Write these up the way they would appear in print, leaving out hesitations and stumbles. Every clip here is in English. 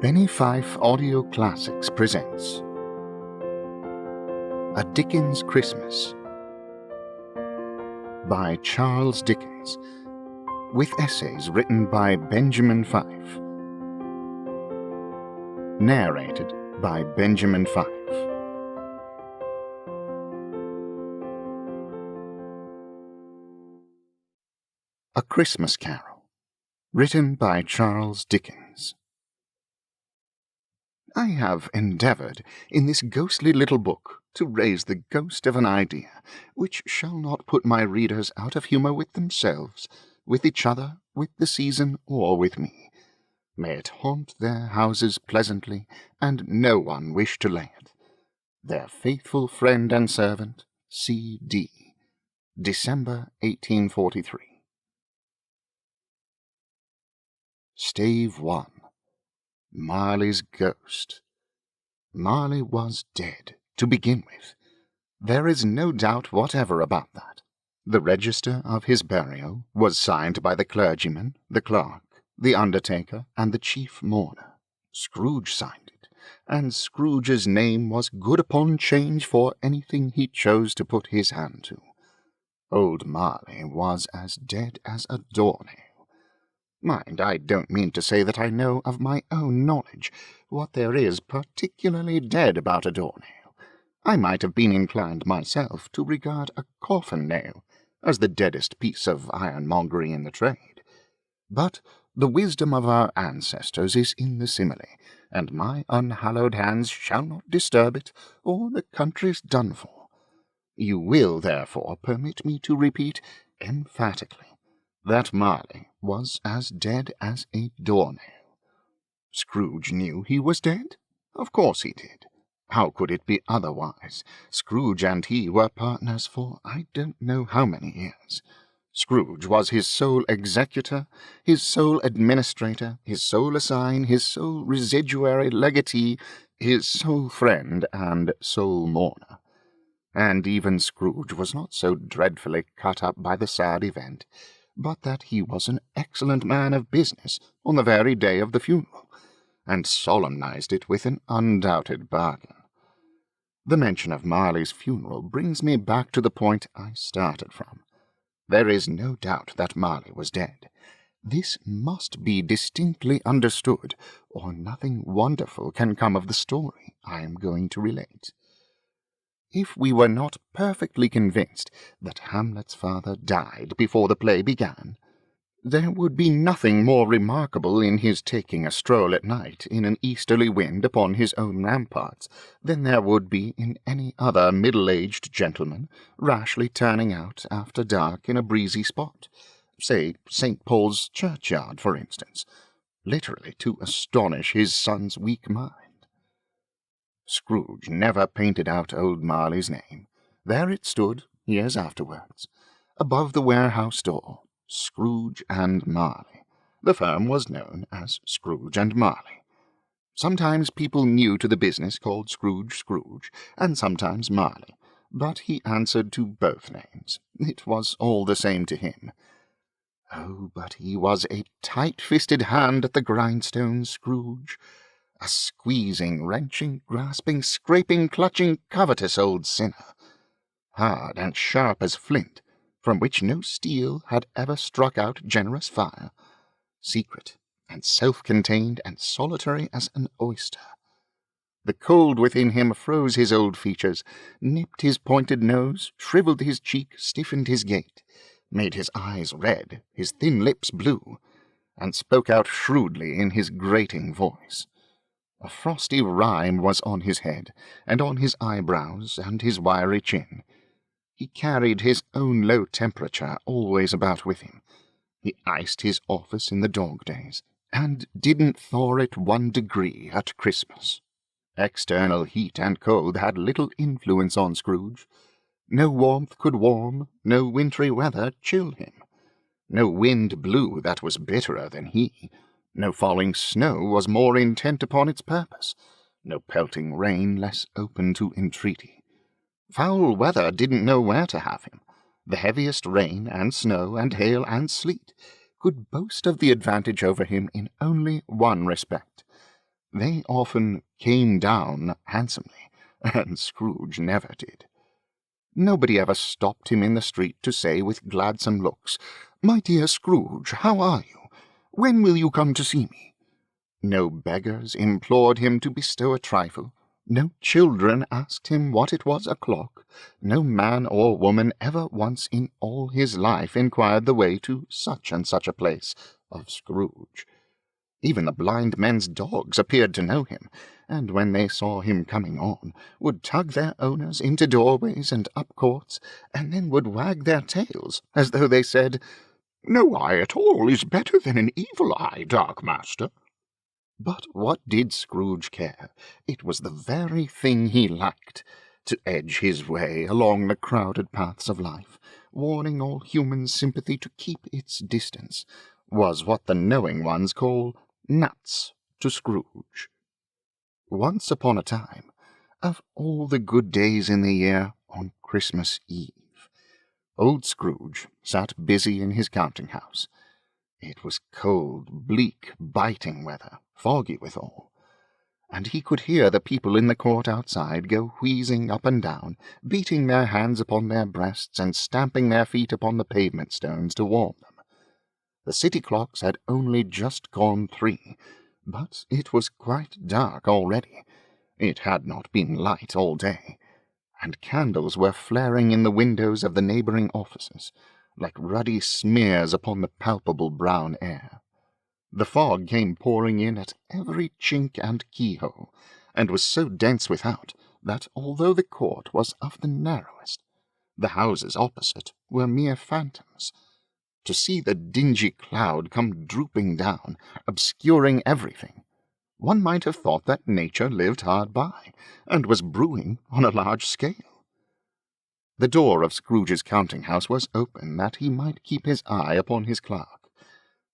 Penny Fife Audio Classics presents A Dickens Christmas by Charles Dickens, with essays written by Benjamin Fife. Narrated by Benjamin Fife. A Christmas Carol, written by Charles Dickens. I have endeavoured, in this ghostly little book, to raise the ghost of an idea, which shall not put my readers out of humour with themselves, with each other, with the season, or with me. May it haunt their houses pleasantly, and no one wish to lay it. Their faithful friend and servant, C.D. December 1843. Stave 1. Marley's Ghost. Marley was dead, to begin with. There is no doubt whatever about that. The register of his burial was signed by the clergyman, the clerk, the undertaker, and the chief mourner. Scrooge signed it, and Scrooge's name was good upon change for anything he chose to put his hand to. Old Marley was as dead as a doornail. Mind, I don't mean to say that I know of my own knowledge what there is particularly dead about a doornail. I might have been inclined myself to regard a coffin-nail as the deadest piece of ironmongery in the trade. But the wisdom of our ancestors is in the simile, and my unhallowed hands shall not disturb it, or the country's done for. You will, therefore, permit me to repeat emphatically that Marley was as dead as a doornail. Scrooge knew he was dead? Of course he did. How could it be otherwise? Scrooge and he were partners for I don't know how many years. Scrooge was his sole executor, his sole administrator, his sole assign, his sole residuary legatee, his sole friend, and sole mourner. And even Scrooge was not so dreadfully cut up by the sad event, but that he was an excellent man of business on the very day of the funeral, and solemnized it with an undoubted bargain. The mention of Marley's funeral brings me back to the point I started from. There is no doubt that Marley was dead. This must be distinctly understood, or nothing wonderful can come of the story I am going to relate. If we were not perfectly convinced that Hamlet's father died before the play began, there would be nothing more remarkable in his taking a stroll at night in an easterly wind upon his own ramparts than there would be in any other middle-aged gentleman rashly turning out after dark in a breezy spot, say St. Paul's churchyard, for instance, literally to astonish his son's weak mind. Scrooge never painted out old Marley's name. There it stood, years afterwards, above the warehouse door, Scrooge and Marley. The firm was known as Scrooge and Marley. Sometimes people new to the business called Scrooge, and sometimes Marley, but he answered to both names. It was all the same to him. Oh, but he was a tight-fisted hand at the grindstone, Scrooge. A squeezing, wrenching, grasping, scraping, clutching, covetous old sinner, hard and sharp as flint, from which no steel had ever struck out generous fire, secret and self-contained and solitary as an oyster. The cold within him froze his old features, nipped his pointed nose, shrivelled his cheek, stiffened his gait, made his eyes red, his thin lips blue, and spoke out shrewdly in his grating voice. A frosty rime was on his head, and on his eyebrows, and his wiry chin. He carried his own low temperature always about with him. He iced his office in the dog-days, and didn't thaw it 1 degree at Christmas. External heat and cold had little influence on Scrooge. No warmth could warm, no wintry weather chill him. No wind blew that was bitterer than he. No falling snow was more intent upon its purpose, no pelting rain less open to entreaty. Foul weather didn't know where to have him. The heaviest rain and snow and hail and sleet could boast of the advantage over him in only one respect. They often came down handsomely, and Scrooge never did. Nobody ever stopped him in the street to say with gladsome looks, "My dear Scrooge, how are you? When will you come to see me?" No beggars implored him to bestow a trifle. No children asked him what it was o'clock. No man or woman ever once in all his life inquired the way to such and such a place of Scrooge. Even the blind men's dogs appeared to know him, and when they saw him coming on, would tug their owners into doorways and up courts, and then would wag their tails, as though they said, "No eye at all is better than an evil eye, dark master." But what did Scrooge care? It was the very thing he liked, to edge his way along the crowded paths of life, warning all human sympathy to keep its distance, was what the knowing ones call nuts to Scrooge. Once upon a time, of all the good days in the year, on Christmas Eve, old Scrooge sat busy in his counting-house. It was cold, bleak, biting weather, foggy withal, and he could hear the people in the court outside go wheezing up and down, beating their hands upon their breasts and stamping their feet upon the pavement stones to warm them. The city clocks had only just gone 3, but it was quite dark already. It had not been light all day, and candles were flaring in the windows of the neighbouring offices, like ruddy smears upon the palpable brown air. The fog came pouring in at every chink and keyhole, and was so dense without that, although the court was of the narrowest, the houses opposite were mere phantoms. To see the dingy cloud come drooping down, obscuring everything, one might have thought that nature lived hard by, and was brewing on a large scale. The door of Scrooge's counting-house was open that he might keep his eye upon his clerk,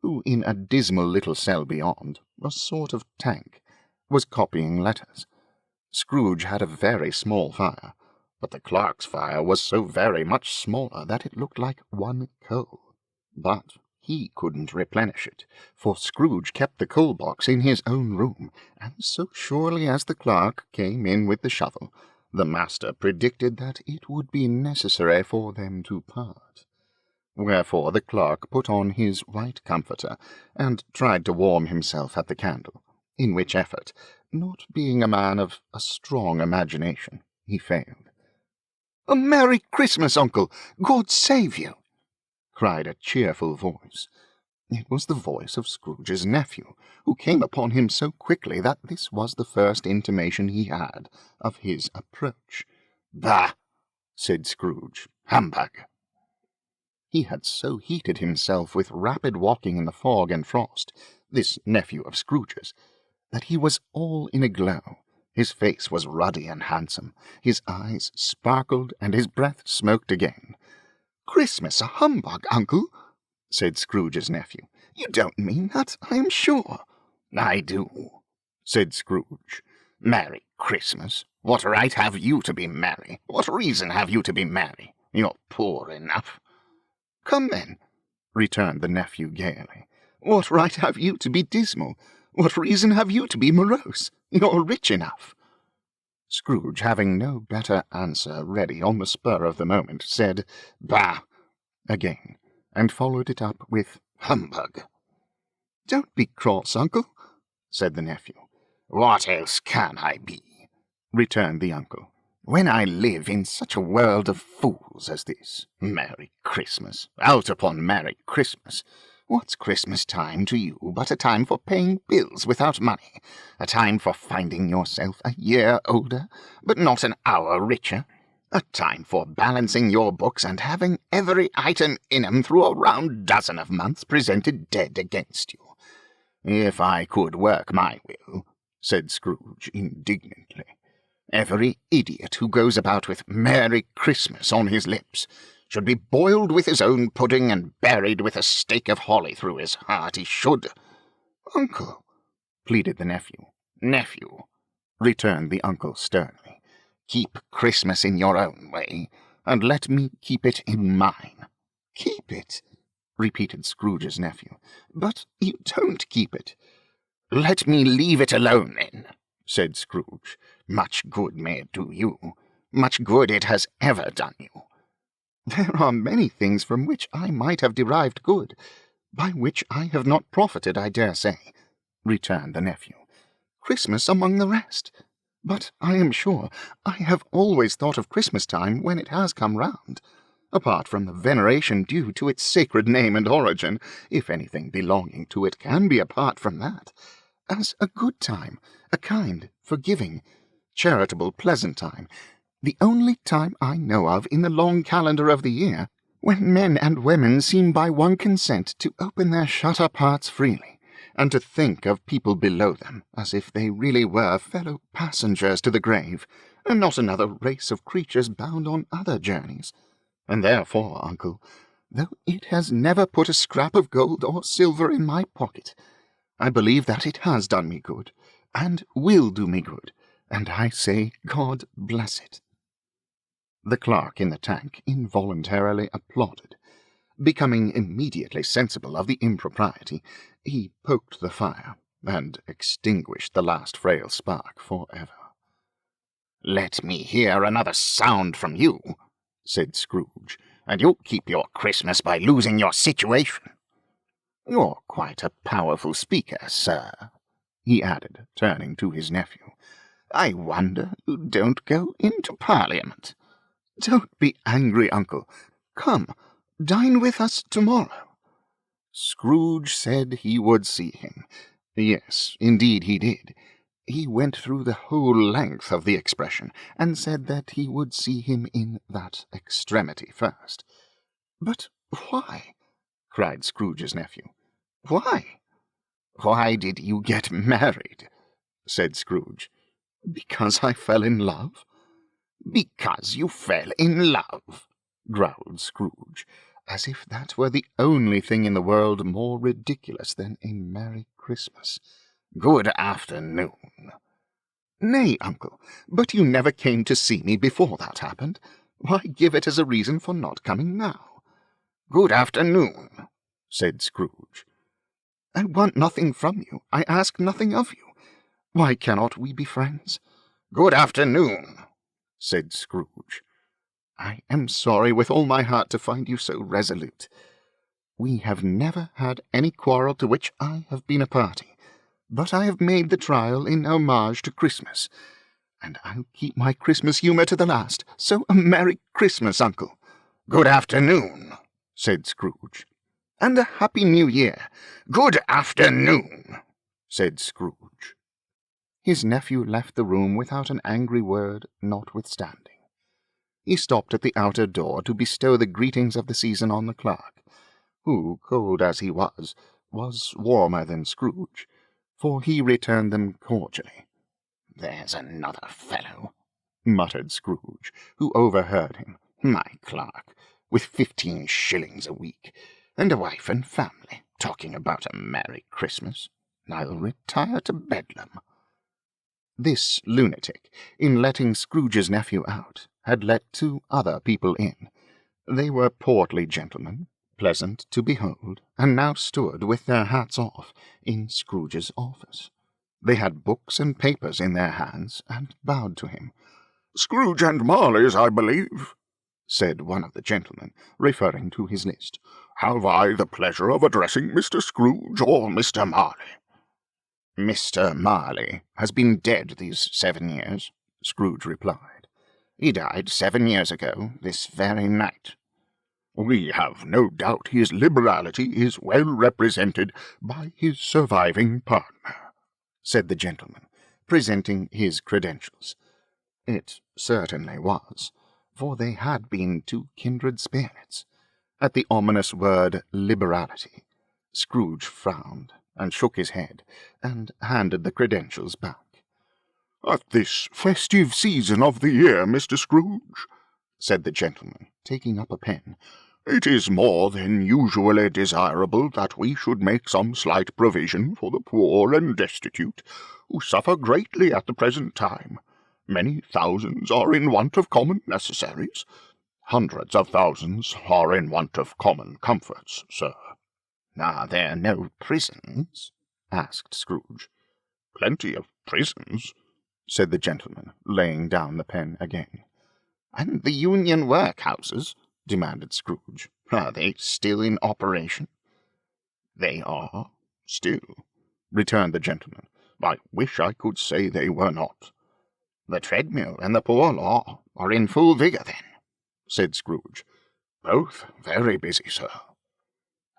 who in a dismal little cell beyond, a sort of tank, was copying letters. Scrooge had a very small fire, but the clerk's fire was so very much smaller that it looked like one coal. But he couldn't replenish it, for Scrooge kept the coal-box in his own room, and so surely as the clerk came in with the shovel, the master predicted that it would be necessary for them to part. Wherefore the clerk put on his white comforter, and tried to warm himself at the candle, in which effort, not being a man of a strong imagination, he failed. "A Merry Christmas, uncle! God save you!" cried a cheerful voice. It was the voice of Scrooge's nephew, who came upon him so quickly that this was the first intimation he had of his approach. "Bah!" said Scrooge. "Humbug!" He had so heated himself with rapid walking in the fog and frost, this nephew of Scrooge's, that he was all in a glow. His face was ruddy and handsome, his eyes sparkled, and his breath smoked again. "Christmas a humbug, uncle!" said Scrooge's nephew. "You don't mean that, I am sure." "I do," said Scrooge. "Merry Christmas! What right have you to be merry? What reason have you to be merry? You're poor enough." "Come, then," returned the nephew gaily. "What right have you to be dismal? What reason have you to be morose? You're rich enough." Scrooge, having no better answer ready on the spur of the moment, said, "Bah!" again, and followed it up with "Humbug!" "Don't be cross, uncle," said the nephew. "What else can I be?" returned the uncle, "when I live in such a world of fools as this? Merry Christmas! Out upon Merry Christmas! What's Christmas time to you but a time for paying bills without money, a time for finding yourself a year older, but not an hour richer, a time for balancing your books and having every item in 'em through a round dozen of months presented dead against you? If I could work my will," said Scrooge indignantly, "every idiot who goes about with Merry Christmas on his lips should be boiled with his own pudding and buried with a stake of holly through his heart, he should." "Uncle," pleaded the nephew. "Nephew," returned the uncle sternly, "keep Christmas in your own way, and let me keep it in mine." "Keep it?" repeated Scrooge's nephew. "But you don't keep it." "Let me leave it alone, then," said Scrooge. "Much good may it do you. Much good it has ever done you." "There are many things from which I might have derived good, by which I have not profited, I dare say," returned the nephew. "Christmas among the rest. But I am sure I have always thought of Christmas-time when it has come round, apart from the veneration due to its sacred name and origin, if anything belonging to it can be apart from that, as a good time, a kind, forgiving, charitable, pleasant time, the only time I know of in the long calendar of the year, when men and women seem by one consent to open their shut-up hearts freely, and to think of people below them as if they really were fellow passengers to the grave, and not another race of creatures bound on other journeys. And therefore, uncle, though it has never put a scrap of gold or silver in my pocket, I believe that it has done me good, and will do me good, and I say God bless it." The clerk in the tank involuntarily applauded. Becoming immediately sensible of the impropriety, he poked the fire, and extinguished the last frail spark for ever. "Let me hear another sound from you," said Scrooge, "and you'll keep your Christmas by losing your situation. You're quite a powerful speaker, sir," he added, turning to his nephew. "I wonder you don't go into Parliament." "Don't be angry, uncle. Come, dine with us tomorrow." Scrooge said he would see him. Yes, indeed he did. He went through the whole length of the expression, and said that he would see him in that extremity first. "But why?" cried Scrooge's nephew. "Why?" "Why did you get married?" said Scrooge. "Because I fell in love." "Because you fell in love," growled Scrooge, as if that were the only thing in the world more ridiculous than a Merry Christmas. "Good afternoon." "Nay, uncle, but you never came to see me before that happened. Why give it as a reason for not coming now?" "Good afternoon," said Scrooge. "I want nothing from you. I ask nothing of you. Why cannot we be friends?" "Good afternoon," said Scrooge. "I am sorry with all my heart to find you so resolute. We have never had any quarrel to which I have been a party, but I have made the trial in homage to Christmas, and I'll keep my Christmas humour to the last, so a Merry Christmas, uncle." "Good afternoon," said Scrooge. "And a Happy New Year." "Good afternoon," said Scrooge. His nephew left the room without an angry word, notwithstanding. He stopped at the outer door to bestow the greetings of the season on the clerk, who, cold as he was warmer than Scrooge, for he returned them cordially. "There's another fellow," muttered Scrooge, who overheard him. "My clerk, with 15 shillings a week, and a wife and family, talking about a Merry Christmas. I'll retire to Bedlam." This lunatic, in letting Scrooge's nephew out, had let 2 other people in. They were portly gentlemen, pleasant to behold, and now stood with their hats off in Scrooge's office. They had books and papers in their hands, and bowed to him. "Scrooge and Marley's, I believe," said one of the gentlemen, referring to his list. "Have I the pleasure of addressing Mr. Scrooge or Mr. Marley?" "Mr. Marley has been dead these 7 years," Scrooge replied. "He died 7 years ago, this very night." "We have no doubt his liberality is well represented by his surviving partner," said the gentleman, presenting his credentials. It certainly was, for they had been 2 kindred spirits. At the ominous word liberality, Scrooge frowned, and shook his head, and handed the credentials back. "At this festive season of the year, Mr. Scrooge," said the gentleman, taking up a pen, "it is more than usually desirable that we should make some slight provision for the poor and destitute, who suffer greatly at the present time. Many thousands are in want of common necessaries. Hundreds of thousands are in want of common comforts, sir." "Are there no prisons?" asked Scrooge. Plenty of prisons, said the gentleman, laying down the pen again. And the union workhouses, demanded Scrooge, are they still in operation? They are, still, returned the gentleman. I wish I could say they were not. The treadmill and the poor law are in full vigour, then, said Scrooge. Both very busy, sir.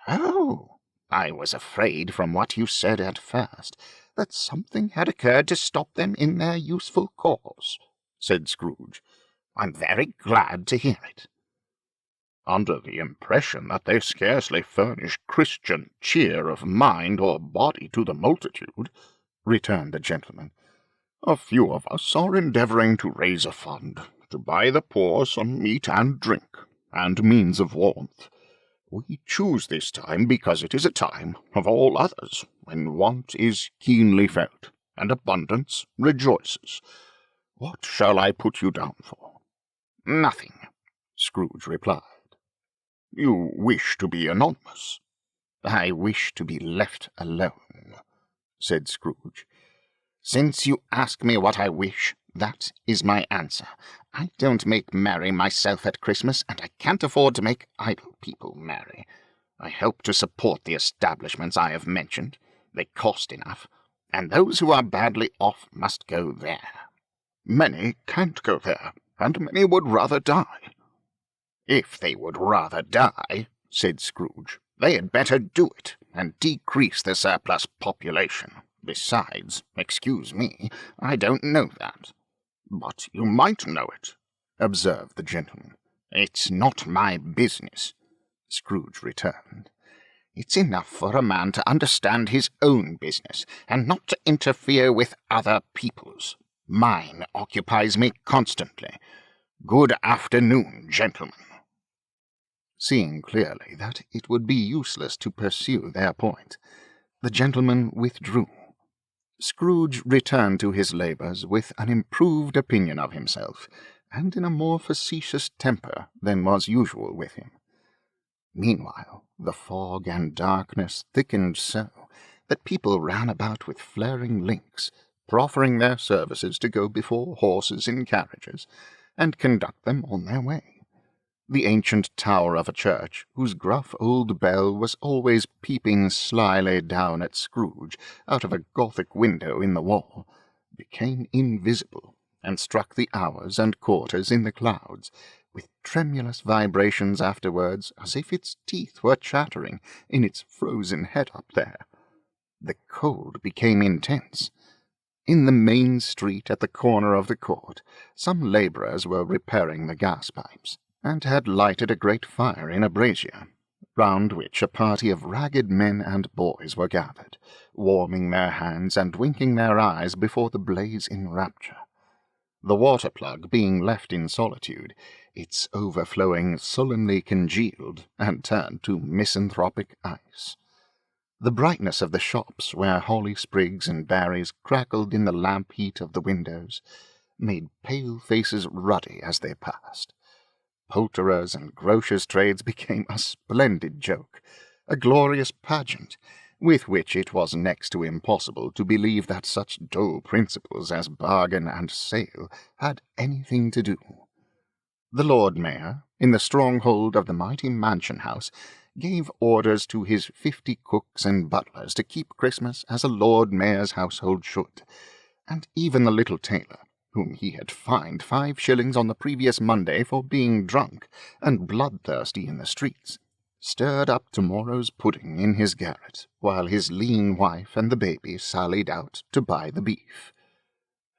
Oh, I was afraid from what you said at first that something had occurred to stop them in their useful course, said Scrooge. I'm very glad to hear it. Under the impression that they scarcely furnish Christian cheer of mind or body to the multitude, returned the gentleman, a few of us are endeavouring to raise a fund, to buy the poor some meat and drink, and means of warmth. We choose this time because it is a time, of all others, when want is keenly felt, and abundance rejoices. What shall I put you down for? Nothing, Scrooge replied. You wish to be anonymous? I wish to be left alone, said Scrooge. Since you ask me what I wish, that is my answer. I don't make merry myself at Christmas, and I can't afford to make idle people merry. I help to support the establishments I have mentioned. They cost enough, and those who are badly off must go there. Many can't go there, and many would rather die. If they would rather die, said Scrooge, they had better do it, and decrease the surplus population. Besides, excuse me, I don't know that. But you might know it, observed the gentleman. It's not my business, Scrooge returned. It's enough for a man to understand his own business, and not to interfere with other people's. Mine occupies me constantly. Good afternoon, gentlemen. Seeing clearly that it would be useless to pursue their point, the gentleman withdrew. Scrooge returned to his labours with an improved opinion of himself, and in a more facetious temper than was usual with him. Meanwhile, the fog and darkness thickened so that people ran about with flaring links, proffering their services to go before horses in carriages, and conduct them on their way. The ancient tower of a church, whose gruff old bell was always peeping slyly down at Scrooge out of a Gothic window in the wall, became invisible, and struck the hours and quarters in the clouds, with tremulous vibrations afterwards, as if its teeth were chattering in its frozen head up there. The cold became intense. In the main street at the corner of the court, some labourers were repairing the gas-pipes, and had lighted a great fire in a brazier, round which a party of ragged men and boys were gathered, warming their hands and winking their eyes before the blaze in rapture. The water-plug being left in solitude, its overflowing sullenly congealed and turned to misanthropic ice. The brightness of the shops, where holly sprigs and berries crackled in the lamp heat of the windows, made pale faces ruddy as they passed. Poulterers' and grocers' trades became a splendid joke, a glorious pageant, with which it was next to impossible to believe that such dull principles as bargain and sale had anything to do. The Lord Mayor, in the stronghold of the mighty mansion house, gave orders to his 50 cooks and butlers to keep Christmas as a Lord Mayor's household should, and even the little tailor, whom he had fined 5 shillings on the previous Monday for being drunk and bloodthirsty in the streets, stirred up tomorrow's pudding in his garret, while his lean wife and the baby sallied out to buy the beef.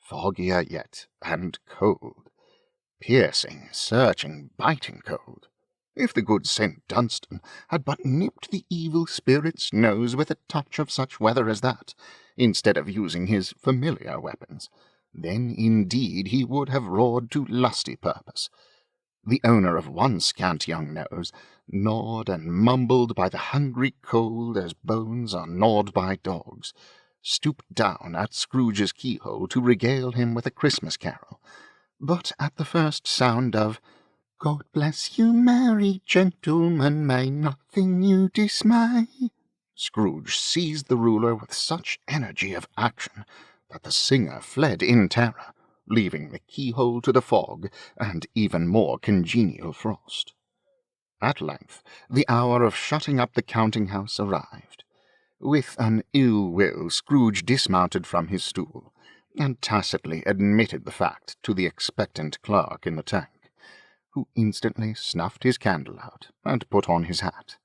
Foggier yet, and cold. Piercing, searching, biting cold. If the good St. Dunstan had but nipped the evil spirit's nose with a touch of such weather as that, instead of using his familiar weapons, then indeed he would have roared to lusty purpose. The owner of one scant young nose, gnawed and mumbled by the hungry cold as bones are gnawed by dogs, stooped down at Scrooge's keyhole to regale him with a Christmas carol, but at the first sound of "God bless you, merry gentlemen, may nothing you dismay," Scrooge seized the ruler with such energy of action that the singer fled in terror, leaving the keyhole to the fog and even more congenial frost. At length the hour of shutting up the counting-house arrived. With an ill will Scrooge dismounted from his stool, and tacitly admitted the fact to the expectant clerk in the tank, who instantly snuffed his candle out and put on his hat.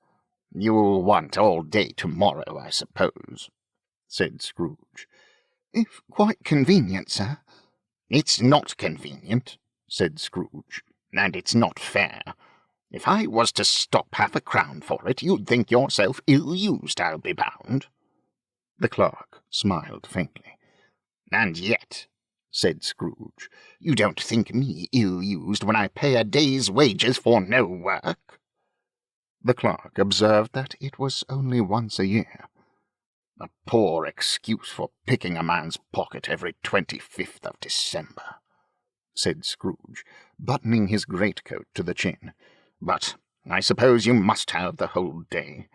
"You'll want all day tomorrow, I suppose," said Scrooge. "If quite convenient, sir." "It's not convenient," said Scrooge, "and it's not fair. If I was to stop half-a-crown for it, you'd think yourself ill-used, I'll be bound." The clerk smiled faintly. "And yet," said Scrooge, "you don't think me ill-used when I pay a day's wages for no work?" The clerk observed that it was only once a year. "A poor excuse for picking a man's pocket every 25th of December," said Scrooge, buttoning his greatcoat to the chin. "But I suppose you must have the whole day.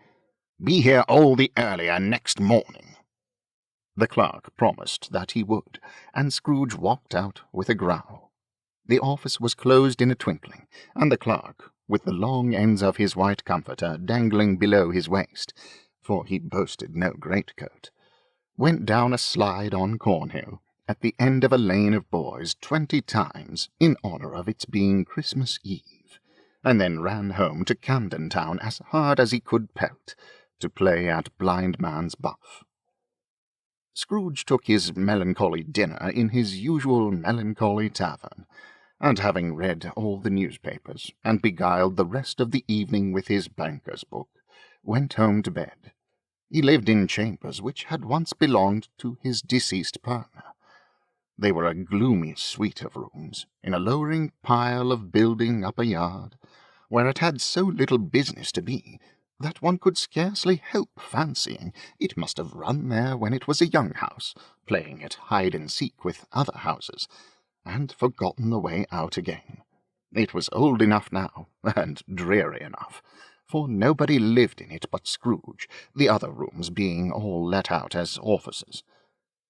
Be here all the earlier next morning." The clerk promised that he would, and Scrooge walked out with a growl. The office was closed in a twinkling, and the clerk, with the long ends of his white comforter dangling below his waist, for he boasted no greatcoat, went down a slide on Cornhill, at the end of a lane of boys 20 times, in honour of its being Christmas Eve, and then ran home to Camden Town as hard as he could pelt, to play at blind man's buff. Scrooge took his melancholy dinner in his usual melancholy tavern, and having read all the newspapers, and beguiled the rest of the evening with his banker's book, went home to bed. He lived in chambers which had once belonged to his deceased partner. They were a gloomy suite of rooms, in a lowering pile of building up a yard, where it had so little business to be, that one could scarcely help fancying it must have run there when it was a young house, playing at hide-and-seek with other houses, and forgotten the way out again. It was old enough now, and dreary enough, for nobody lived in it but Scrooge, the other rooms being all let out as offices.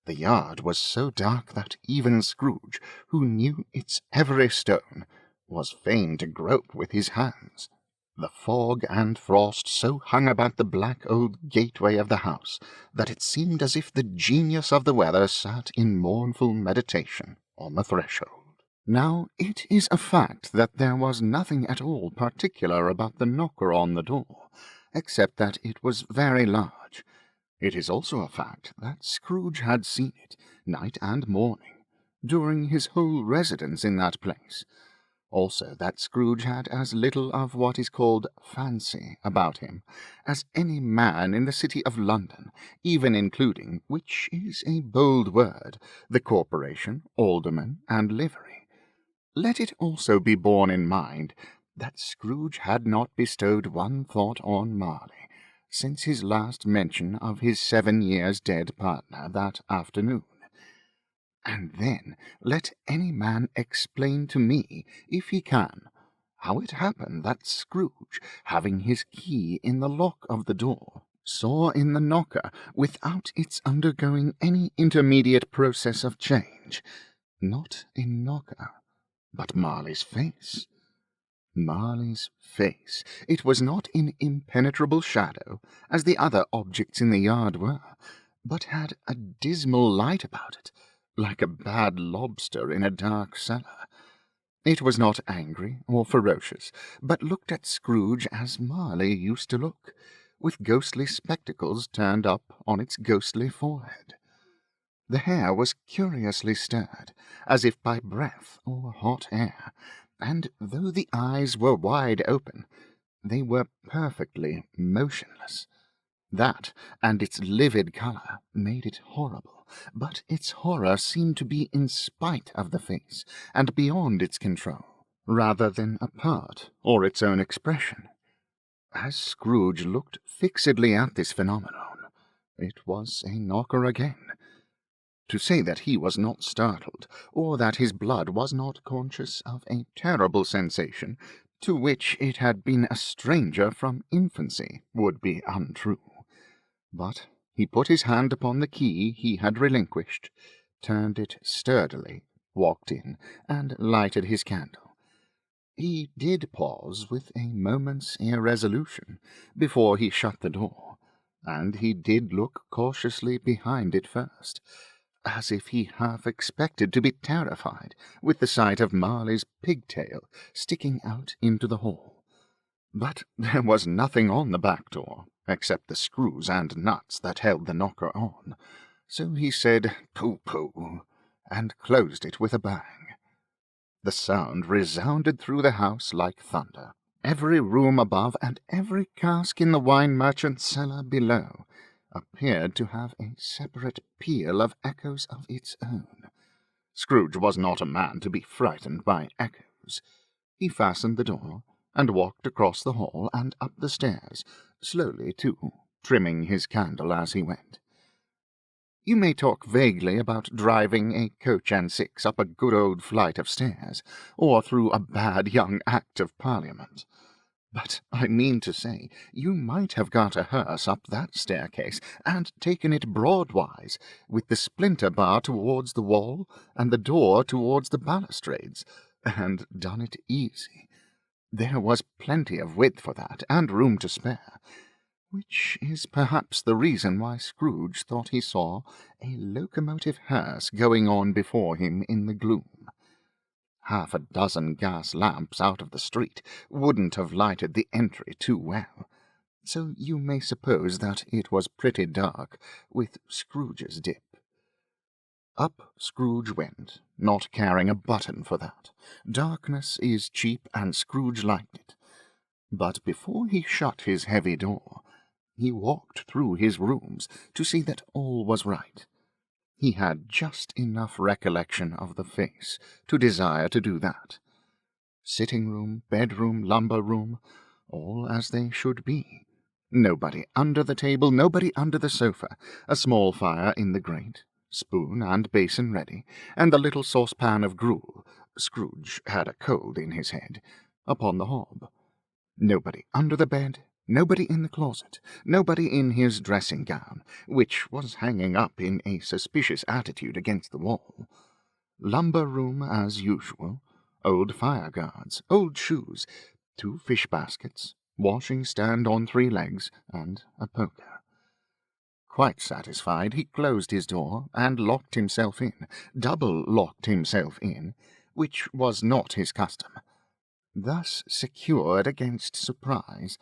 The yard was so dark that even Scrooge, who knew its every stone, was fain to grope with his hands. The fog and frost so hung about the black old gateway of the house that it seemed as if the genius of the weather sat in mournful meditation on the threshold. Now, it is a fact that there was nothing at all particular about the knocker on the door, except that it was very large. It is also a fact that Scrooge had seen it, night and morning, during his whole residence in that place. Also that Scrooge had as little of what is called fancy about him as any man in the city of London, even including, which is a bold word, the corporation, aldermen, and livery. Let it also be borne in mind that Scrooge had not bestowed one thought on Marley since his last mention of his 7 years dead partner that afternoon. And then let any man explain to me, if he can, how it happened that Scrooge, having his key in the lock of the door, saw in the knocker, without its undergoing any intermediate process of change, not a knocker, but Marley's face. Marley's face. It was not in impenetrable shadow, as the other objects in the yard were, but had a dismal light about it, like a bad lobster in a dark cellar. It was not angry or ferocious, but looked at Scrooge as Marley used to look, with ghostly spectacles turned up on its ghostly forehead. The hair was curiously stirred, as if by breath or hot air, and though the eyes were wide open, they were perfectly motionless. That, and its livid colour, made it horrible, but its horror seemed to be in spite of the face, and beyond its control, rather than a part or its own expression. As Scrooge looked fixedly at this phenomenon, it was a knocker again. To say that he was not startled, or that his blood was not conscious of a terrible sensation, to which it had been a stranger from infancy, would be untrue. But he put his hand upon the key he had relinquished, turned it sturdily, walked in, and lighted his candle. He did pause with a moment's irresolution before he shut the door, and he did look cautiously behind it first, as if he half expected to be terrified with the sight of Marley's pigtail sticking out into the hall. But there was nothing on the back door, except the screws and nuts that held the knocker on, so he said "Pooh-pooh," and closed it with a bang. The sound resounded through the house like thunder. Every room above and every cask in the wine merchant's cellar below appeared to have a separate peal of echoes of its own. Scrooge was not a man to be frightened by echoes. He fastened the door, and walked across the hall and up the stairs, slowly too, trimming his candle as he went. You may talk vaguely about driving a coach and six up a good old flight of stairs, or through a bad young Act of Parliament. But I mean to say, you might have got a hearse up that staircase, and taken it broadwise, with the splinter bar towards the wall, and the door towards the balustrades, and done it easy. There was plenty of width for that, and room to spare, which is perhaps the reason why Scrooge thought he saw a locomotive hearse going on before him in the gloom. Half a dozen gas lamps out of the street wouldn't have lighted the entry too well, so you may suppose that it was pretty dark with Scrooge's dip. Up Scrooge went, not caring a button for that. Darkness is cheap, and Scrooge liked it. But before he shut his heavy door, he walked through his rooms to see that all was right. He had just enough recollection of the face to desire to do that. Sitting-room, bedroom, lumber-room, all as they should be. Nobody under the table, nobody under the sofa, a small fire in the grate, spoon and basin ready, and the little saucepan of gruel — Scrooge had a cold in his head — upon the hob. Nobody under the bed, nobody in the closet, nobody in his dressing-gown, which was hanging up in a suspicious attitude against the wall. Lumber-room as usual, old fire-guards, old shoes, 2 fish-baskets, washing-stand on 3 legs, and a poker. Quite satisfied, he closed his door, and locked himself in, double-locked himself in, which was not his custom. Thus secured against surprise,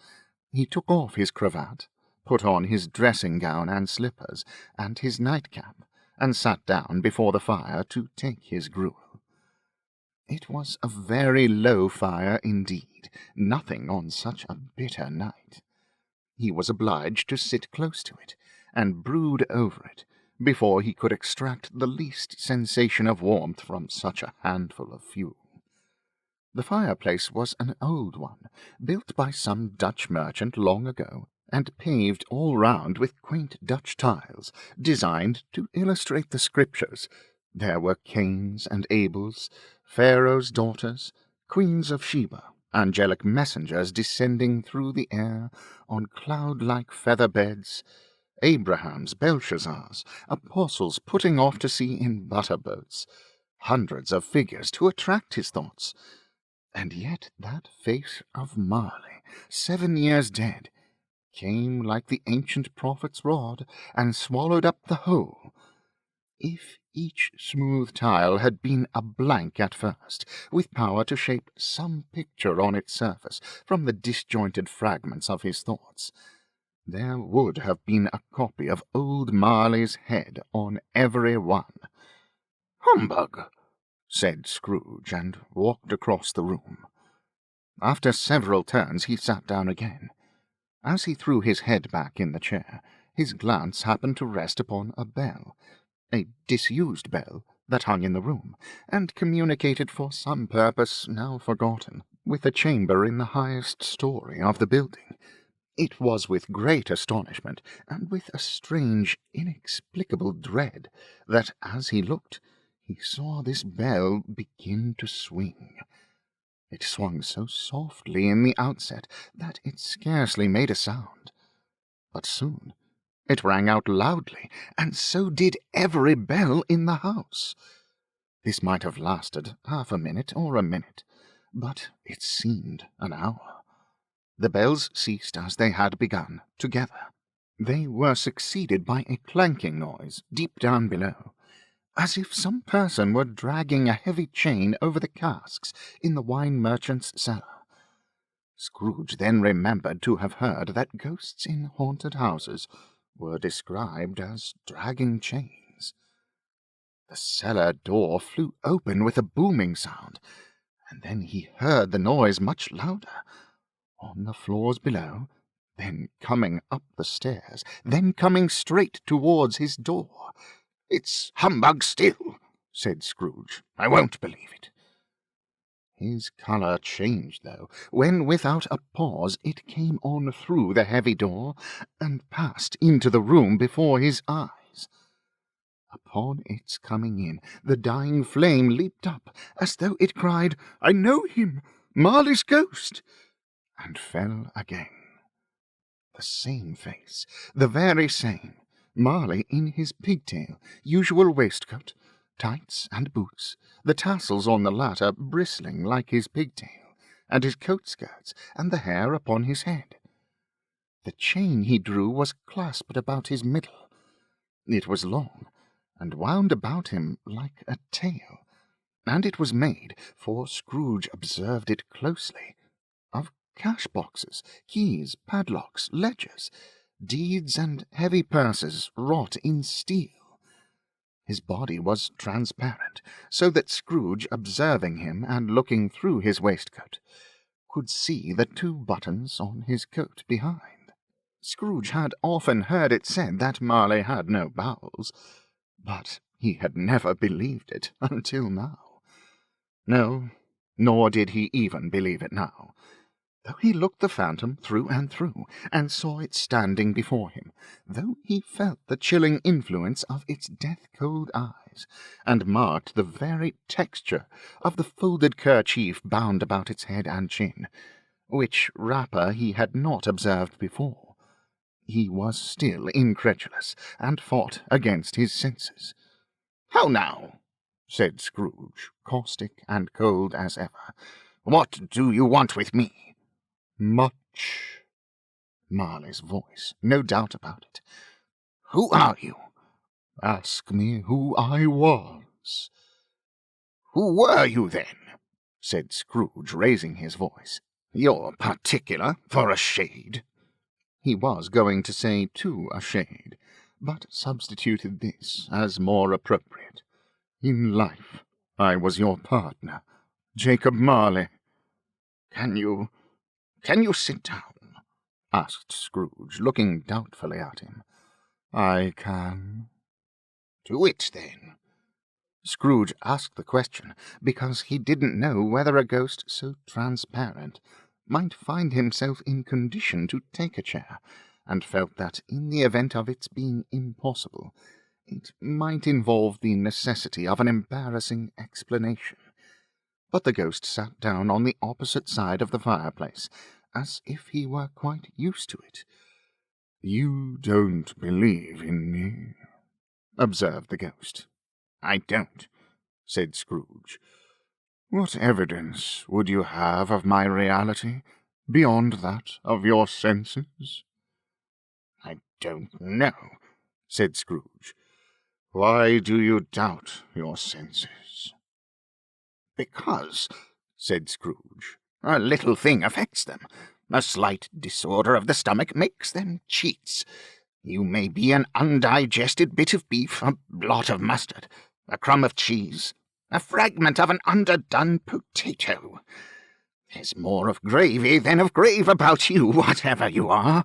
he took off his cravat, put on his dressing-gown and slippers, and his nightcap, and sat down before the fire to take his gruel. It was a very low fire indeed, nothing on such a bitter night. He was obliged to sit close to it, and brood over it, before he could extract the least sensation of warmth from such a handful of fuel. The fireplace was an old one, built by some Dutch merchant long ago, and paved all round with quaint Dutch tiles, designed to illustrate the Scriptures. There were Cains and Abels, Pharaoh's daughters, queens of Sheba, angelic messengers descending through the air on cloud-like feather beds, Abrahams, Belshazzars, apostles putting off to sea in butter-boats, hundreds of figures to attract his thoughts. And yet that face of Marley, 7 years dead, came like the ancient prophet's rod, and swallowed up the whole. If each smooth tile had been a blank at first, with power to shape some picture on its surface from the disjointed fragments of his thoughts, there would have been a copy of old Marley's head on every one. "Humbug!" said Scrooge, and walked across the room. After several turns he sat down again. As he threw his head back in the chair, his glance happened to rest upon a bell, a disused bell that hung in the room, and communicated for some purpose now forgotten with a chamber in the highest story of the building. It was with great astonishment, and with a strange, inexplicable dread, that as he looked, he saw this bell begin to swing. It swung so softly in the outset that it scarcely made a sound, but soon It rang out loudly, and so did every bell in the house. This might have lasted half a minute or a minute, but it seemed an hour. The bells ceased as they had begun, together. They were succeeded by a clanking noise deep down below, as if some person were dragging a heavy chain over the casks in the wine merchant's cellar. Scrooge then remembered to have heard that ghosts in haunted houses were described as dragging chains. The cellar door flew open with a booming sound, and then he heard the noise much louder, on the floors below, then coming up the stairs, then coming straight towards his door. "It's humbug still," said Scrooge. "I won't believe it." His colour changed, though, when without a pause it came on through the heavy door, and passed into the room before his eyes. Upon its coming in, the dying flame leaped up, as though it cried, "I know him, Marley's ghost," and fell again. The same face, the very same, Marley in his pigtail, usual waistcoat, tights and boots, the tassels on the latter bristling like his pigtail, and his coat-skirts, and the hair upon his head. The chain he drew was clasped about his middle. It was long, and wound about him like a tail, and it was made, for Scrooge observed it closely, of cash-boxes, keys, padlocks, ledgers, deeds, and heavy purses wrought in steel. His body was transparent, so that Scrooge, observing him and looking through his waistcoat, could see the 2 buttons on his coat behind. Scrooge had often heard it said that Marley had no bowels, but he had never believed it until now. No, nor did he even believe it now, though he looked the phantom through and through, and saw it standing before him, though he felt the chilling influence of its death-cold eyes, and marked the very texture of the folded kerchief bound about its head and chin, which wrapper he had not observed before. He was still incredulous, and fought against his senses. "How now?" said Scrooge, caustic and cold as ever. "What do you want with me?" "Much." Marley's voice, no doubt about it. "Who are you?" "Ask me who I was." "Who were you, then?" said Scrooge, raising his voice. "You're particular for a shade." He was going to say to a shade, but substituted this as more appropriate. "In life I was your partner, Jacob Marley." Can you sit down?" asked Scrooge, looking doubtfully at him. "I can." "To it, then." Scrooge asked the question because he didn't know whether a ghost so transparent might find himself in condition to take a chair, and felt that in the event of its being impossible, it might involve the necessity of an embarrassing explanation. But the ghost sat down on the opposite side of the fireplace, as if he were quite used to it. "You don't believe in me," observed the ghost. "I don't," said Scrooge. "What evidence would you have of my reality, beyond that of your senses?" "I don't know," said Scrooge. "Why do you doubt your senses?" "Because," said Scrooge, "a little thing affects them. A slight disorder of the stomach makes them cheats. You may be an undigested bit of beef, a blot of mustard, a crumb of cheese, a fragment of an underdone potato. There's more of gravy than of grave about you, whatever you are."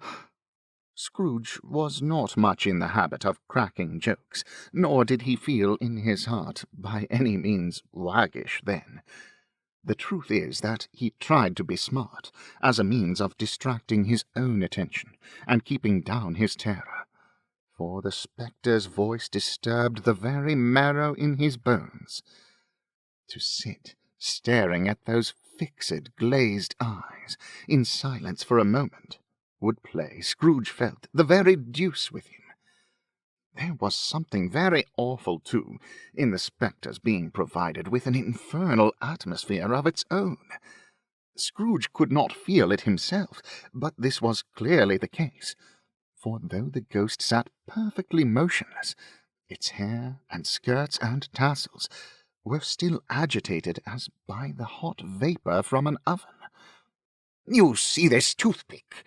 Scrooge was not much in the habit of cracking jokes, nor did he feel in his heart by any means waggish then. The truth is that he tried to be smart, as a means of distracting his own attention, and keeping down his terror, for the spectre's voice disturbed the very marrow in his bones. To sit staring at those fixed, glazed eyes, in silence for a moment, would play, Scrooge felt, the very deuce with him. There was something very awful, too, in the spectre's being provided with an infernal atmosphere of its own. Scrooge could not feel it himself, but this was clearly the case, for though the ghost sat perfectly motionless, its hair and skirts and tassels were still agitated as by the hot vapour from an oven. "You see this toothpick?"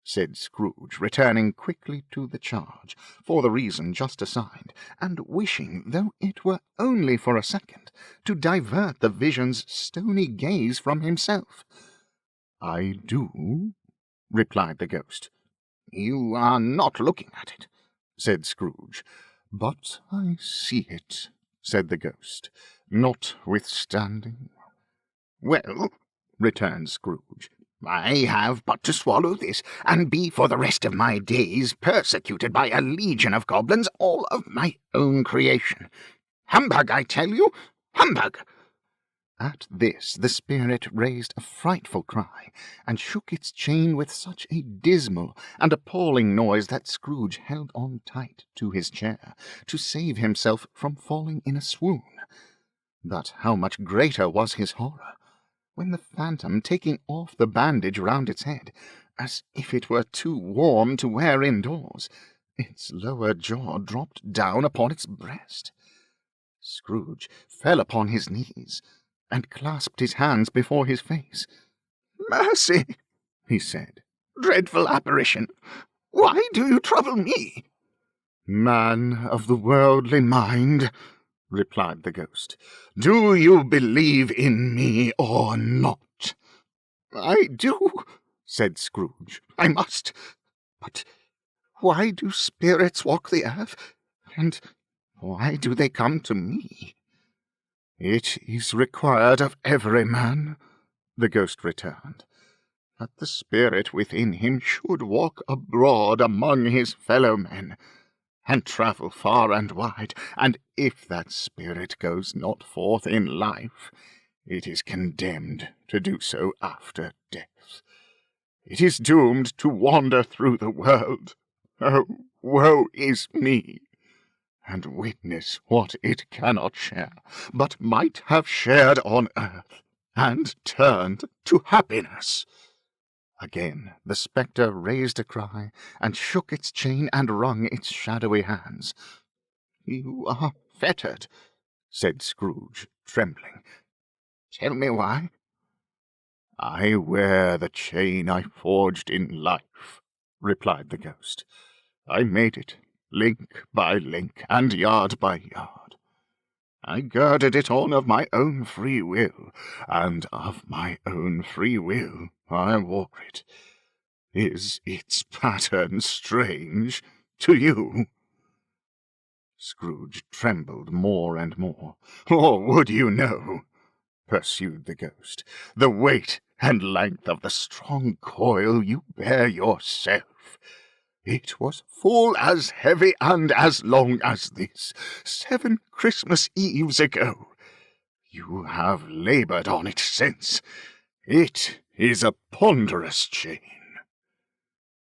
said Scrooge, returning quickly to the charge, for the reason just assigned, and wishing, though it were only for a second, to divert the vision's stony gaze from himself. "I do," replied the ghost. "You are not looking at it," said Scrooge. "But I see it," said the ghost, "notwithstanding." "Well," returned Scrooge, "I have but to swallow this, and be for the rest of my days persecuted by a legion of goblins, all of my own creation. Humbug, I tell you! Humbug!" At this the spirit raised a frightful cry, and shook its chain with such a dismal and appalling noise that Scrooge held on tight to his chair, to save himself from falling in a swoon. But how much greater was his horror, when the phantom, taking off the bandage round its head, as if it were too warm to wear indoors, its lower jaw dropped down upon its breast. Scrooge fell upon his knees, and clasped his hands before his face. "Mercy!" he said. "Dreadful apparition! Why do you trouble me?" "Man of the worldly mind," replied the ghost, "do you believe in me or not?" "I do," said Scrooge. "I must. But why do spirits walk the earth, and why do they come to me?" "It is required of every man," the ghost returned, "that the spirit within him should walk abroad among his fellow men, and travel far and wide, and if that spirit goes not forth in life, it is condemned to do so after death. It is doomed to wander through the world. Oh, woe is me! And witness what it cannot share, but might have shared on earth, and turned to happiness." Again the spectre raised a cry, and shook its chain, and wrung its shadowy hands. "You are fettered," said Scrooge, trembling. "Tell me why." "I wear the chain I forged in life," replied the ghost. "I made it, link by link, and yard by yard. I girded it on of my own free will, and of my own free will I wore it. Is its pattern strange to you?" Scrooge trembled more and more. "Or would you know," pursued the ghost, "the weight and length of the strong coil you bear yourself? It was full as heavy and as long as this, 7 Christmas Eves ago. You have laboured on it since. It is a ponderous chain."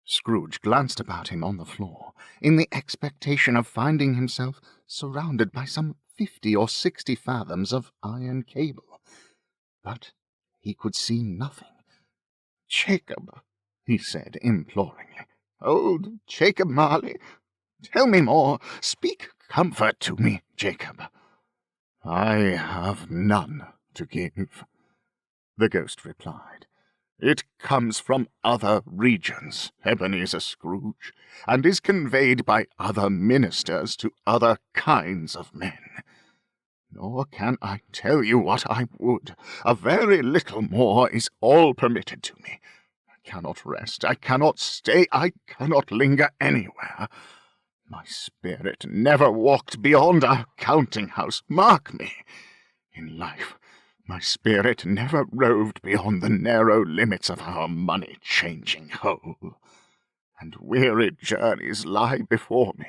Scrooge glanced about him on the floor, in the expectation of finding himself surrounded by some 50 or 60 fathoms of iron cable, but he could see nothing. "Jacob," he said imploringly, "old Jacob Marley, tell me more. Speak comfort to me, Jacob." "I have none to give," the ghost replied. "It comes from other regions, Ebenezer Scrooge, and is conveyed by other ministers to other kinds of men. Nor can I tell you what I would. A very little more is all permitted to me. I cannot rest, I cannot stay, I cannot linger anywhere. My spirit never walked beyond our counting-house, mark me. In life, my spirit never roved beyond the narrow limits of our money-changing hole, and weary journeys lie before me."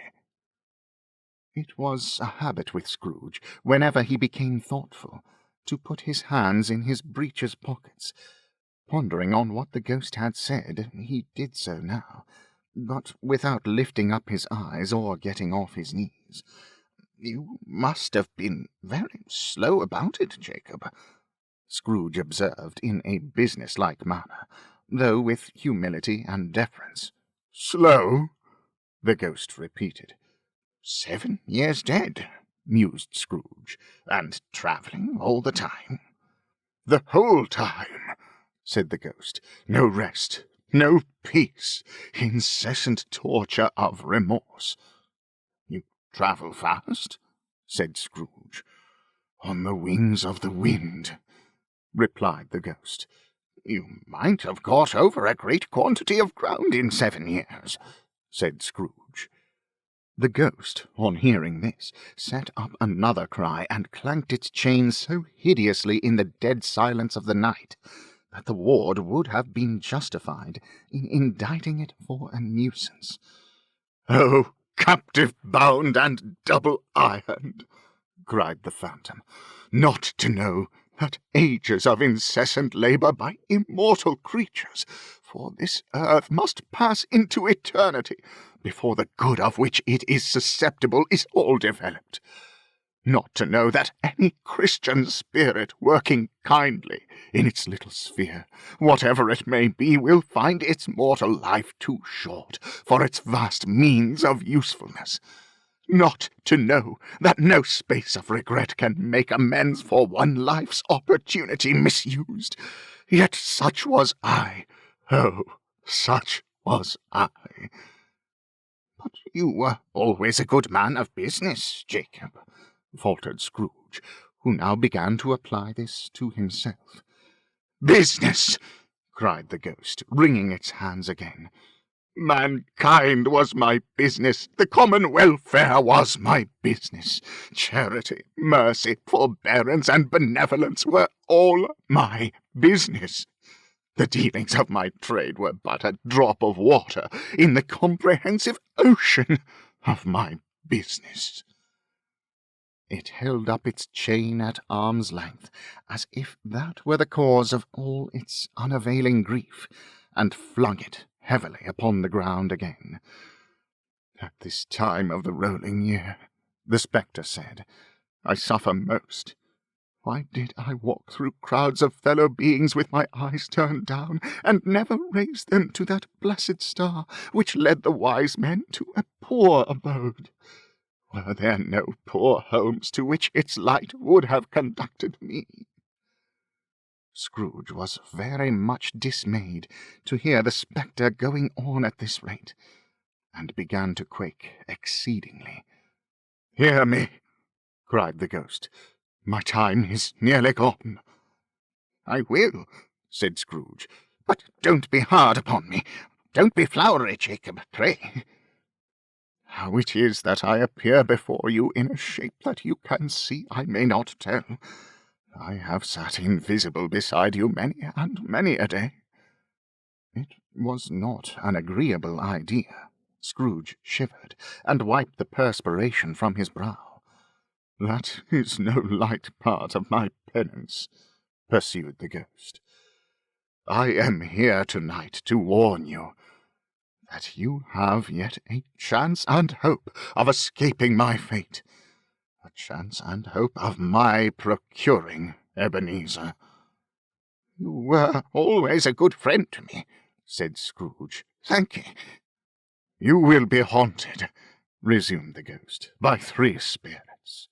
It was a habit with Scrooge, whenever he became thoughtful, to put his hands in his breeches pockets. Pondering on what the ghost had said, he did so now, but without lifting up his eyes or getting off his knees. "You must have been very slow about it, Jacob," Scrooge observed in a business-like manner, though with humility and deference. "Slow?" the ghost repeated. 7 years dead, mused Scrooge, and travelling all the time. "The whole time," said the ghost. "No rest, no peace, incessant torture of remorse." "You travel fast?" said Scrooge. "On the wings of the wind," replied the ghost. "You might have got over a great quantity of ground in 7 years," said Scrooge. The ghost, on hearing this, set up another cry, and clanked its chain so hideously in the dead silence of the night, that the ward would have been justified in indicting it for a nuisance. "Oh, captive bound and double-ironed," cried the phantom, "not to know that ages of incessant labour by immortal creatures for this earth must pass into eternity before the good of which it is susceptible is all developed. Not to know that any Christian spirit working kindly in its little sphere, whatever it may be, will find its mortal life too short for its vast means of usefulness. Not to know that no space of regret can make amends for one life's opportunity misused. Yet such was I. Oh, such was I." "But you were always a good man of business, Jacob," faltered Scrooge, who now began to apply this to himself. "Business!" cried the ghost, wringing its hands again. "Mankind was my business, the common welfare was my business, charity, mercy, forbearance, and benevolence were all my business. The dealings of my trade were but a drop of water in the comprehensive ocean of my business." It held up its chain at arm's length, as if that were the cause of all its unavailing grief, and flung it heavily upon the ground again. "At this time of the rolling year," the spectre said, "I suffer most. Why did I walk through crowds of fellow beings with my eyes turned down, and never raise them to that blessed star which led the wise men to a poor abode? Were there no poor homes to which its light would have conducted me?" Scrooge was very much dismayed to hear the spectre going on at this rate, and began to quake exceedingly. "Hear me!" cried the ghost. "My time is nearly gone." "I will," said Scrooge, "but don't be hard upon me. Don't be flowery, Jacob, pray." "How it is that I appear before you in a shape that you can see I may not tell. I have sat invisible beside you many and many a day." It was not an agreeable idea. Scrooge shivered, and wiped the perspiration from his brow. "That is no light part of my penance," pursued the ghost. "I am here tonight to warn you that you have yet a chance and hope of escaping my fate, a chance and hope of my procuring Ebenezer." "You were always a good friend to me," said Scrooge. "Thank ye." "You will be haunted," resumed the ghost, "by 3 spirits."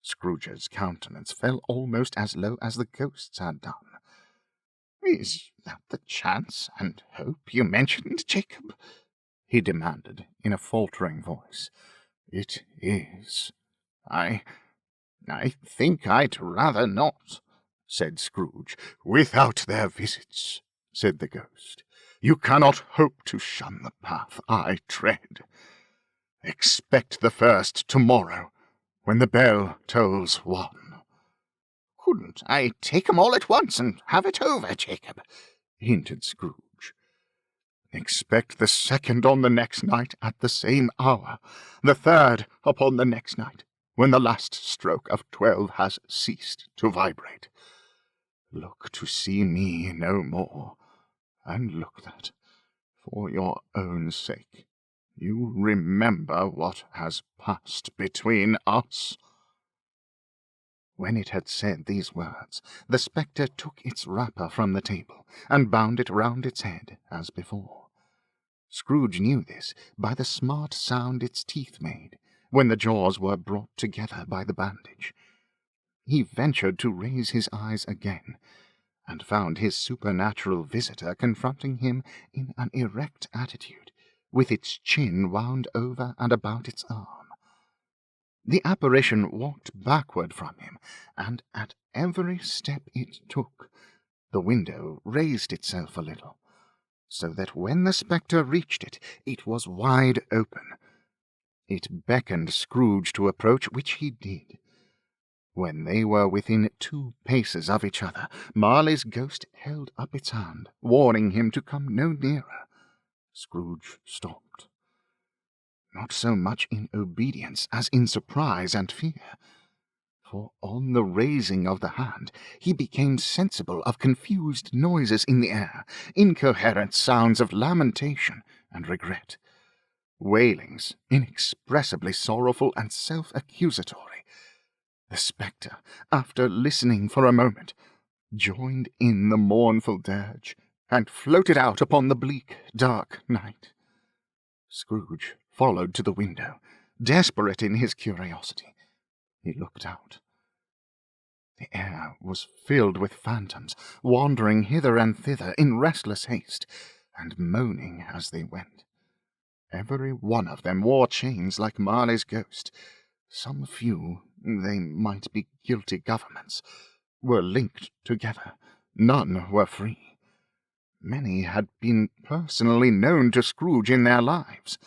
Scrooge's countenance fell almost as low as the ghost's had done. "Is that the chance and hope you mentioned, Jacob?" he demanded in a faltering voice. "It is." I think I'd rather not," said Scrooge. "Without their visits," said the ghost, "you cannot hope to shun the path I tread. Expect the first tomorrow, when the bell tolls 1. "Couldn't I take 'em all at once and have it over, Jacob?" hinted Scrooge. "Expect the second on the next night at the same hour, the third upon the next night, when the last stroke of 12 has ceased to vibrate. Look to see me no more, and look that, For your own sake, you remember what has passed between us." When it had said these words, the spectre took its wrapper from the table, and bound it round its head, as before. Scrooge knew this by the smart sound its teeth made, when the jaws were brought together by the bandage. He ventured to raise his eyes again, and found his supernatural visitor confronting him in an erect attitude, with its chin wound over and about its arm. The apparition walked backward from him, and at every step it took, the window raised itself a little, so that when the spectre reached it, it was wide open. It beckoned Scrooge to approach, which he did. When they were within 2 paces of each other, Marley's ghost held up its hand, warning him to come no nearer. Scrooge stopped, not so much in obedience as in surprise and fear, for on the raising of the hand he became sensible of confused noises in the air, incoherent sounds of lamentation and regret, wailings inexpressibly sorrowful and self-accusatory. The spectre, after listening for a moment, joined in the mournful dirge, and floated out upon the bleak, dark night. Scrooge followed to the window, desperate in his curiosity. He looked out. The air was filled with phantoms, wandering hither and thither in restless haste, and moaning as they went. Every one of them wore chains like Marley's ghost. Some few, they might be guilty governments, were linked together. None were free. Many had been personally known to Scrooge in their lives.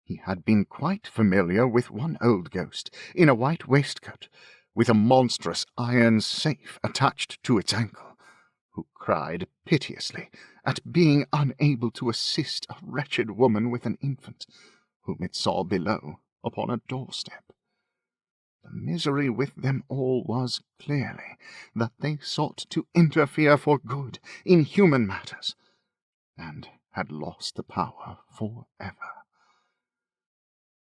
He had been quite familiar with one old ghost, in a white waistcoat, with a monstrous iron safe attached to its ankle, who cried piteously at being unable to assist a wretched woman with an infant, whom it saw below upon a doorstep. The misery with them all was clearly that they sought to interfere for good in human matters, and had lost the power for ever.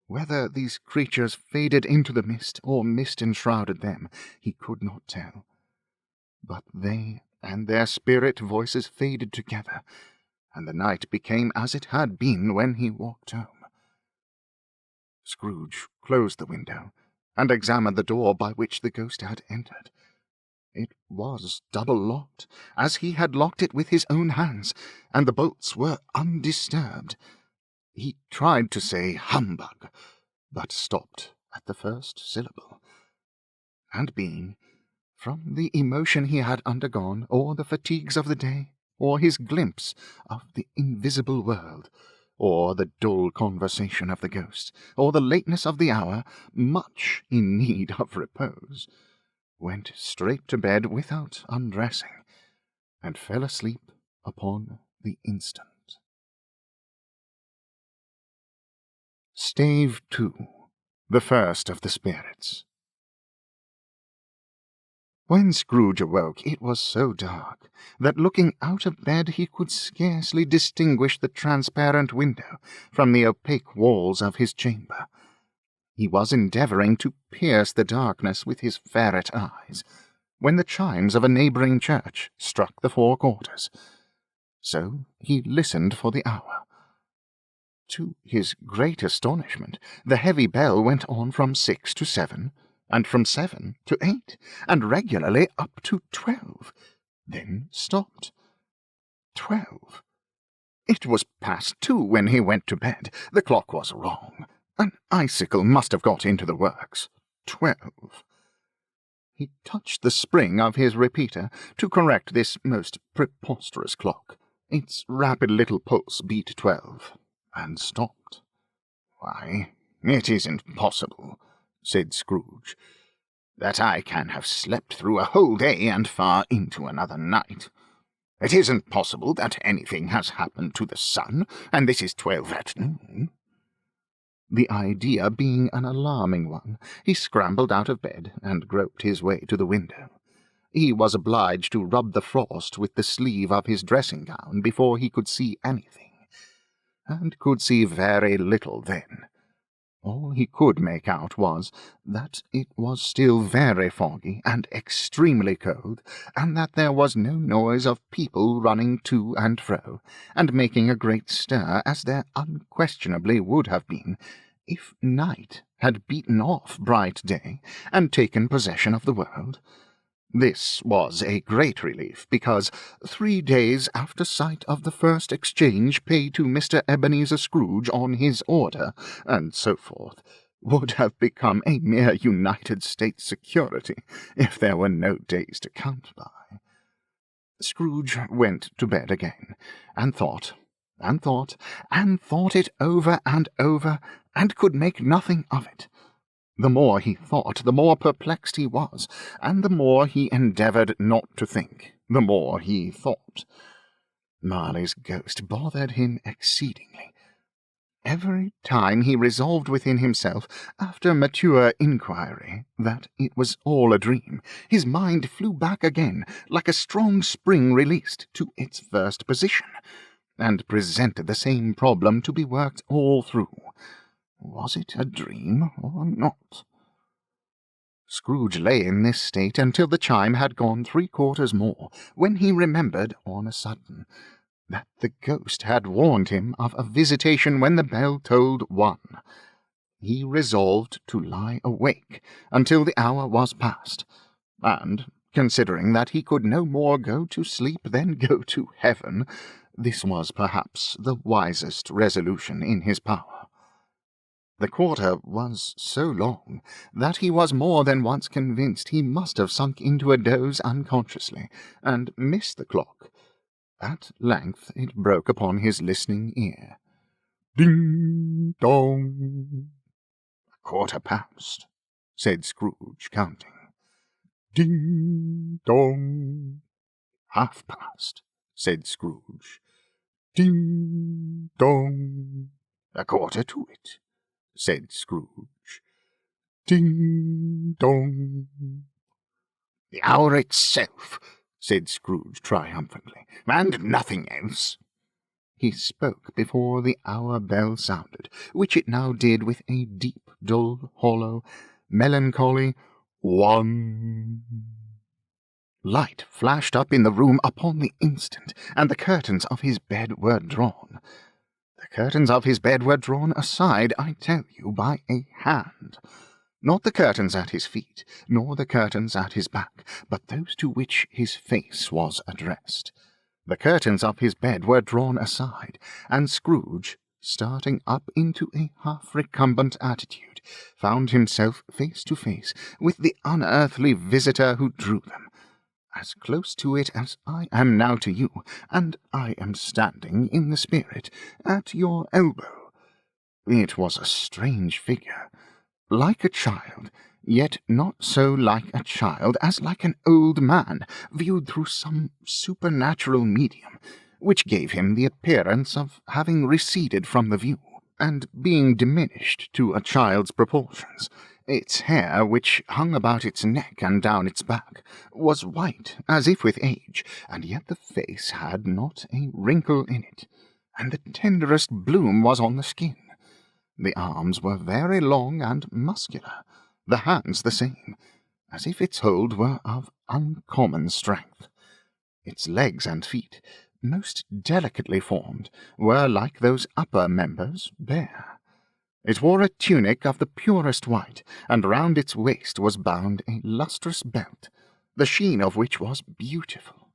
Whether these creatures faded into the mist, or mist enshrouded them, he could not tell. But they and their spirit voices faded together, and the night became as it had been when he walked home. Scrooge closed the window, and examined the door by which the ghost had entered. It was double-locked, as he had locked it with his own hands, and the bolts were undisturbed. He tried to say humbug, but stopped at the first syllable. And being, from the emotion he had undergone, or the fatigues of the day, or his glimpse of the invisible world, or the dull conversation of the ghost, or the lateness of the hour, much in need of repose, went straight to bed without undressing, and fell asleep upon the instant. Stave 2. The First of the Spirits. When Scrooge awoke, it was so dark that looking out of bed he could scarcely distinguish the transparent window from the opaque walls of his chamber. He was endeavouring to pierce the darkness with his ferret eyes, when the chimes of a neighbouring church struck the 4 quarters. So he listened for the hour. To his great astonishment, the heavy bell went on from 6 to 7, and from 7 to 8, and regularly up to 12, then stopped. 12. It was past 2 when he went to bed. The clock was wrong. An icicle must have got into the works. 12. He touched the spring of his repeater to correct this most preposterous clock. Its rapid little pulse beat 12, and stopped. "Why, it isn't possible," said Scrooge, "that I can have slept through a whole day and far into another night. It isn't possible that anything has happened to the sun, and this is 12 at noon." The idea being an alarming one, he scrambled out of bed and groped his way to the window. He was obliged to rub the frost with the sleeve of his dressing-gown before he could see anything, and could see very little then. All he could make out was that it was still very foggy and extremely cold, and that there was no noise of people running to and fro, and making a great stir, as there unquestionably would have been, if night had beaten off bright day, and taken possession of the world. This was a great relief, because 3 days after sight of the first exchange paid to Mr. Ebenezer Scrooge on his order, and so forth, would have become a mere United States security, if there were no days to count by. Scrooge went to bed again, and thought, and thought, and thought it over and over, and could make nothing of it. The more he thought, the more perplexed he was, and the more he endeavoured not to think, the more he thought. Marley's ghost bothered him exceedingly. Every time he resolved within himself, after mature inquiry, that it was all a dream, his mind flew back again, like a strong spring released, to its first position, and presented the same problem to be worked all through. Was it a dream or not? Scrooge lay in this state until the chime had gone 3/4 more, when he remembered on a sudden that the ghost had warned him of a visitation when the bell tolled 1. He resolved to lie awake until the hour was past, and, considering that he could no more go to sleep than go to heaven, this was perhaps the wisest resolution in his power. The quarter was so long that he was more than once convinced he must have sunk into a doze unconsciously, and missed the clock. At length it broke upon his listening ear. Ding dong. 1/4 past, said Scrooge, counting. Ding dong. 1/2 past, said Scrooge. Ding dong. 1/4 to it, said Scrooge. Ding dong. The hour itself, said Scrooge triumphantly, and nothing else. He spoke before the hour bell sounded, which it now did with a deep, dull, hollow, melancholy 1. Light flashed up in the room upon the instant, and the curtains of his bed were drawn. The curtains of his bed were drawn aside, I tell you, by a hand. Not the curtains at his feet, nor the curtains at his back, but those to which his face was addressed. The curtains of his bed were drawn aside, and Scrooge, starting up into a half-recumbent attitude, found himself face to face with the unearthly visitor who drew them, as close to it as I am now to you, and I am standing in the spirit at your elbow. It was a strange figure, like a child, yet not so like a child as like an old man, viewed through some supernatural medium, which gave him the appearance of having receded from the view, and being diminished to a child's proportions. Its hair, which hung about its neck and down its back, was white as if with age, and yet the face had not a wrinkle in it, and the tenderest bloom was on the skin. The arms were very long and muscular, the hands the same, as if its hold were of uncommon strength. Its legs and feet, most delicately formed, were, like those upper members, bare. It wore a tunic of the purest white, and round its waist was bound a lustrous belt, the sheen of which was beautiful.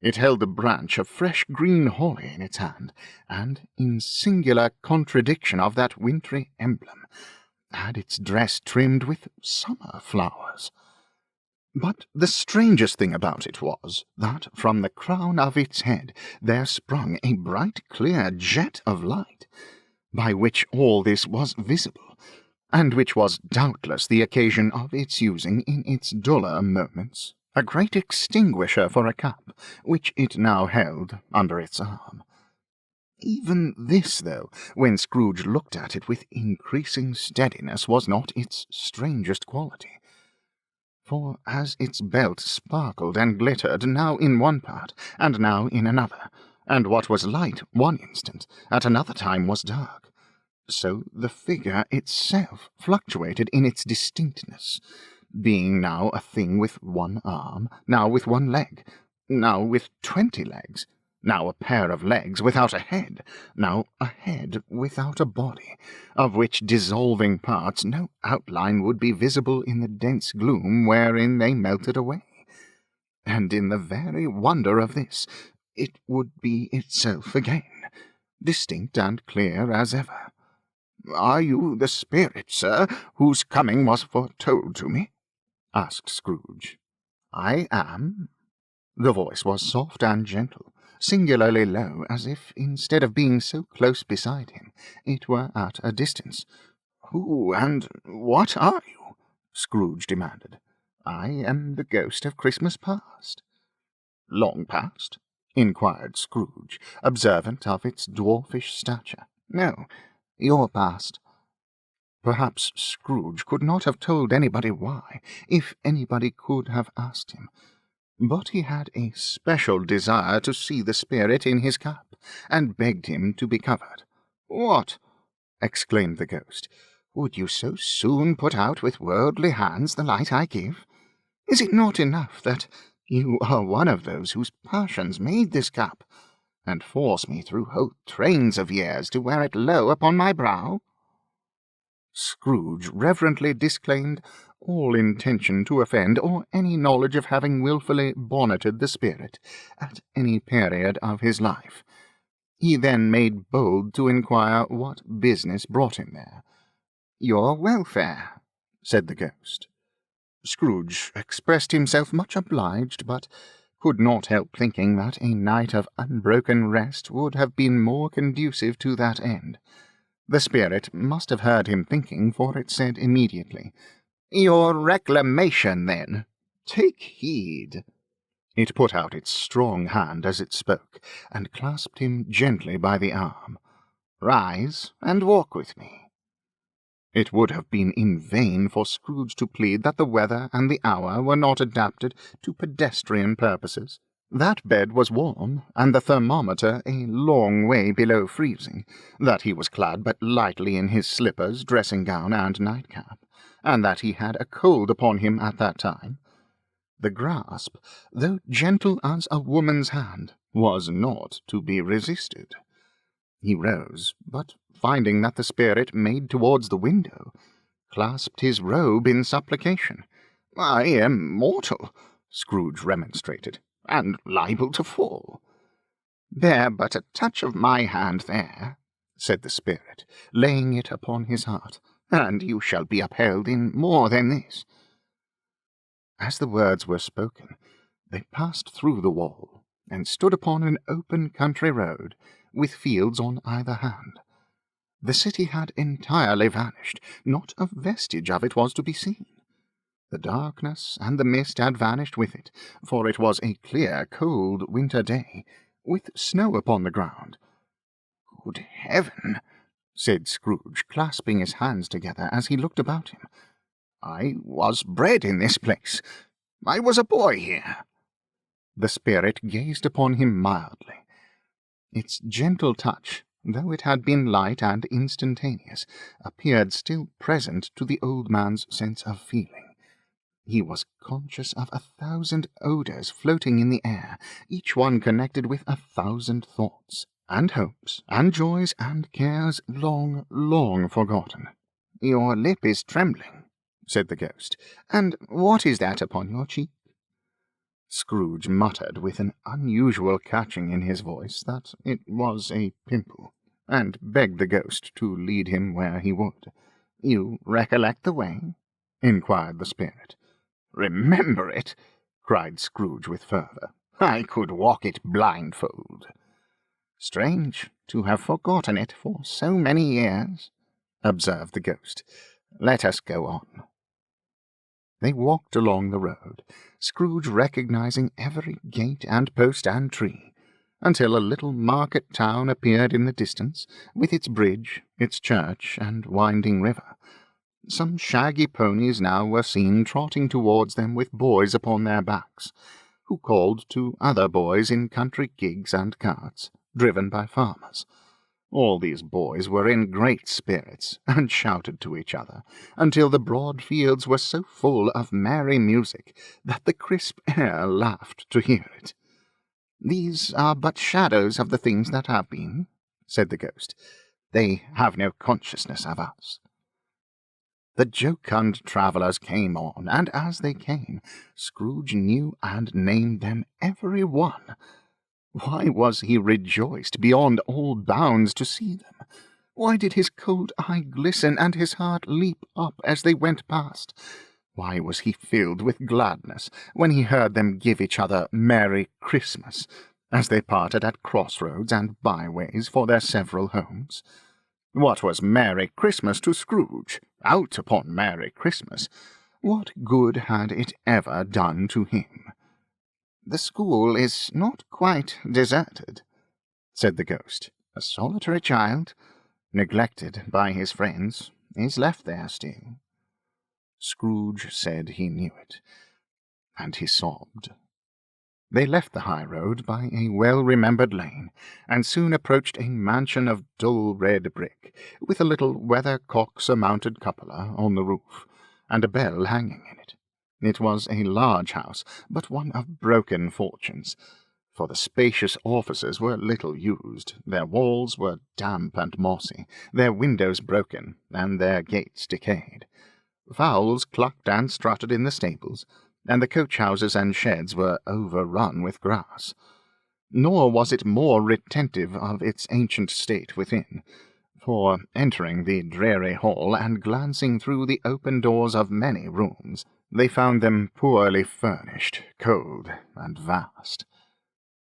It held a branch of fresh green holly in its hand, and, in singular contradiction of that wintry emblem, had its dress trimmed with summer flowers. But the strangest thing about it was, that from the crown of its head there sprung a bright clear jet of light, by which all this was visible, and which was doubtless the occasion of its using in its duller moments a great extinguisher for a cap, which it now held under its arm. Even this, though, when Scrooge looked at it with increasing steadiness, was not its strangest quality. For as its belt sparkled and glittered now in one part and now in another, and what was light one instant, at another time was dark. So the figure itself fluctuated in its distinctness, being now a thing with one arm, now with one leg, now with 20 legs, now a pair of legs without a head, now a head without a body, of which dissolving parts no outline would be visible in the dense gloom wherein they melted away. And in the very wonder of this, it would be itself again, distinct and clear as ever. "Are you the spirit, sir, whose coming was foretold to me?" asked Scrooge. "I am." The voice was soft and gentle, singularly low, as if, instead of being so close beside him, it were at a distance. "Who and what are you?" Scrooge demanded. "I am the ghost of Christmas past." "Long past?" inquired Scrooge, observant of its dwarfish stature. "No, your past." Perhaps Scrooge could not have told anybody why, if anybody could have asked him. But he had a special desire to see the spirit in his cap, and begged him to be covered. "What!" exclaimed the ghost. "Would you so soon put out with worldly hands the light I give? Is it not enough that you are one of those whose passions made this cap, and force me through whole trains of years to wear it low upon my brow?" Scrooge reverently disclaimed all intention to offend, or any knowledge of having wilfully bonneted the spirit at any period of his life. He then made bold to inquire what business brought him there. "Your welfare," said the ghost. Scrooge expressed himself much obliged, but could not help thinking that a night of unbroken rest would have been more conducive to that end. The spirit must have heard him thinking, for it said immediately, "Your reclamation, then. Take heed." It put out its strong hand as it spoke, and clasped him gently by the arm. "Rise, and walk with me." It would have been in vain for Scrooge to plead that the weather and the hour were not adapted to pedestrian purposes. That bed was warm, and the thermometer a long way below freezing, that he was clad but lightly in his slippers, dressing-gown, and nightcap, and that he had a cold upon him at that time. The grasp, though gentle as a woman's hand, was not to be resisted. He rose, but finding that the spirit made towards the window, clasped his robe in supplication. "I am mortal," Scrooge remonstrated, "and liable to fall." "Bear but a touch of my hand there," said the spirit, laying it upon his heart, "and you shall be upheld in more than this." As the words were spoken, they passed through the wall, and stood upon an open country road, with fields on either hand. The city had entirely vanished, not a vestige of it was to be seen. The darkness and the mist had vanished with it, for it was a clear, cold winter day, with snow upon the ground. "Good heaven!" said Scrooge, clasping his hands together as he looked about him. "I was bred in this place. I was a boy here." The spirit gazed upon him mildly. Its gentle touch, though it had been light and instantaneous, appeared still present to the old man's sense of feeling. He was conscious of 1,000 odours floating in the air, each one connected with 1,000 thoughts, and hopes, and joys, and cares long, long forgotten. "Your lip is trembling," said the ghost, "and what is that upon your cheek?" Scrooge muttered with an unusual catching in his voice that it was a pimple, and begged the ghost to lead him where he would. "You recollect the way?" inquired the spirit. "Remember it!" cried Scrooge with fervour. "I could walk it blindfold." "Strange to have forgotten it for so many years," observed the ghost. "Let us go on." They walked along the road, Scrooge recognizing every gate and post and tree, until a little market town appeared in the distance, with its bridge, its church, and winding river. Some shaggy ponies now were seen trotting towards them with boys upon their backs. who called to other boys in country gigs and carts, driven by farmers. All these boys were in great spirits, and shouted to each other, until the broad fields were so full of merry music that the crisp air laughed to hear it. "These are but shadows of the things that have been," said the ghost. "They have no consciousness of us." The jocund travellers came on, and as they came, Scrooge knew and named them every one. Why was he rejoiced beyond all bounds to see them? Why did his cold eye glisten and his heart leap up as they went past? Why was he filled with gladness when he heard them give each other Merry Christmas, as they parted at crossroads and byways for their several homes? What was Merry Christmas to Scrooge? Out upon Merry Christmas! What good had it ever done to him? "The school is not quite deserted," said the ghost. "A solitary child, neglected by his friends, is left there still." Scrooge said he knew it, and he sobbed. They left the high road by a well-remembered lane, and soon approached a mansion of dull red brick, with a little weathercock-surmounted cupola on the roof, and a bell hanging in it. It was a large house, but one of broken fortunes, for the spacious offices were little used, their walls were damp and mossy, their windows broken, and their gates decayed. Fowls clucked and strutted in the stables, and the coach-houses and sheds were overrun with grass. Nor was it more retentive of its ancient state within, for, entering the dreary hall and glancing through the open doors of many rooms, they found them poorly furnished, cold, and vast.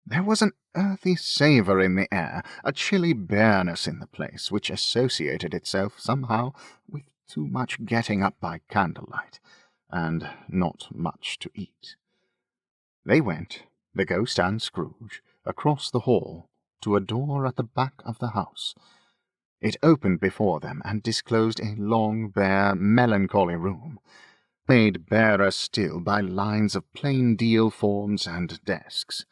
There was an earthy savour in the air, a chilly bareness in the place, which associated itself somehow with too much getting up by candlelight, and not much to eat. They went, the ghost and Scrooge, across the hall, to a door at the back of the house. It opened before them, and disclosed a long, bare, melancholy room, made barer still by lines of plain deal forms and desks.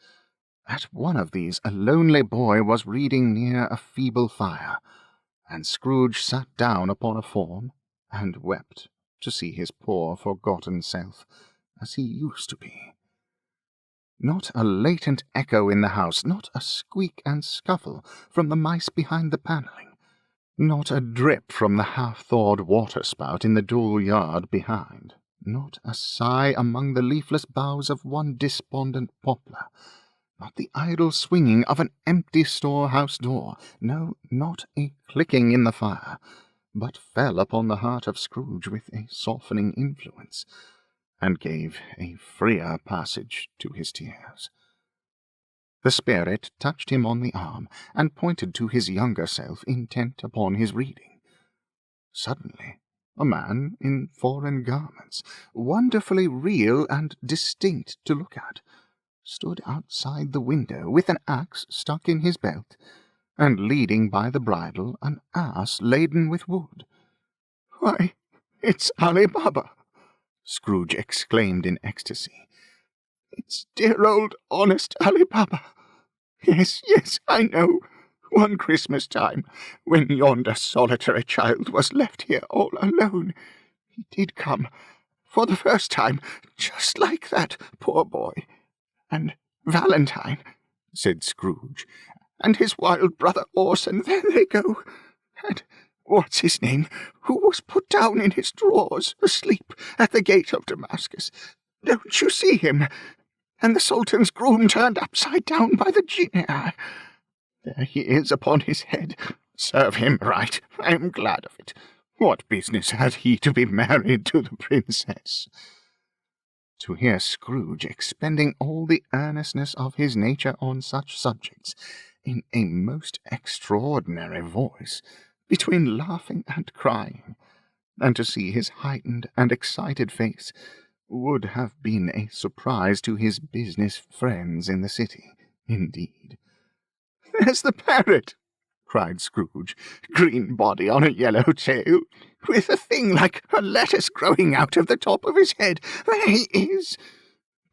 At one of these a lonely boy was reading near a feeble fire, and Scrooge sat down upon a form, and wept to see his poor forgotten self as he used to be. Not a latent echo in the house, not a squeak and scuffle from the mice behind the panelling, not a drip from the half-thawed water-spout in the dull yard behind, not a sigh among the leafless boughs of one despondent poplar, not the idle swinging of an empty storehouse door, no, not a clicking in the fire, but fell upon the heart of Scrooge with a softening influence, and gave a freer passage to his tears. The spirit touched him on the arm, and pointed to his younger self, intent upon his reading. Suddenly, a man in foreign garments, wonderfully real and distinct to look at, stood outside the window with an axe stuck in his belt, and leading by the bridle an ass laden with wood. "Why, it's Ali Baba!" Scrooge exclaimed in ecstasy. "It's dear old honest Ali Baba! Yes, yes, I know. One Christmas time, when yonder solitary child was left here all alone, he did come, for the first time, just like that, poor boy. And Valentine," said Scrooge, "and his wild brother Orson, there they go. And what's his name, who was put down in his drawers, asleep, at the gate of Damascus. Don't you see him? And the Sultan's groom turned upside down by the Jinni. There he is upon his head. Serve him right. I am glad of it. What business had he to be married to the princess?" To hear Scrooge expending all the earnestness of his nature on such subjects, in a most extraordinary voice, between laughing and crying, and to see his heightened and excited face, would have been a surprise to his business friends in the city, indeed. "There's the parrot!" cried Scrooge. "Green body on a yellow tail, with a thing like a lettuce growing out of the top of his head. There he is!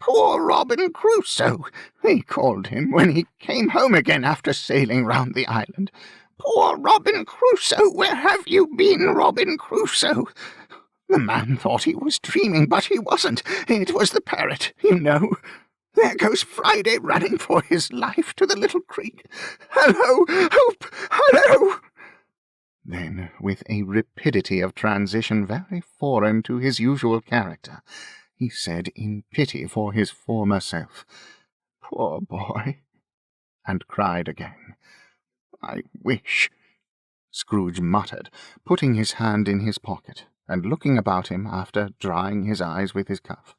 Poor Robin Crusoe, they called him when he came home again after sailing round the island. Poor Robin Crusoe, where have you been, Robin Crusoe? The man thought he was dreaming, but he wasn't. It was the parrot, you know. There goes Friday running for his life to the little creek. Hallo! Help! Hallo! Then, with a rapidity of transition very foreign to his usual character, he said in pity for his former self, "Poor boy," and cried again. "I wish," Scrooge muttered, putting his hand in his pocket, and looking about him after drying his eyes with his cuff.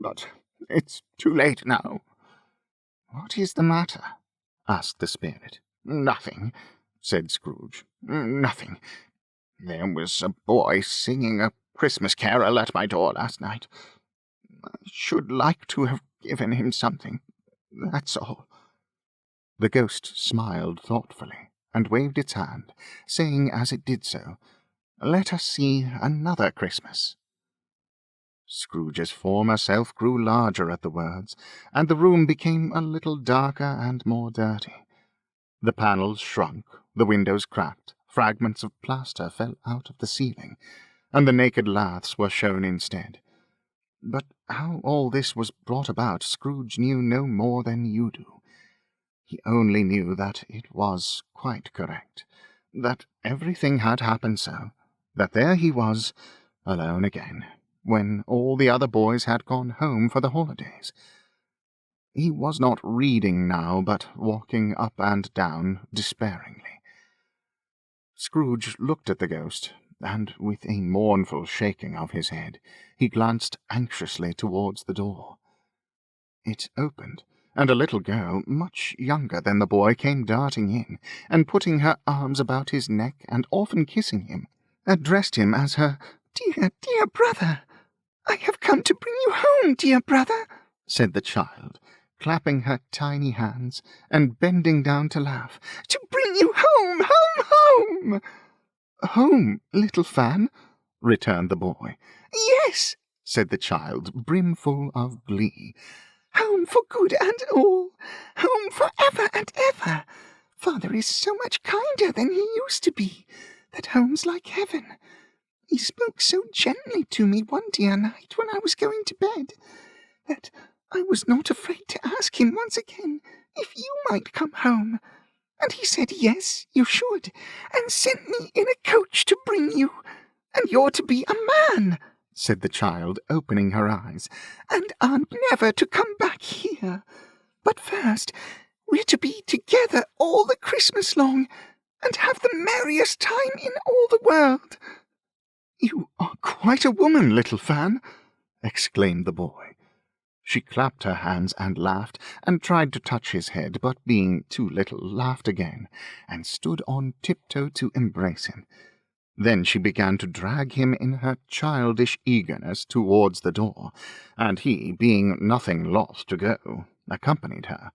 "But it's too late now." "What is the matter?" asked the spirit. "Nothing," said Scrooge. "Nothing. There was a boy singing a Christmas carol at my door last night. I should like to have given him something. That's all." The ghost smiled thoughtfully, and waved its hand, saying as it did so, "Let us see another Christmas." Scrooge's former self grew larger at the words, and the room became a little darker and more dirty. The panels shrunk, the windows cracked, fragments of plaster fell out of the ceiling, and the naked laths were shown instead. But how all this was brought about Scrooge knew no more than you do. He only knew that it was quite correct, that everything had happened so, that there he was, alone again, when all the other boys had gone home for the holidays. He was not reading now, but walking up and down despairingly. Scrooge looked at the ghost, and with a mournful shaking of his head, he glanced anxiously towards the door. It opened, and a little girl, much younger than the boy, came darting in, and putting her arms about his neck and often kissing him, addressed him as her "Dear, dear brother." "I have come to bring you home, dear brother," said the child, clapping her tiny hands and bending down to laugh. "To bring you home, home, home." "Home, little Fan?" returned the boy. "Yes," said the child, brimful of glee. "Home for good and all. Home for ever and ever. Father is so much kinder than he used to be, that home's like heaven. He spoke so gently to me one dear night when I was going to bed, that I was not afraid to ask him once again if you might come home. And he said yes, you should, and sent me in a coach to bring you. And you're to be a man," said the child, opening her eyes, "and aren't never to come back here. But first, we're to be together all the Christmas long, and have the merriest time in all the world." "You are quite a woman, little Fan," exclaimed the boy. She clapped her hands and laughed, and tried to touch his head, but being too little, laughed again, and stood on tiptoe to embrace him. Then she began to drag him in her childish eagerness towards the door, and he, being nothing loth to go, accompanied her.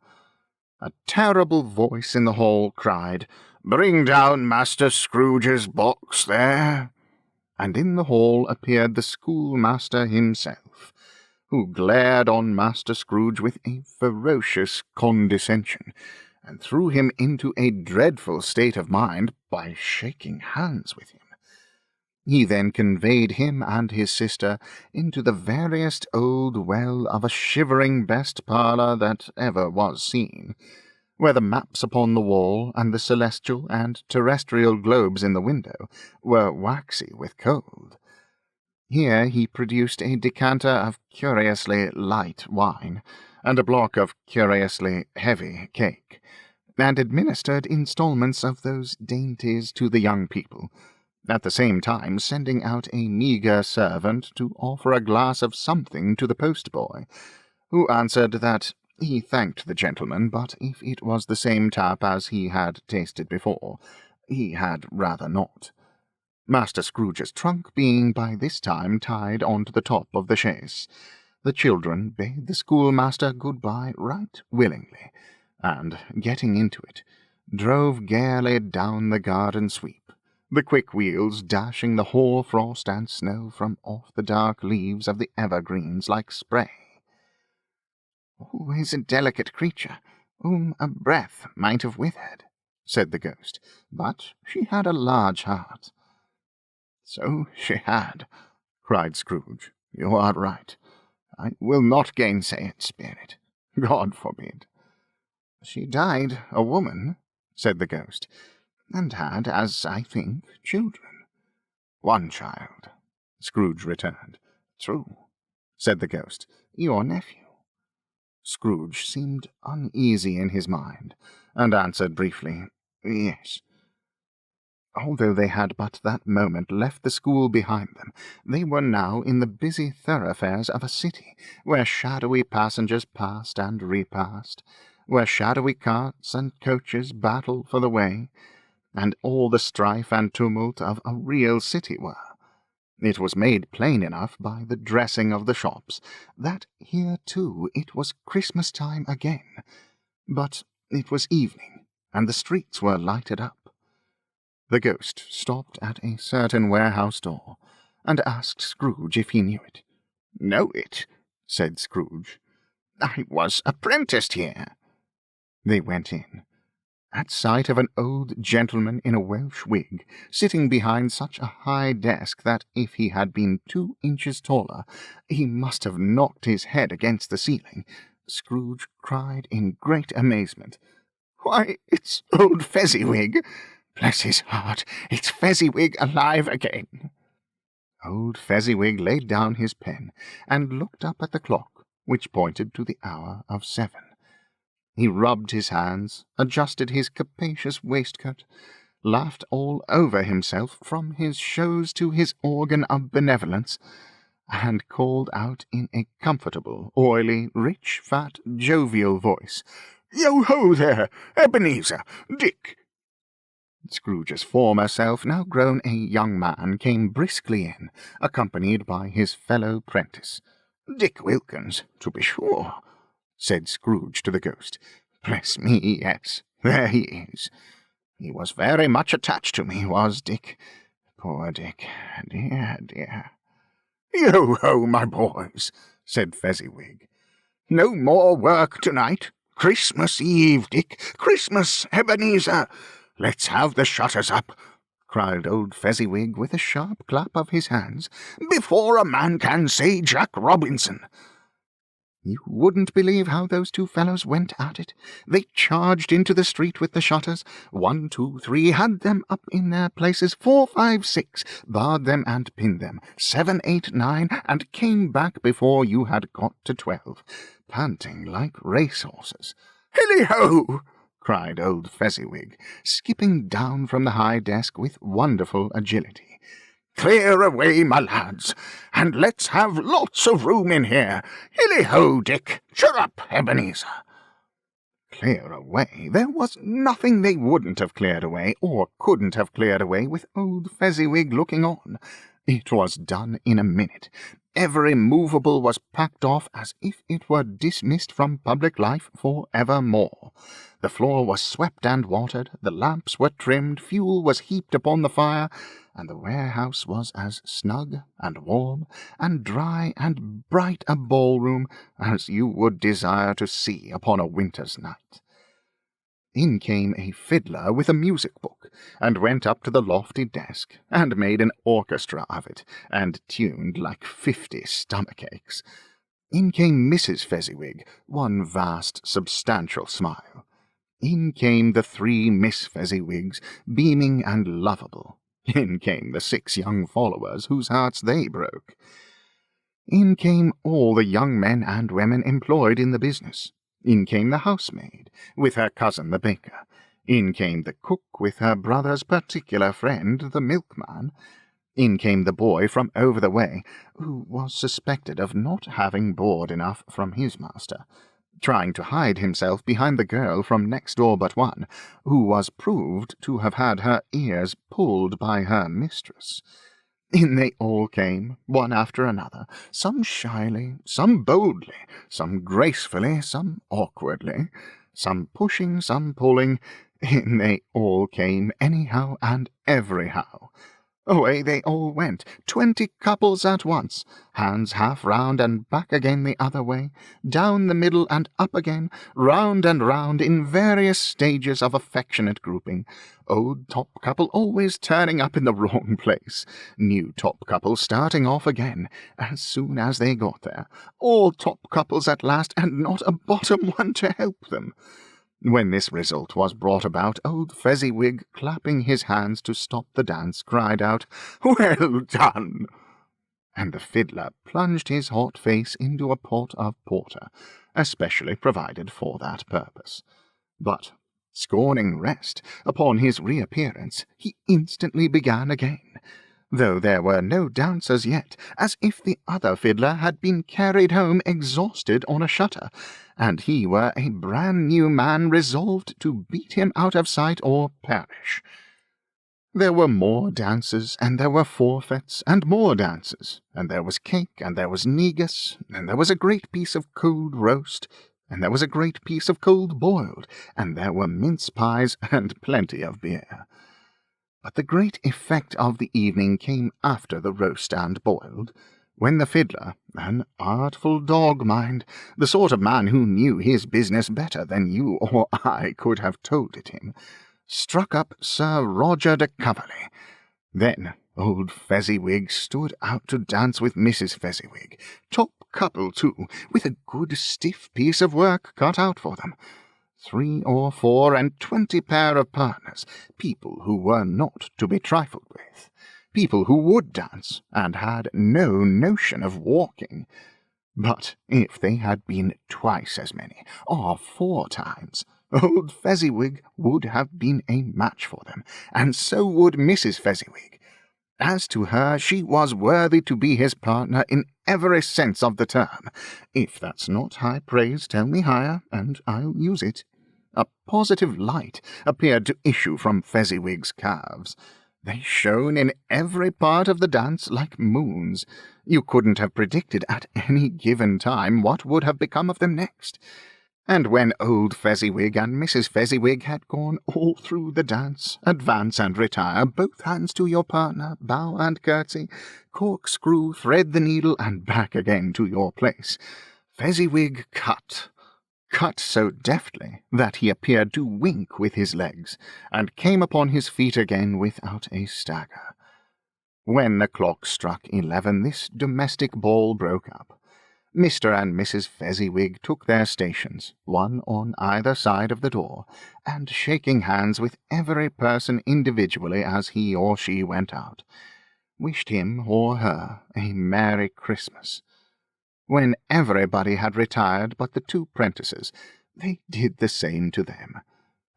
A terrible voice in the hall cried, "Bring down Master Scrooge's box there!" And in the hall appeared the schoolmaster himself, who glared on Master Scrooge with a ferocious condescension, and threw him into a dreadful state of mind by shaking hands with him. He then conveyed him and his sister into the veriest old well of a shivering best parlour that ever was seen, where the maps upon the wall and the celestial and terrestrial globes in the window were waxy with cold. Here he produced a decanter of curiously light wine, and a block of curiously heavy cake, and administered instalments of those dainties to the young people, at the same time sending out a meagre servant to offer a glass of something to the postboy, who answered that he thanked the gentleman, but if it was the same tap as he had tasted before, he had rather not. Master Scrooge's trunk being by this time tied on to the top of the chaise, the children bade the schoolmaster good-bye right willingly, and, getting into it, drove gaily down the garden sweep, the quick wheels dashing the hoar frost and snow from off the dark leaves of the evergreens like spray. "Always a delicate creature, whom a breath might have withered," said the ghost, "but she had a large heart." "So she had," cried Scrooge. "You are right. I will not gainsay it, Spirit. God forbid." "She died a woman," said the ghost, "and had, as I think, children." "One child," Scrooge returned. "True," said the ghost. "Your nephew." Scrooge seemed uneasy in his mind, and answered briefly, "Yes." Although they had but that moment left the school behind them, they were now in the busy thoroughfares of a city, where shadowy passengers passed and repassed, where shadowy carts and coaches battled for the way, and all the strife and tumult of a real city were. It was made plain enough by the dressing of the shops that here too it was Christmas time again, but it was evening, and the streets were lighted up. The ghost stopped at a certain warehouse door, and asked Scrooge if he knew it. "Know it?" said Scrooge. "I was apprenticed here." They went in. At sight of an old gentleman in a Welsh wig, sitting behind such a high desk that if he had been 2 inches taller, he must have knocked his head against the ceiling, Scrooge cried in great amazement, "Why, it's old Fezziwig! Bless his heart, it's Fezziwig alive again!" Old Fezziwig laid down his pen, and looked up at the clock, which pointed to the hour of 7. He rubbed his hands, adjusted his capacious waistcoat, laughed all over himself from his shows to his organ of benevolence, and called out in a comfortable, oily, rich, fat, jovial voice, "Yo-ho there, Ebenezer, Dick!" Scrooge's former self, now grown a young man, came briskly in, accompanied by his fellow prentice. "Dick Wilkins, to be sure," said Scrooge to the ghost. "Bless me, yes, there he is. He was very much attached to me, was Dick. Poor Dick, dear, dear." "Yo-ho, my boys," said Fezziwig. "No more work tonight. Christmas Eve, Dick. Christmas, Ebenezer. Let's have the shutters up," cried old Fezziwig with a sharp clap of his hands, "before a man can say Jack Robinson." You wouldn't believe how those 2 fellows went at it. They charged into the street with the shutters. 1, 2, 3, had them up in their places. 4, 5, 6, barred them and pinned them. 7, 8, 9, and came back before you had got to 12, panting like racehorses. "Hilly-ho!" cried old Fezziwig, skipping down from the high desk with wonderful agility. "Clear away, my lads, and let's have lots of room in here. Hilly-ho, Dick! Chirrup, Ebenezer!" Clear away? There was nothing they wouldn't have cleared away, or couldn't have cleared away, with old Fezziwig looking on. It was done in a minute. Every movable was packed off as if it were dismissed from public life for evermore. The floor was swept and watered, the lamps were trimmed, fuel was heaped upon the fire, and the warehouse was as snug and warm and dry and bright a ballroom as you would desire to see upon a winter's night. In came a fiddler with a music-book, and went up to the lofty desk, and made an orchestra of it, and tuned like 50 stomach-aches. In came Mrs. Fezziwig, one vast substantial smile. In came the 3 Miss Fezziwigs, beaming and lovable. In came the 6 young followers, whose hearts they broke. In came all the young men and women employed in the business. In came the housemaid, with her cousin the baker. In came the cook, with her brother's particular friend, the milkman. In came the boy from over the way, who was suspected of not having board enough from his master, trying to hide himself behind the girl from next door but one, who was proved to have had her ears pulled by her mistress. In they all came, one after another, some shyly, some boldly, some gracefully, some awkwardly, some pushing, some pulling. In they all came anyhow and everyhow. Away they all went, 20 couples at once, hands half round and back again the other way, down the middle and up again, round and round in various stages of affectionate grouping, old top couple always turning up in the wrong place, new top couple starting off again as soon as they got there, all top couples at last, and not a bottom one to help them. When this result was brought about, old Fezziwig, clapping his hands to stop the dance, cried out, "Well done!" And the fiddler plunged his hot face into a pot of porter, especially provided for that purpose. But, scorning rest, upon his reappearance, he instantly began again, though there were no dancers yet, as if the other fiddler had been carried home exhausted on a shutter, and he were a brand-new man resolved to beat him out of sight or perish. There were more dances, and there were forfeits, and more dances, and there was cake, and there was negus, and there was a great piece of cold roast, and there was a great piece of cold boiled, and there were mince pies, and plenty of beer. But the great effect of the evening came after the roast and boiled, when the fiddler, an artful dog, mind, the sort of man who knew his business better than you or I could have told it him, struck up Sir Roger de Coverley. Then old Fezziwig stood out to dance with Mrs. Fezziwig, top couple too, with a good stiff piece of work cut out for them. 3 or 4 and 20 pair of partners, people who were not to be trifled with, people who would dance, and had no notion of walking. But if they had been twice as many, or 4 times, old Fezziwig would have been a match for them, and so would Mrs. Fezziwig. As to her, she was worthy to be his partner in every sense of the term. If that's not high praise, tell me higher, and I'll use it. A positive light appeared to issue from Fezziwig's calves. They shone in every part of the dance like moons. You couldn't have predicted at any given time what would have become of them next. And when old Fezziwig and Mrs. Fezziwig had gone all through the dance, advance and retire, both hands to your partner, bow and curtsy, corkscrew, thread the needle, and back again to your place, Fezziwig cut so deftly that he appeared to wink with his legs, and came upon his feet again without a stagger. When the clock struck 11, this domestic ball broke up. Mr. and Mrs. Fezziwig took their stations, one on either side of the door, and shaking hands with every person individually as he or she went out, wished him or her a Merry Christmas. When everybody had retired but the 2 prentices, they did the same to them,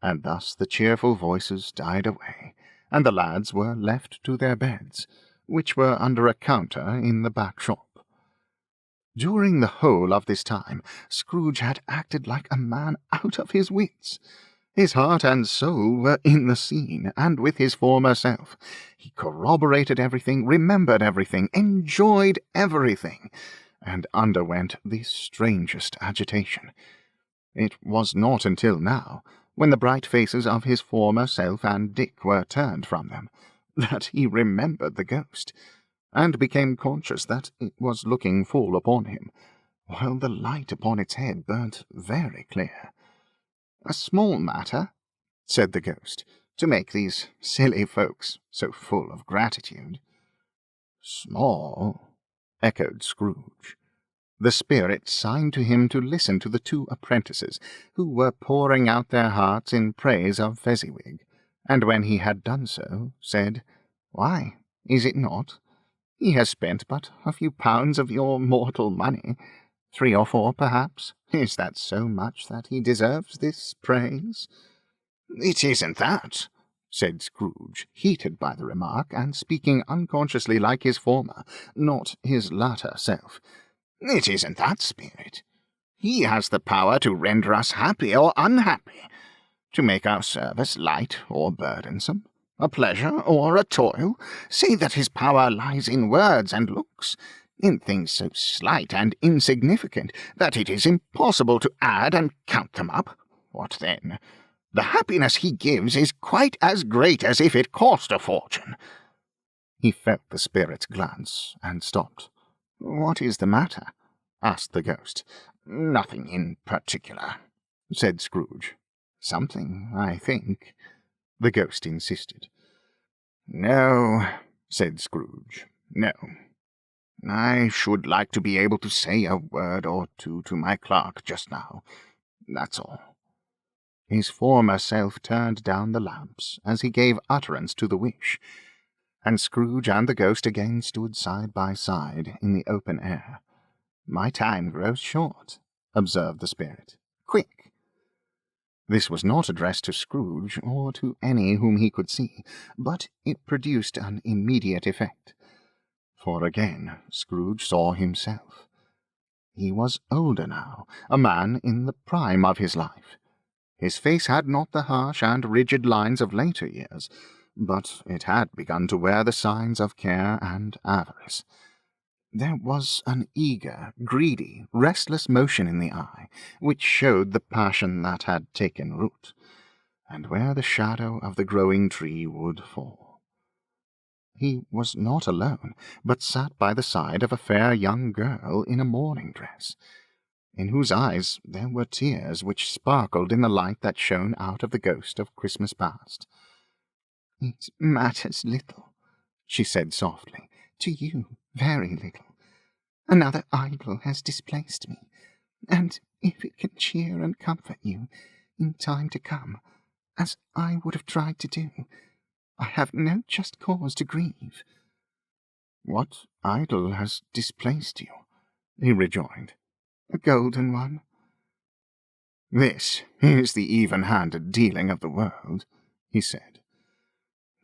and thus the cheerful voices died away, and the lads were left to their beds, which were under a counter in the back shop. During the whole of this time, Scrooge had acted like a man out of his wits. His heart and soul were in the scene, and with his former self. He corroborated everything, remembered everything, enjoyed everything, and underwent the strangest agitation. It was not until now, when the bright faces of his former self and Dick were turned from them, that he remembered the ghost, and became conscious that it was looking full upon him, while the light upon its head burnt very clear. "A small matter," said the ghost, "to make these silly folks so full of gratitude." "Small?" echoed Scrooge. The spirit signed to him to listen to the 2 apprentices, who were pouring out their hearts in praise of Fezziwig, and when he had done so, said, "Why, is it not? He has spent but a few pounds of your mortal money, 3 or 4, perhaps. Is that so much that he deserves this praise?" "It isn't that," said Scrooge, heated by the remark, and speaking unconsciously like his former, not his latter self. "It isn't that, Spirit. He has the power to render us happy or unhappy, to make our service light or burdensome, a pleasure or a toil. Say that his power lies in words and looks, in things so slight and insignificant that it is impossible to add and count them up. What then? The happiness he gives is quite as great as if it cost a fortune." He felt the spirit's glance and stopped. "What is the matter?" asked the ghost. "Nothing in particular," said Scrooge. "Something, I think," the ghost insisted. "No," said Scrooge. "No. I should like to be able to say a word or two to my clerk just now. That's all." His former self turned down the lamps as he gave utterance to the wish, and Scrooge and the ghost again stood side by side in the open air. "My time grows short," observed the spirit. "Quick!" This was not addressed to Scrooge or to any whom he could see, but it produced an immediate effect. For again Scrooge saw himself. He was older now, a man in the prime of his life. His face had not the harsh and rigid lines of later years, but it had begun to wear the signs of care and avarice. There was an eager, greedy, restless motion in the eye, which showed the passion that had taken root, and where the shadow of the growing tree would fall. He was not alone, but sat by the side of a fair young girl in a mourning dress, in whose eyes there were tears which sparkled in the light that shone out of the ghost of Christmas past. "It matters little," she said softly, "to you, very little. Another idol has displaced me, and if it can cheer and comfort you in time to come, as I would have tried to do, I have no just cause to grieve." "What idol has displaced you?" he rejoined. "A golden one." "This is the even-handed dealing of the world," he said.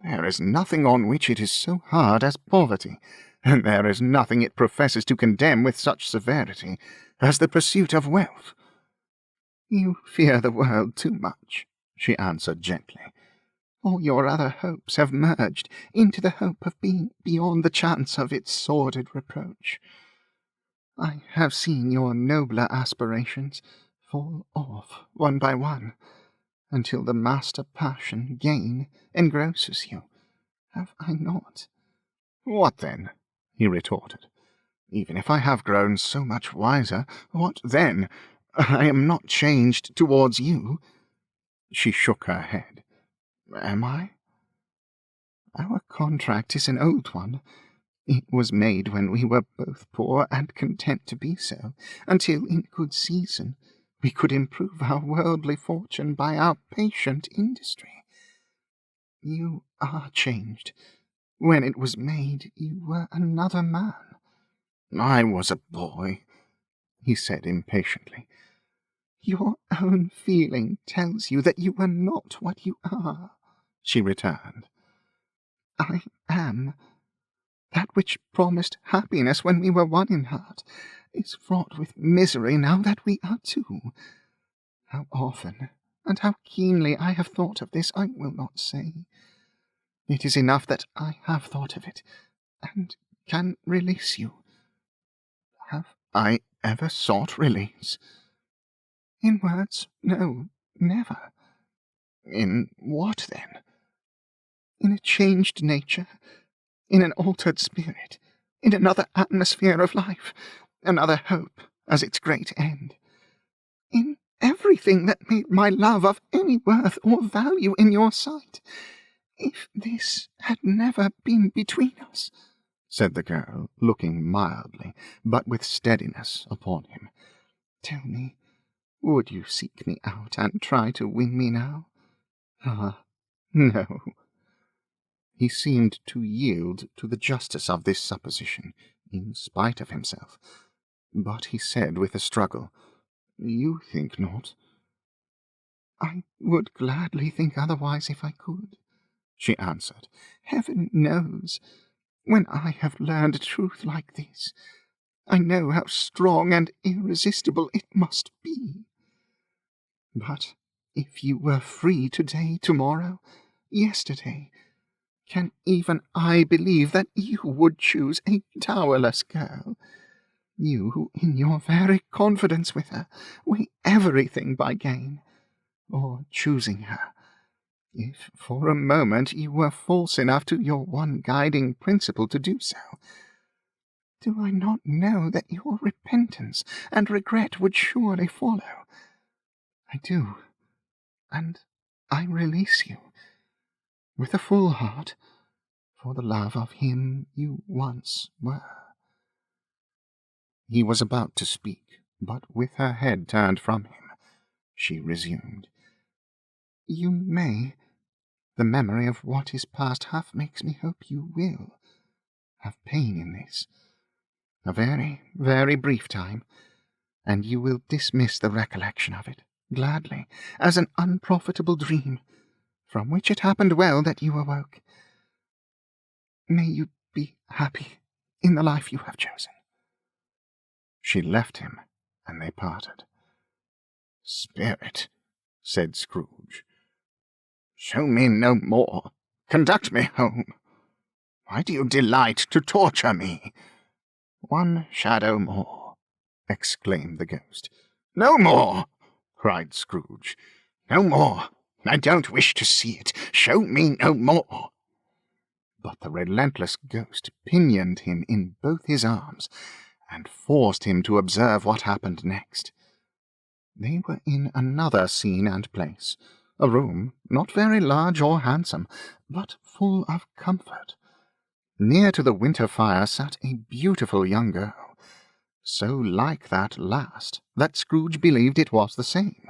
"There is nothing on which it is so hard as poverty, and there is nothing it professes to condemn with such severity as the pursuit of wealth." "You fear the world too much," she answered gently. "All your other hopes have merged into the hope of being beyond the chance of its sordid reproach. I have seen your nobler aspirations fall off one by one, until the master passion, gain, engrosses you. Have I not?" "What then?" he retorted. "Even if I have grown so much wiser, what then? I am not changed towards you." She shook her head. "Am I?" "Our contract is an old one. It was made when we were both poor and content to be so, until in good season we could improve our worldly fortune by our patient industry. You are changed. When it was made, you were another man." "I was a boy," he said impatiently. "Your own feeling tells you that you were not what you are," she returned. "I am. That which promised happiness when we were one in heart is fraught with misery now that we are two. How often and how keenly I have thought of this I will not say. It is enough that I have thought of it, and can release you." "Have I ever sought release?" "In words, no, never." "In what, then?" "In a changed nature, in an altered spirit, in another atmosphere of life, another hope as its great end. In everything that made my love of any worth or value in your sight. If this had never been between us," said the girl, looking mildly, but with steadiness, upon him, "tell me, would you seek me out and try to win me now? Ah, no." He seemed to yield to the justice of this supposition, in spite of himself, but he said with a struggle, "You think not?" "I would gladly think otherwise if I could," she answered. "Heaven knows, when I have learned truth like this, I know how strong and irresistible it must be. But if you were free today, tomorrow, yesterday, can even I believe that you would choose a dowerless girl? You who, in your very confidence with her, weigh everything by gain, or choosing her, if for a moment you were false enough to your one guiding principle to do so. Do I not know that your repentance and regret would surely follow? I do, and I release you, with a full heart, for the love of him you once were." He was about to speak, but with her head turned from him, she resumed. "You may. The memory of what is past half makes me hope you will have pain in this. A very, very brief time, and you will dismiss the recollection of it, gladly, as an unprofitable dream, from which it happened well that you awoke. May you be happy in the life you have chosen." She left him, and they parted. "Spirit," said Scrooge, "show me no more. Conduct me home. Why do you delight to torture me?" "One shadow more," exclaimed the ghost. "No more!" cried Scrooge. "No more! I don't wish to see it. Show me no more!" But the relentless ghost pinioned him in both his arms, and forced him to observe what happened next. They were in another scene and place, a room not very large or handsome, but full of comfort. Near to the winter fire sat a beautiful young girl, so like that last that Scrooge believed it was the same,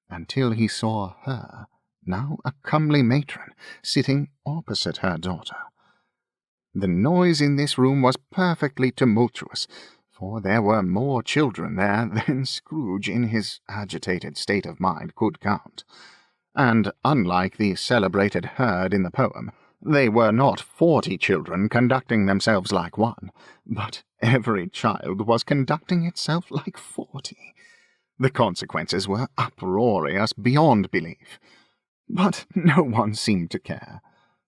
until he saw her, now a comely matron, sitting opposite her daughter. The noise in this room was perfectly tumultuous, for there were more children there than Scrooge in his agitated state of mind could count, and, unlike the celebrated herd in the poem, they were not 40 children conducting themselves like one, but every child was conducting itself like 40. The consequences were uproarious beyond belief, but no one seemed to care.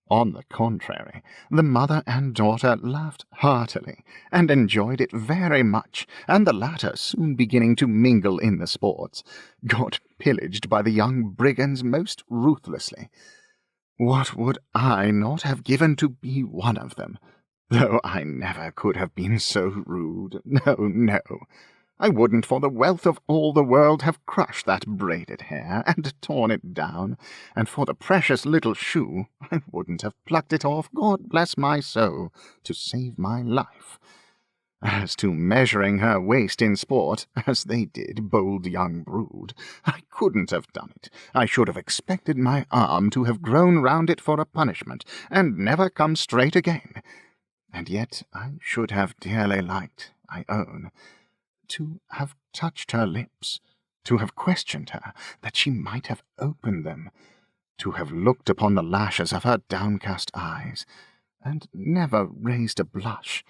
On the contrary, the mother and daughter laughed heartily, and enjoyed it very much, and the latter, soon beginning to mingle in the sports, got pillaged by the young brigands most ruthlessly. What would I not have given to be one of them, though I never could have been so rude. No, no. I wouldn't for the wealth of all the world have crushed that braided hair and torn it down, and for the precious little shoe I wouldn't have plucked it off, God bless my soul, to save my life. As to measuring her waist in sport, as they did, bold young brood, I couldn't have done it. I should have expected my arm to have grown round it for a punishment, and never come straight again. And yet I should have dearly liked, I own, to have touched her lips, to have questioned her, that she might have opened them, to have looked upon the lashes of her downcast eyes, and never raised a blush,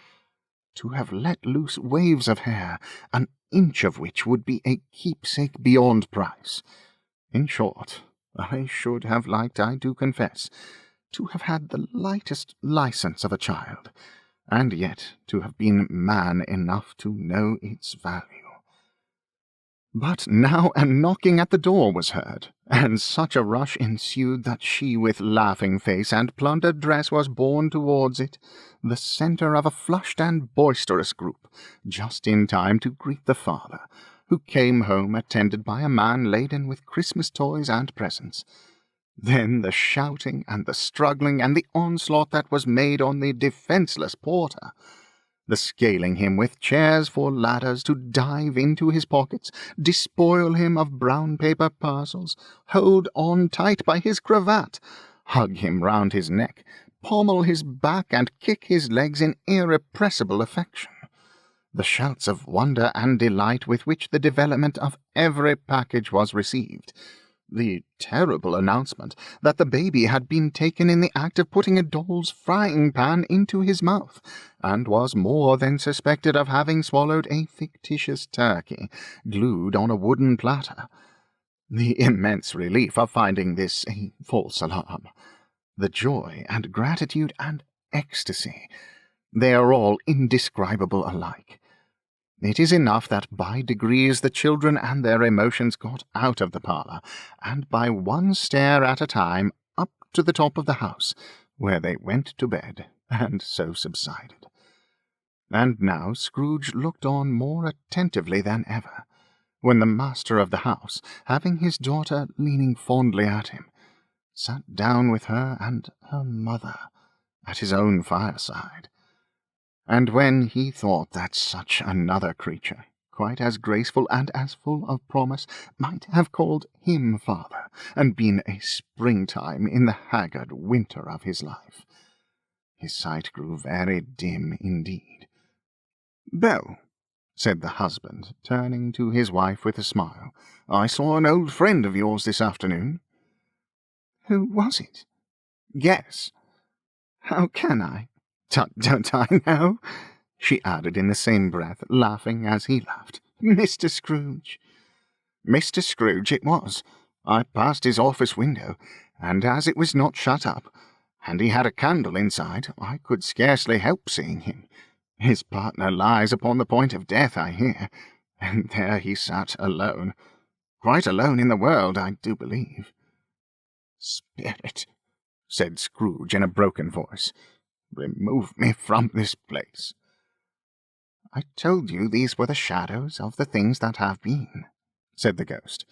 to have let loose waves of hair, an inch of which would be a keepsake beyond price. In short, I should have liked, I do confess, to have had the lightest license of a child, and yet to have been man enough to know its value. But now a knocking at the door was heard, and such a rush ensued that she with laughing face and plundered dress was borne towards it, the centre of a flushed and boisterous group, just in time to greet the father, who came home attended by a man laden with Christmas toys and presents. Then the shouting and the struggling and the onslaught that was made on the defenceless porter, the scaling him with chairs for ladders to dive into his pockets, despoil him of brown paper parcels, hold on tight by his cravat, hug him round his neck, pommel his back, and kick his legs in irrepressible affection. The shouts of wonder and delight with which the development of every package was received, the terrible announcement that the baby had been taken in the act of putting a doll's frying-pan into his mouth, and was more than suspected of having swallowed a fictitious turkey, glued on a wooden platter, the immense relief of finding this a false alarm, the joy and gratitude and ecstasy, they are all indescribable alike. It is enough that by degrees the children and their emotions got out of the parlour, and by one stair at a time up to the top of the house, where they went to bed, and so subsided. And now Scrooge looked on more attentively than ever, when the master of the house, having his daughter leaning fondly at him, sat down with her and her mother at his own fireside, and when he thought that such another creature, quite as graceful and as full of promise, might have called him father, and been a springtime in the haggard winter of his life, his sight grew very dim indeed. "Belle," said the husband, turning to his wife with a smile, "I saw an old friend of yours this afternoon." "Who was it?" "Guess." "How can I? Don't I know?" she added in the same breath, laughing as he laughed. "Mr. Scrooge." "Mr. Scrooge it was. I passed his office window, and as it was not shut up, and he had a candle inside, I could scarcely help seeing him. His partner lies upon the point of death, I hear, and there he sat alone. Quite alone in the world, I do believe." "Spirit," said Scrooge in a broken voice, "remove me from this place." "I told you these were the shadows of the things that have been," said the ghost.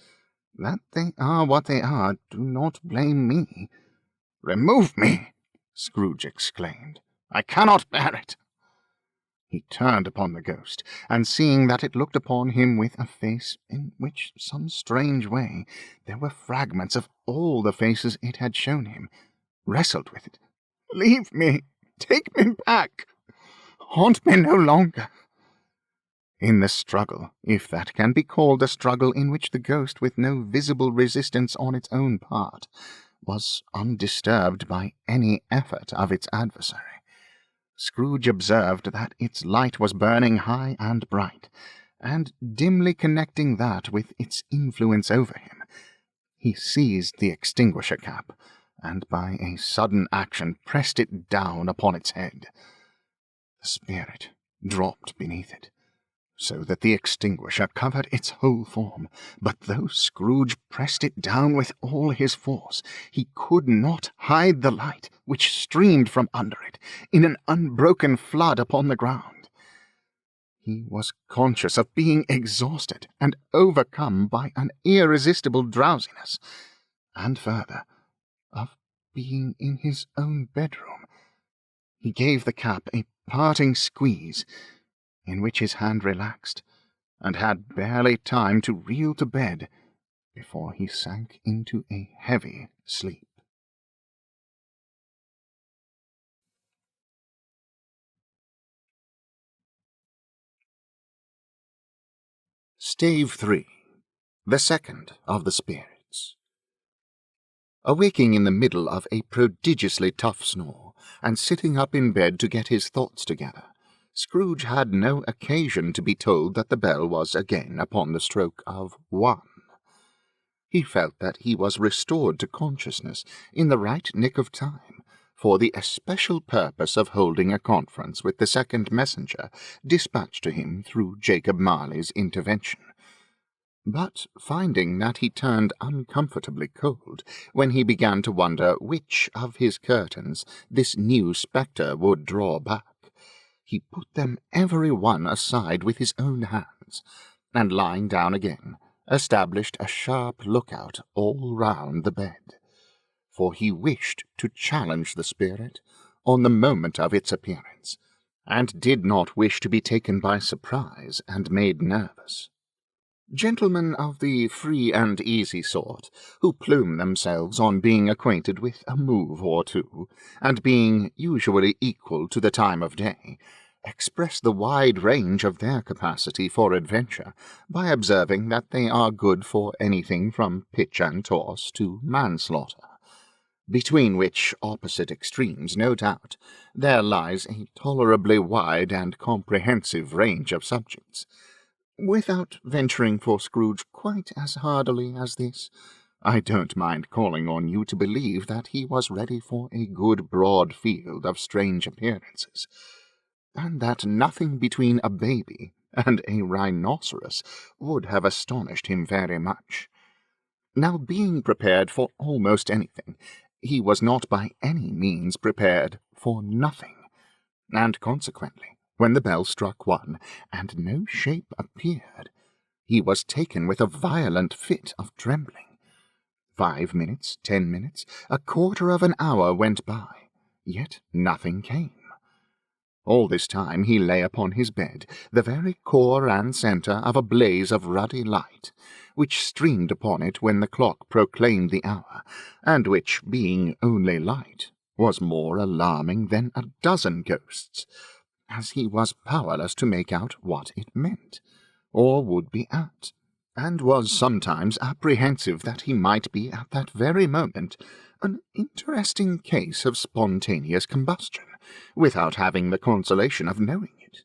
"That they are what they are, do not blame me." "Remove me!" Scrooge exclaimed. "I cannot bear it." He turned upon the ghost, and seeing that it looked upon him with a face in which, some strange way, there were fragments of all the faces it had shown him, wrestled with it. "Leave me! Take me back! Haunt me no longer!" In the struggle, if that can be called a struggle in which the ghost, with no visible resistance on its own part, was undisturbed by any effort of its adversary, Scrooge observed that its light was burning high and bright, and dimly connecting that with its influence over him, he seized the extinguisher cap, and by a sudden action pressed it down upon its head. The spirit dropped beneath it, so that the extinguisher covered its whole form, but though Scrooge pressed it down with all his force, he could not hide the light which streamed from under it in an unbroken flood upon the ground. He was conscious of being exhausted and overcome by an irresistible drowsiness, and further, of being in his own bedroom. He gave the cap a parting squeeze, in which his hand relaxed, and had barely time to reel to bed before he sank into a heavy sleep. Stave 3. The second of the spirits. Awaking in the middle of a prodigiously tough snore, and sitting up in bed to get his thoughts together, Scrooge had no occasion to be told that the bell was again upon the stroke of 1. He felt that he was restored to consciousness in the right nick of time, for the especial purpose of holding a conference with the second messenger dispatched to him through Jacob Marley's intervention. But finding that he turned uncomfortably cold when he began to wonder which of his curtains this new spectre would draw back, he put them every one aside with his own hands, and lying down again, established a sharp lookout all round the bed, for he wished to challenge the spirit on the moment of its appearance, and did not wish to be taken by surprise and made nervous. Gentlemen of the free and easy sort, who plume themselves on being acquainted with a move or two, and being usually equal to the time of day, express the wide range of their capacity for adventure by observing that they are good for anything from pitch and toss to manslaughter, between which opposite extremes, no doubt, there lies a tolerably wide and comprehensive range of subjects. Without venturing for Scrooge quite as hardily as this, I don't mind calling on you to believe that he was ready for a good broad field of strange appearances, and that nothing between a baby and a rhinoceros would have astonished him very much. Now, being prepared for almost anything, he was not by any means prepared for nothing, and consequently, when the bell struck 1, and no shape appeared, he was taken with a violent fit of trembling. 5 minutes, 10 minutes, a quarter of an hour went by, yet nothing came. All this time he lay upon his bed, the very core and centre of a blaze of ruddy light, which streamed upon it when the clock proclaimed the hour, and which, being only light, was more alarming than a dozen ghosts, as he was powerless to make out what it meant, or would be at, and was sometimes apprehensive that he might be at that very moment an interesting case of spontaneous combustion, without having the consolation of knowing it.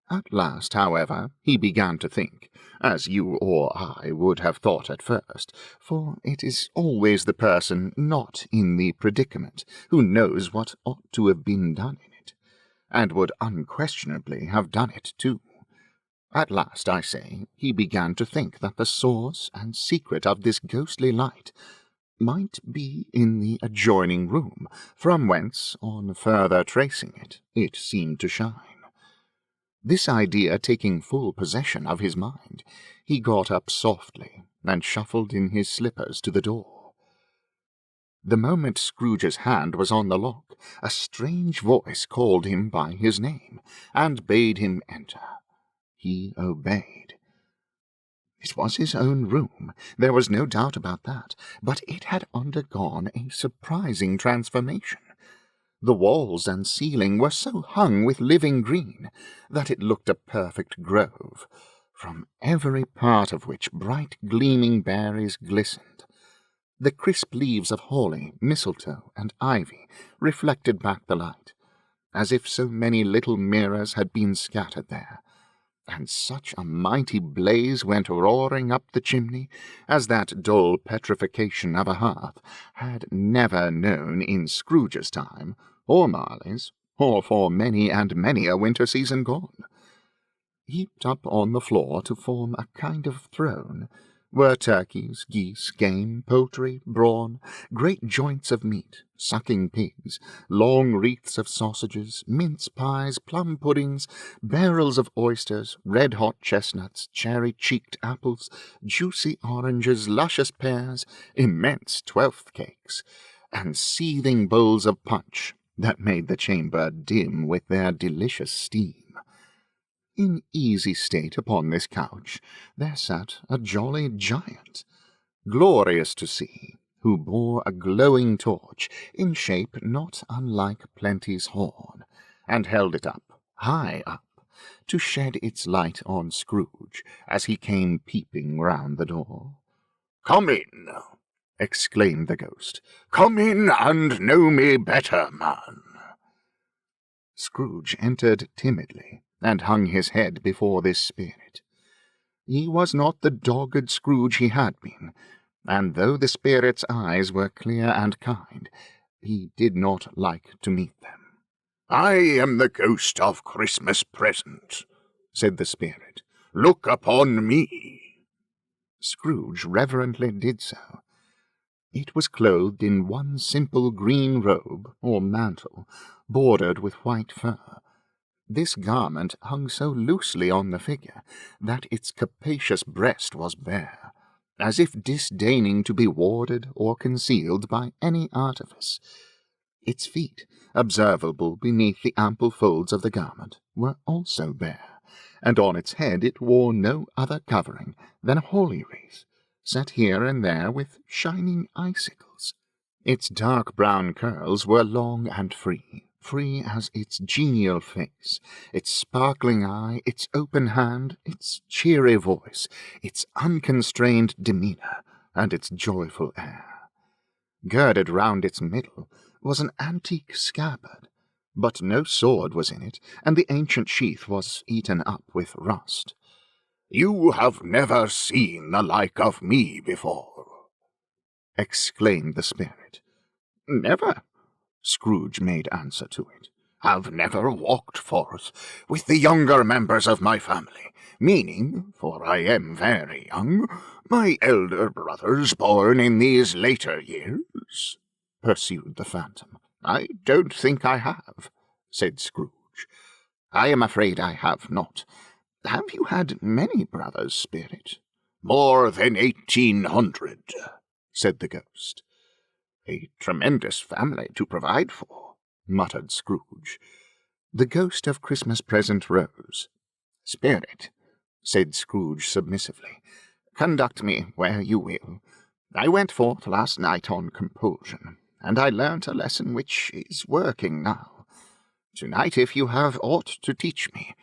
At last, however, he began to think, as you or I would have thought at first, for it is always the person not in the predicament who knows what ought to have been done in it, and would unquestionably have done it too. At last, I say, he began to think that the source and secret of this ghostly light might be in the adjoining room, from whence, on further tracing it, it seemed to shine. This idea taking full possession of his mind, he got up softly and shuffled in his slippers to the door. The moment Scrooge's hand was on the lock, a strange voice called him by his name, and bade him enter. He obeyed. It was his own room, there was no doubt about that, but it had undergone a surprising transformation. The walls and ceiling were so hung with living green that it looked a perfect grove, from every part of which bright gleaming berries glistened. The crisp leaves of holly, mistletoe, and ivy reflected back the light, as if so many little mirrors had been scattered there, and such a mighty blaze went roaring up the chimney as that dull petrification of a hearth had never known in Scrooge's time, or Marley's, or for many and many a winter season gone. Heaped up on the floor to form a kind of throne were turkeys, geese, game, poultry, brawn, great joints of meat, sucking pigs, long wreaths of sausages, mince pies, plum puddings, barrels of oysters, red-hot chestnuts, cherry-cheeked apples, juicy oranges, luscious pears, immense twelfth cakes, and seething bowls of punch that made the chamber dim with their delicious steam. In easy state upon this couch there sat a jolly giant, glorious to see, who bore a glowing torch, in shape not unlike Plenty's horn, and held it up, high up, to shed its light on Scrooge, as he came peeping round the door. "Come in," exclaimed the ghost. "Come in and know me better, man." Scrooge entered timidly, and hung his head before this spirit. He was not the dogged Scrooge he had been, and though the spirit's eyes were clear and kind, he did not like to meet them. "I am the ghost of Christmas present," said the spirit. "Look upon me." Scrooge reverently did so. It was clothed in one simple green robe, or mantle, bordered with white fur. This garment hung so loosely on the figure that its capacious breast was bare, as if disdaining to be warded or concealed by any artifice. Its feet, observable beneath the ample folds of the garment, were also bare, and on its head it wore no other covering than a holly wreath, set here and there with shining icicles. Its dark brown curls were long and free as its genial face, its sparkling eye, its open hand, its cheery voice, its unconstrained demeanour, and its joyful air. Girded round its middle was an antique scabbard, but no sword was in it, and the ancient sheath was eaten up with rust. "You have never seen the like of me before," exclaimed the spirit. "Never," Scrooge made answer to it. have never walked forth with the younger members of my family, meaning, for I am very young, my elder brothers born in these later years, pursued the Phantom. I don't think I have, said Scrooge. I am afraid I have not. Have you had many brothers, Spirit? More than 1,800, said the ghost. A tremendous family to provide for, muttered Scrooge. The ghost of Christmas Present rose. Spirit, said Scrooge submissively, conduct me where you will. I went forth last night on compulsion, and I learnt a lesson which is working now. Tonight, if you have aught to teach me,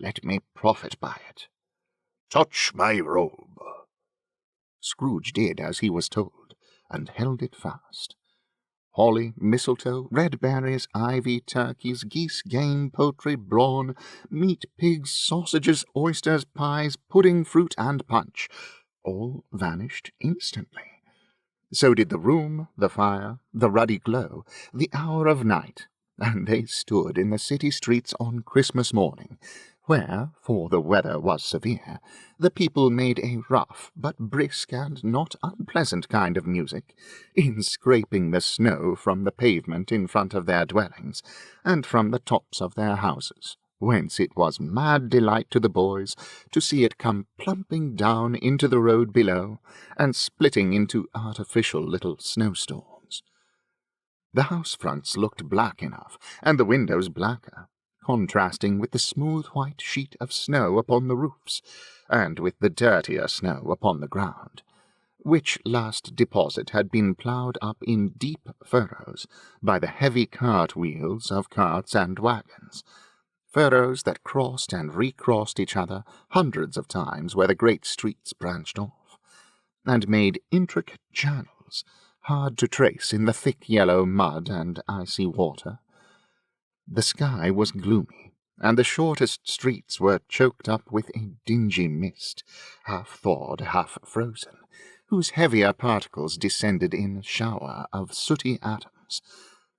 let me profit by it. Touch my robe. Scrooge did as he was told, and held it fast. Holly, mistletoe, red berries, ivy, turkeys, geese, game, poultry, brawn, meat, pigs, sausages, oysters, pies, pudding, fruit, and punch, all vanished instantly. So did the room, the fire, the ruddy glow, the hour of night, and they stood in the city streets on Christmas morning, where, for the weather was severe, the people made a rough but brisk and not unpleasant kind of music, in scraping the snow from the pavement in front of their dwellings, and from the tops of their houses, whence it was mad delight to the boys to see it come plumping down into the road below, and splitting into artificial little snowstorms. The house fronts looked black enough, and the windows blacker, contrasting with the smooth white sheet of snow upon the roofs, and with the dirtier snow upon the ground, which last deposit had been ploughed up in deep furrows by the heavy cart-wheels of carts and wagons, furrows that crossed and recrossed each other hundreds of times where the great streets branched off, and made intricate channels, hard to trace in the thick yellow mud and icy water. The sky was gloomy, and the shortest streets were choked up with a dingy mist, half thawed, half frozen, whose heavier particles descended in a shower of sooty atoms,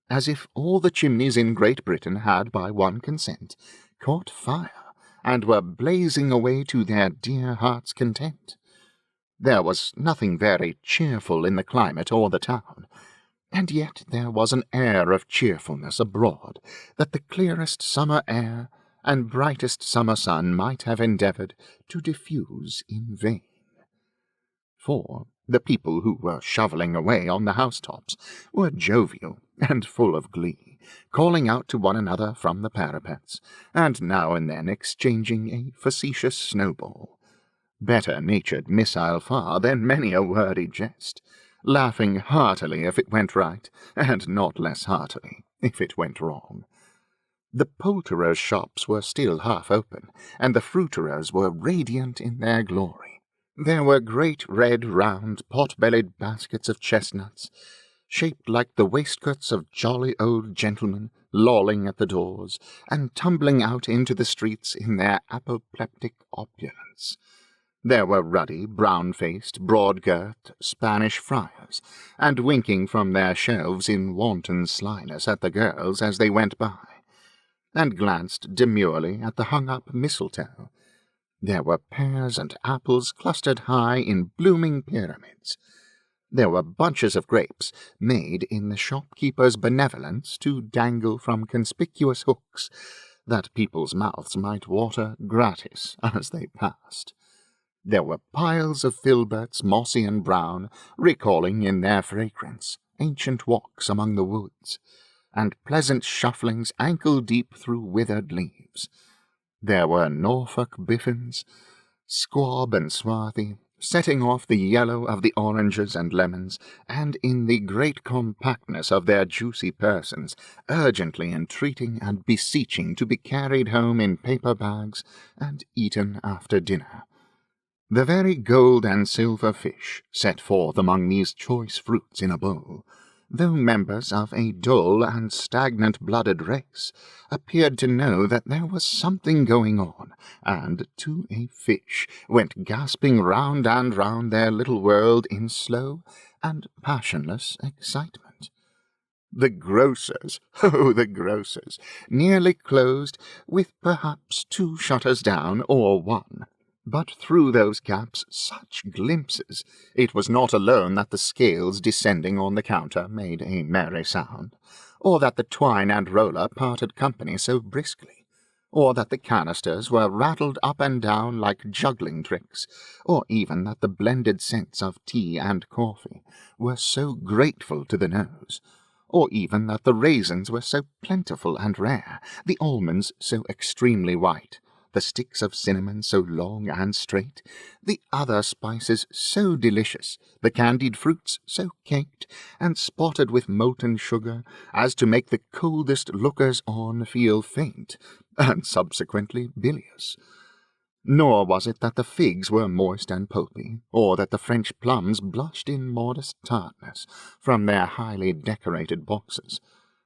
as if all the chimneys in Great Britain had, by one consent, caught fire, and were blazing away to their dear hearts' content. There was nothing very cheerful in the climate or the town, and yet there was an air of cheerfulness abroad that the clearest summer air and brightest summer sun might have endeavoured to diffuse in vain. For the people who were shovelling away on the housetops were jovial and full of glee, calling out to one another from the parapets, and now and then exchanging a facetious snowball, better-natured missile far than many a wordy jest, laughing heartily if it went right, and not less heartily if it went wrong. The poulterers' shops were still half open, and the fruiterers were radiant in their glory. There were great red, round, pot-bellied baskets of chestnuts, shaped like the waistcoats of jolly old gentlemen, lolling at the doors, and tumbling out into the streets in their apoplectic opulence. There were ruddy, brown-faced, broad-girthed Spanish friars, and winking from their shelves in wanton slyness at the girls as they went by, and glanced demurely at the hung-up mistletoe. There were pears and apples clustered high in blooming pyramids. There were bunches of grapes made in the shopkeeper's benevolence to dangle from conspicuous hooks, that people's mouths might water gratis as they passed. There were piles of filberts, mossy and brown, recalling in their fragrance ancient walks among the woods, and pleasant shufflings ankle-deep through withered leaves. There were Norfolk biffins, squab and swarthy, setting off the yellow of the oranges and lemons, and in the great compactness of their juicy persons, urgently entreating and beseeching to be carried home in paper bags and eaten after dinner. The very gold and silver fish set forth among these choice fruits in a bowl, though members of a dull and stagnant-blooded race, appeared to know that there was something going on, and to a fish went gasping round and round their little world in slow and passionless excitement. The grocers, oh, the grocers, nearly closed, with perhaps 2 shutters down, or 1. But through those gaps such glimpses! It was not alone that the scales descending on the counter made a merry sound, or that the twine and roller parted company so briskly, or that the canisters were rattled up and down like juggling tricks, or even that the blended scents of tea and coffee were so grateful to the nose, or even that the raisins were so plentiful and rare, the almonds so extremely white, the sticks of cinnamon so long and straight, the other spices so delicious, the candied fruits so caked and spotted with molten sugar, as to make the coldest lookers-on feel faint, and subsequently bilious. Nor was it that the figs were moist and pulpy, or that the French plums blushed in modest tartness from their highly decorated boxes,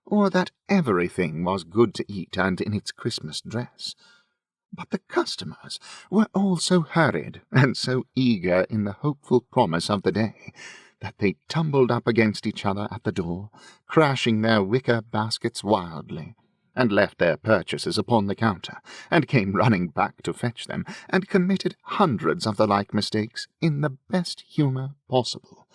or that everything was good to eat and in its Christmas dress. But the customers were all so hurried and so eager in the hopeful promise of the day that they tumbled up against each other at the door, crashing their wicker baskets wildly, and left their purchases upon the counter, and came running back to fetch them, and committed hundreds of the like mistakes in the best humour possible,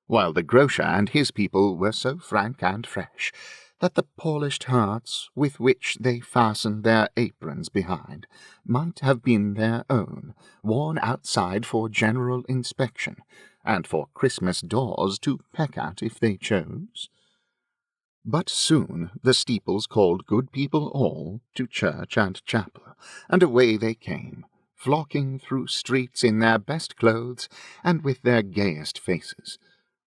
while the grocer and his people were so frank and fresh that the polished hearts with which they fastened their aprons behind might have been their own, worn outside for general inspection, and for Christmas doors to peck at if they chose. But soon the steeples called good people all to church and chapel, and away they came, flocking through streets in their best clothes and with their gayest faces.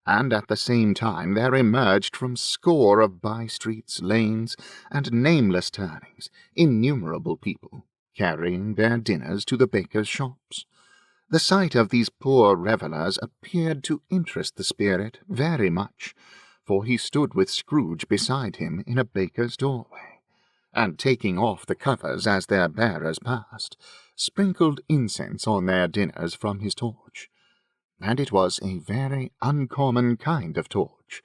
And at the same time there emerged from score of by-streets, lanes, and nameless turnings innumerable people, carrying their dinners to the bakers' shops. The sight of these poor revellers appeared to interest the spirit very much, for he stood with Scrooge beside him in a baker's doorway, and taking off the covers as their bearers passed, sprinkled incense on their dinners from his torch. And it was a very uncommon kind of torch,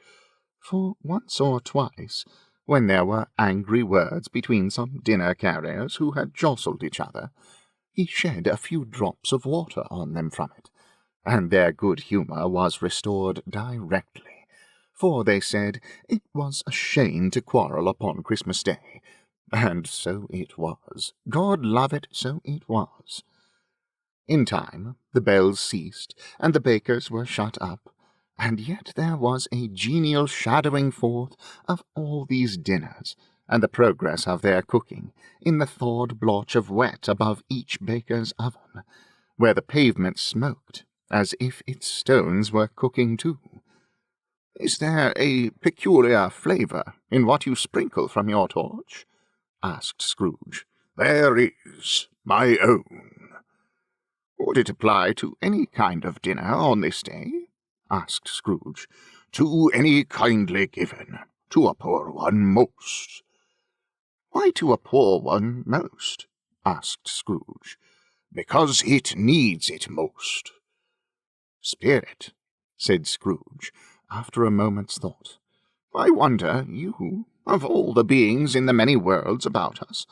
for once or twice, when there were angry words between some dinner-carriers who had jostled each other, he shed a few drops of water on them from it, and their good humour was restored directly, for they said it was a shame to quarrel upon Christmas Day, and so it was. God love it, so it was. In time the bells ceased, and the bakers were shut up, and yet there was a genial shadowing forth of all these dinners, and the progress of their cooking, in the thawed blotch of wet above each baker's oven, where the pavement smoked, as if its stones were cooking too. "Is there a peculiar flavour in what you sprinkle from your torch?" asked Scrooge. "There is, my own." "Would it apply to any kind of dinner on this day?" asked Scrooge. "To any kindly given. To a poor one most." "Why to a poor one most?" asked Scrooge. "Because it needs it most." "Spirit," said Scrooge, after a moment's thought, "I wonder you, of all the beings in the many worlds about us,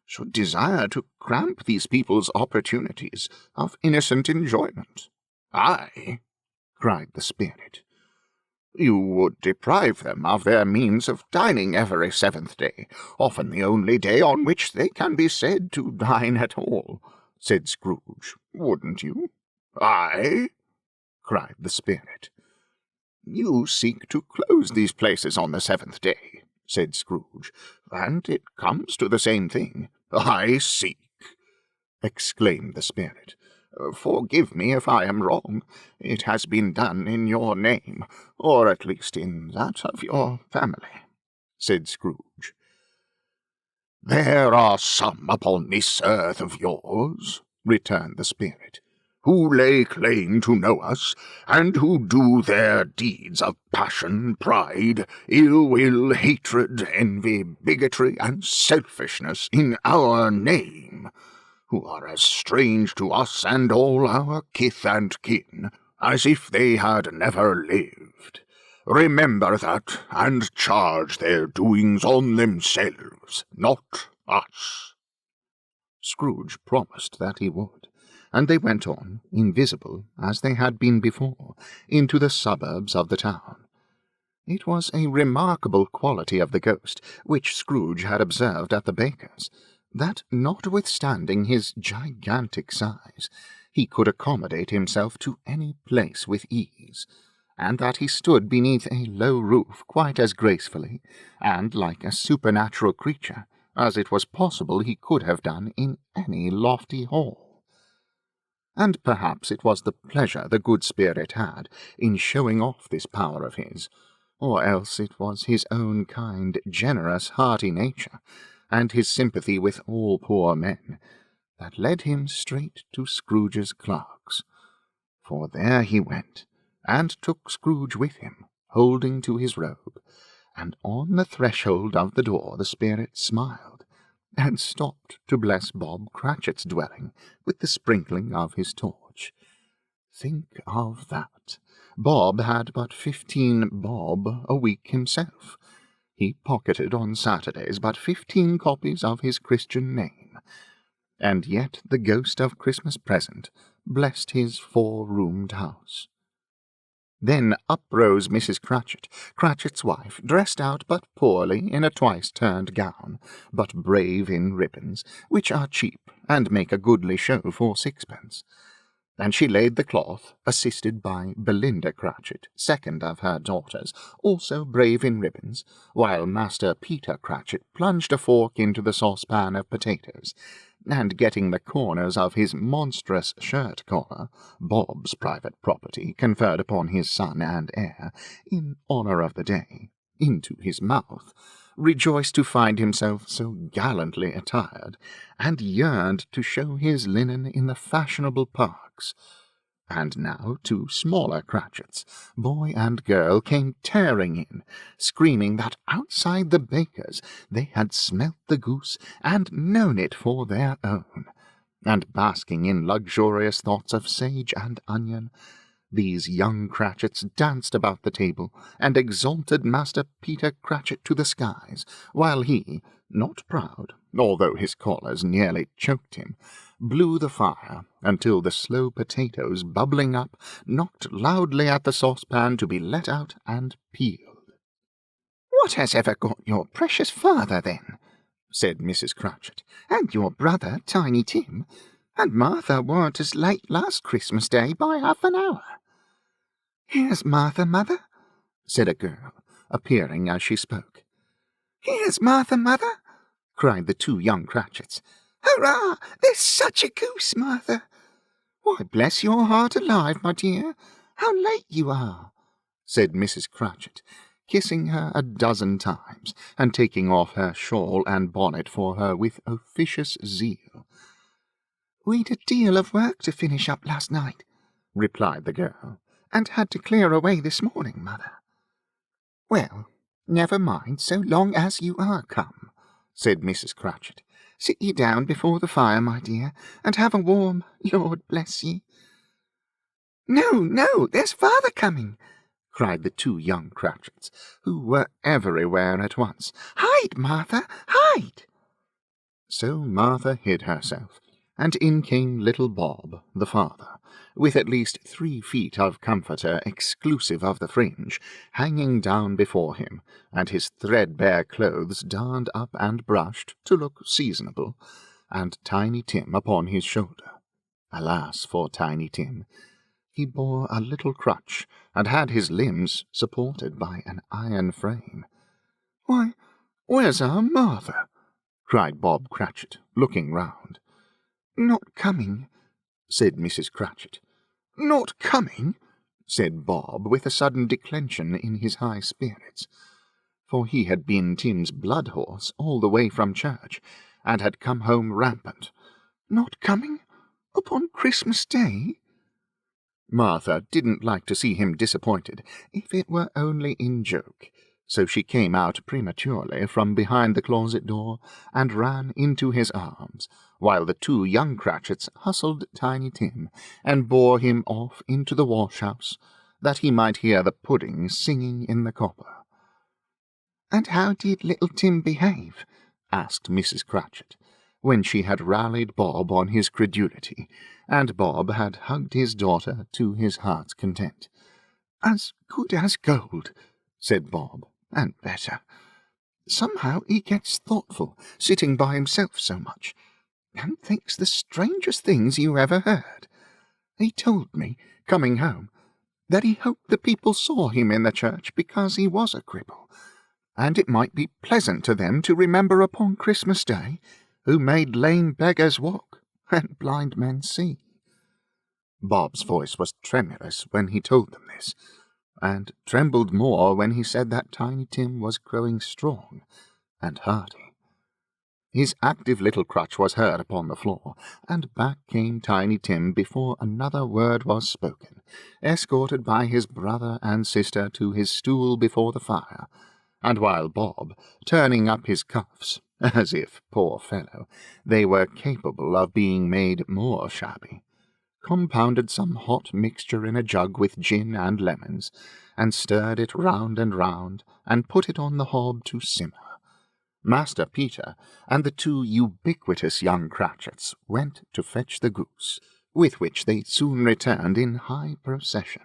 should desire to cramp these people's opportunities of innocent enjoyment." "I?" cried the spirit. "You would deprive them of their means of dining every 7th day, often the only day on which they can be said to dine at all," said Scrooge, "wouldn't you?" "I?" cried the spirit. "You seek to close these places on the 7th day," said Scrooge, "and it comes to the same thing." "I seek!" exclaimed the spirit. "Forgive me if I am wrong. It has been done in your name, or at least in that of your family," said Scrooge. "There are some upon this earth of yours," returned the spirit, "who lay claim to know us, and who do their deeds of passion, pride, ill will, hatred, envy, bigotry, and selfishness in our name, who are as strange to us and all our kith and kin as if they had never lived, Remember that, and charge their doings on themselves, not us." Scrooge promised that he would, and they went on, invisible, as they had been before, into the suburbs of the town. It was a remarkable quality of the ghost, which Scrooge had observed at the baker's, that, notwithstanding his gigantic size, he could accommodate himself to any place with ease, and that he stood beneath a low roof quite as gracefully, and like a supernatural creature, as it was possible he could have done in any lofty hall. And perhaps it was the pleasure the good spirit had in showing off this power of his, or else it was his own kind, generous, hearty nature, and his sympathy with all poor men, that led him straight to Scrooge's clerk's. For there he went, and took Scrooge with him, holding to his robe, and on the threshold of the door the spirit smiled, and stopped to bless Bob Cratchit's dwelling with the sprinkling of his torch. Think of that! Bob had but 15 bob a week himself. He pocketed on Saturdays but 15 copies of his Christian name, and yet the ghost of Christmas present blessed his 4-roomed house. Then up rose Mrs. Cratchit, Cratchit's wife, dressed out but poorly in a twice-turned gown, but brave in ribbons, which are cheap, and make a goodly show for 6pence. And she laid the cloth, assisted by Belinda Cratchit, second of her daughters, also brave in ribbons, while Master Peter Cratchit plunged a fork into the saucepan of potatoes, and getting the corners of his monstrous shirt-collar, Bob's private property conferred upon his son and heir, in honour of the day, into his mouth, rejoiced to find himself so gallantly attired, and yearned to show his linen in the fashionable parks. And now 2 smaller Cratchits, boy and girl, came tearing in, screaming that outside the baker's they had smelt the goose and known it for their own, and basking in luxurious thoughts of sage and onion, these young Cratchits danced about the table, and exalted Master Peter Cratchit to the skies, while he, not proud, although his collars nearly choked him, blew the fire until the slow potatoes, bubbling up, knocked loudly at the saucepan to be let out and peeled. "What has ever got your precious father, then?" said Mrs. Cratchit, "and your brother, Tiny Tim? And Martha weren't as late last Christmas Day by half an hour." "Here's Martha, mother," said a girl, appearing as she spoke. "Here's Martha, mother," cried the 2 young Cratchits. "Hurrah! There's such a goose, Martha!" "Why, bless your heart alive, my dear, how late you are!" said Mrs. Cratchit, kissing her a dozen times, and taking off her shawl and bonnet for her with officious zeal. "We'd a deal of work to finish up last night," replied the girl, "and had to clear away this morning, mother." "Well, never mind, so long as you are come," said Mrs. Cratchit. "Sit ye down before the fire, my dear, and have a warm, Lord bless ye." "No, no, there's father coming," cried the 2 young Cratchits, who were everywhere at once. "Hide, Martha, hide!" So Martha hid herself, and in came little Bob, the father, with at least 3 feet of comforter exclusive of the fringe, hanging down before him, and his threadbare clothes darned up and brushed to look seasonable, and Tiny Tim upon his shoulder. Alas for Tiny Tim! He bore a little crutch, and had his limbs supported by an iron frame. "Why, where's our Martha?" cried Bob Cratchit, looking round. "Not coming," said Mrs. Cratchit. "Not coming?" said Bob, with a sudden declension in his high spirits, for he had been Tim's blood-horse all the way from church, and had come home rampant. "Not coming? Upon Christmas Day?" Martha didn't like to see him disappointed, if it were only in joke, so she came out prematurely from behind the closet door, and ran into his arms, while the 2 young Cratchits hustled Tiny Tim, and bore him off into the wash-house, that he might hear the pudding singing in the copper. "And how did little Tim behave?" asked Mrs. Cratchit, when she had rallied Bob on his credulity, and Bob had hugged his daughter to his heart's content. "As good as gold," said Bob, "and better. Somehow he gets thoughtful, sitting by himself so much, and thinks the strangest things you ever heard. He told me, coming home, that he hoped the people saw him in the church because he was a cripple, and it might be pleasant to them to remember upon Christmas Day who made lame beggars walk and blind men see." Bob's voice was tremulous when he told them this, and trembled more when he said that Tiny Tim was growing strong and hardy. His active little crutch was heard upon the floor, and back came Tiny Tim before another word was spoken, escorted by his brother and sister to his stool before the fire, and while Bob, turning up his cuffs, as if, poor fellow, they were capable of being made more shabby, compounded some hot mixture in a jug with gin and lemons, and stirred it round and round, and put it on the hob to simmer. Master Peter and the two ubiquitous young Cratchits went to fetch the goose, with which they soon returned in high procession.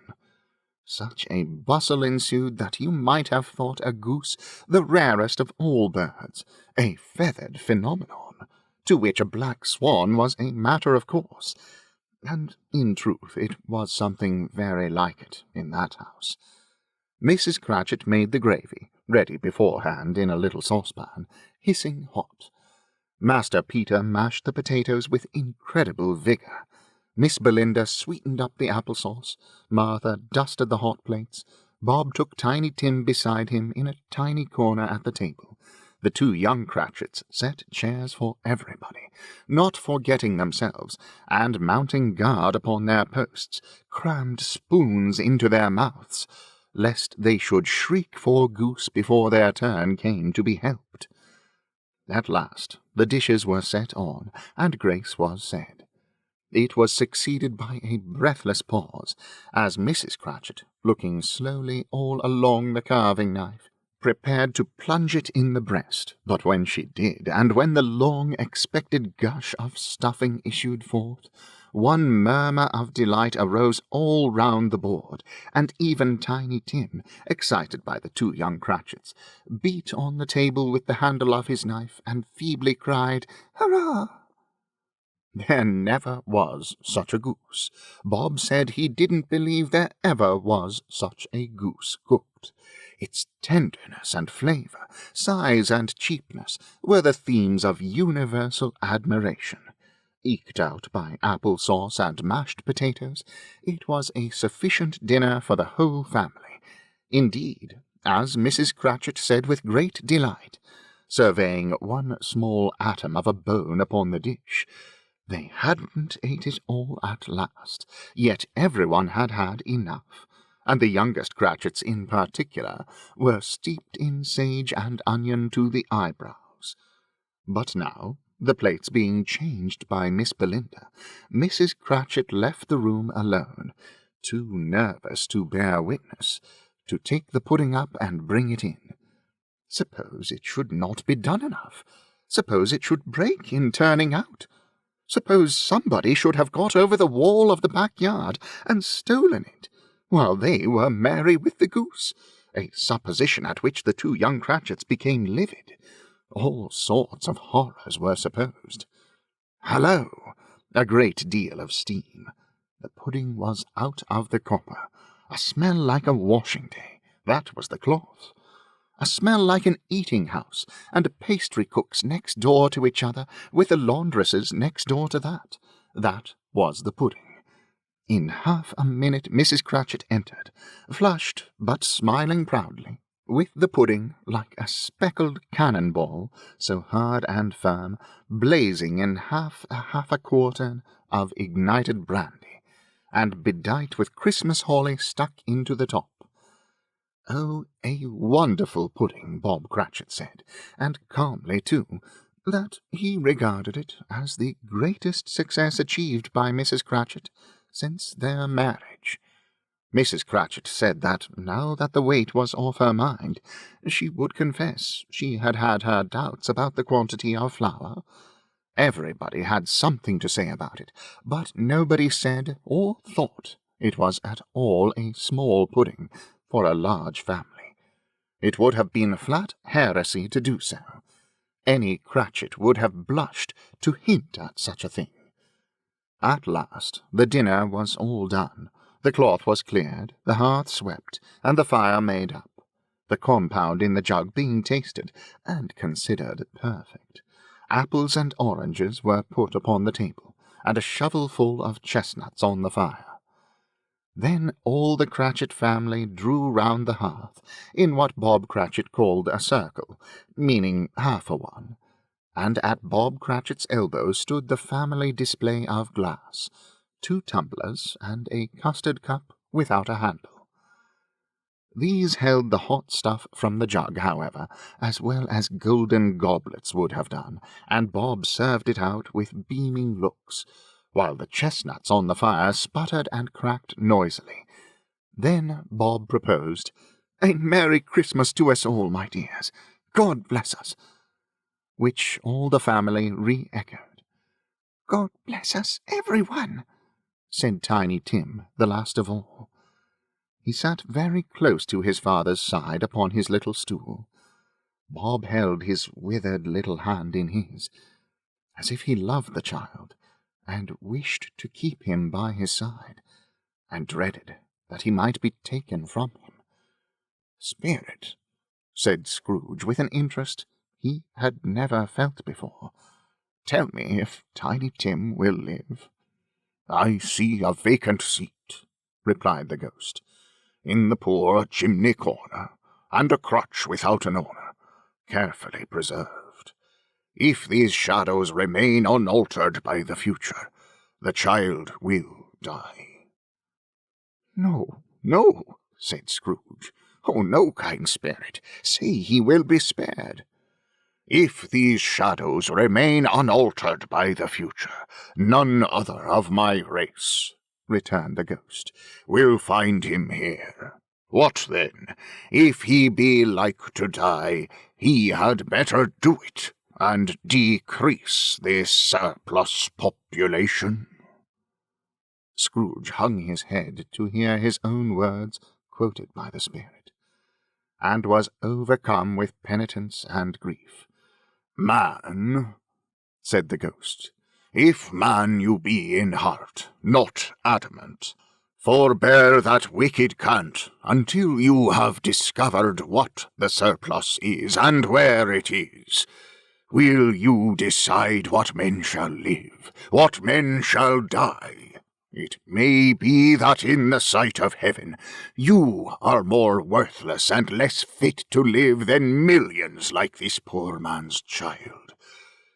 Such a bustle ensued that you might have thought a goose the rarest of all birds, a feathered phenomenon, to which a black swan was a matter of course, and in truth it was something very like it in that house. Mrs. Cratchit made the gravy, ready beforehand in a little saucepan, hissing hot. Master Peter mashed the potatoes with incredible vigour. Miss Belinda sweetened up the apple-sauce. Martha dusted the hot plates. Bob took Tiny Tim beside him in a tiny corner at the table. The two young Cratchits set chairs for everybody, not forgetting themselves, and mounting guard upon their posts, crammed spoons into their mouths, lest they should shriek for goose before their turn came to be helped. At last the dishes were set on, and grace was said. It was succeeded by a breathless pause, as Mrs. Cratchit, looking slowly all along the carving-knife, prepared to plunge it in the breast, but when she did, and when the long-expected gush of stuffing issued forth, one murmur of delight arose all round the board, and even Tiny Tim, excited by the two young Cratchits, beat on the table with the handle of his knife, and feebly cried, "Hurrah!" There never was such a goose. Bob said he didn't believe there ever was such a goose cooked. Its tenderness and flavour, size and cheapness, were the themes of universal admiration. Eked out by apple-sauce and mashed potatoes, it was a sufficient dinner for the whole family. Indeed, as Mrs. Cratchit said with great delight, surveying one small atom of a bone upon the dish, they hadn't ate it all at last, yet everyone had had enough, and the youngest Cratchits in particular were steeped in sage and onion to the eyebrows. But now, the plates being changed by Miss Belinda, Mrs. Cratchit left the room alone, too nervous to bear witness, to take the pudding up and bring it in. Suppose it should not be done enough? Suppose it should break in turning out? Suppose somebody should have got over the wall of the backyard and stolen it, while they were merry with the goose, a supposition at which the two young Cratchits became livid. All sorts of horrors were supposed. Hallo! A great deal of steam. The pudding was out of the copper. A smell like a washing day. That was the cloth. A smell like an eating-house, and pastry-cooks next door to each other, with the laundresses next door to that. That was the pudding. In half a minute Mrs. Cratchit entered, flushed but smiling proudly, with the pudding like a speckled cannon-ball, so hard and firm, blazing in half a quartern of ignited brandy, and bedight with Christmas holly stuck into the top. Oh, a wonderful pudding, Bob Cratchit said, and calmly too, that he regarded it as the greatest success achieved by Mrs. Cratchit since their marriage. Mrs. Cratchit said that, now that the weight was off her mind, she would confess she had had her doubts about the quantity of flour. Everybody had something to say about it, but nobody said or thought it was at all a small pudding for a large family. It would have been flat heresy to do so. Any Cratchit would have blushed to hint at such a thing. At last the dinner was all done. The cloth was cleared, the hearth swept, and the fire made up, the compound in the jug being tasted and considered perfect. Apples and oranges were put upon the table, and a shovelful of chestnuts on the fire. Then all the Cratchit family drew round the hearth, in what Bob Cratchit called a circle, meaning half a one, and at Bob Cratchit's elbow stood the family display of glass, 2 tumblers, and a custard cup without a handle. These held the hot stuff from the jug, however, as well as golden goblets would have done, and Bob served it out with beaming looks, while the chestnuts on the fire sputtered and cracked noisily. Then Bob proposed, "A Merry Christmas to us all, my dears. God bless us," which all the family re-echoed. "God bless us, everyone," said Tiny Tim, the last of all. He sat very close to his father's side upon his little stool. Bob held his withered little hand in his, as if he loved the child, and wished to keep him by his side, and dreaded that he might be taken from him. "Spirit," said Scrooge, with an interest he had never felt before, "tell me if Tiny Tim will live." "I see a vacant seat," replied the ghost, "in the poor chimney corner, and a crutch without an owner, carefully preserved. If these shadows remain unaltered by the future, the child will die." "No, no," said Scrooge. "Oh, no, kind spirit, say he will be spared." "If these shadows remain unaltered by the future, none other of my race," returned the ghost, "will find him here. What then? If he be like to die, he had better do it, and decrease this surplus population." Scrooge hung his head to hear his own words quoted by the spirit, and was overcome with penitence and grief. "Man," said the ghost, "if man you be in heart, not adamant, forbear that wicked cant until you have discovered what the surplus is, and where it is. Will you decide what men shall live, what men shall die? It may be that in the sight of heaven you are more worthless and less fit to live than millions like this poor man's child.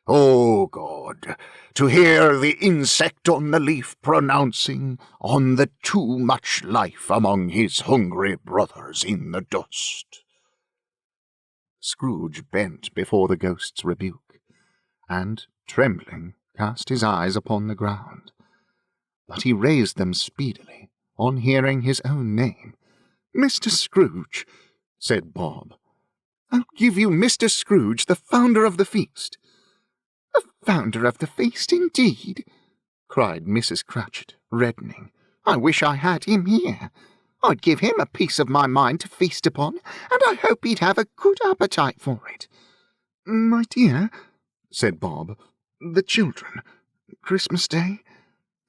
O God, to hear the insect on the leaf pronouncing on the too much life among his hungry brothers in the dust." Scrooge bent before the ghost's rebuke, and, trembling, cast his eyes upon the ground. But he raised them speedily, on hearing his own name. "Mr. Scrooge," said Bob. "I'll give you Mr. Scrooge, the founder of the feast." "The founder of the feast, indeed!" cried Mrs. Cratchit, reddening. "I wish I had him here. I'd give him a piece of my mind to feast upon, and I hope he'd have a good appetite for it." "My dear," said Bob, "the children. Christmas Day."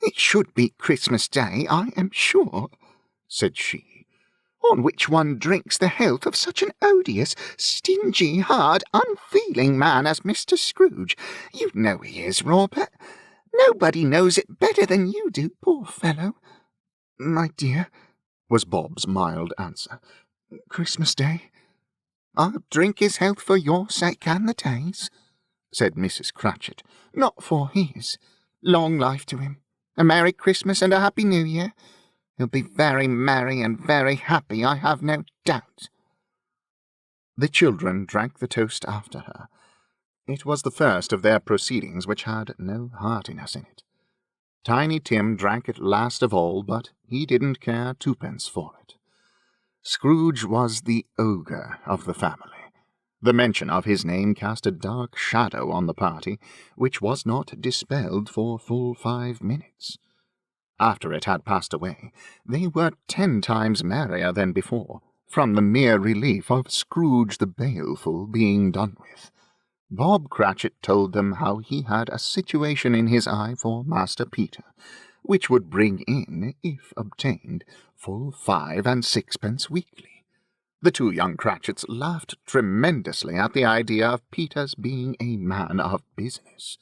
"It should be Christmas Day, I am sure," said she, "on which one drinks the health of such an odious, stingy, hard, unfeeling man as Mr. Scrooge. You know he is, Robert. Nobody knows it better than you do, poor fellow." "My dear," was Bob's mild answer, "Christmas Day." "I'll drink his health for your sake and the day's," said Mrs. Cratchit, "not for his. Long life to him. A Merry Christmas and a Happy New Year. He'll be very merry and very happy, I have no doubt." The children drank the toast after her. It was the first of their proceedings which had no heartiness in it. Tiny Tim drank it last of all, but he didn't care twopence for it. Scrooge was the ogre of the family. The mention of his name cast a dark shadow on the party, which was not dispelled for full 5 minutes. After it had passed away, they were 10 times merrier than before, from the mere relief of Scrooge the Baleful being done with. Bob Cratchit told them how he had a situation in his eye for Master Peter, which would bring in, if obtained, full 5 and 6pence weekly. The 2 young Cratchits laughed tremendously at the idea of Peter's being a man of business,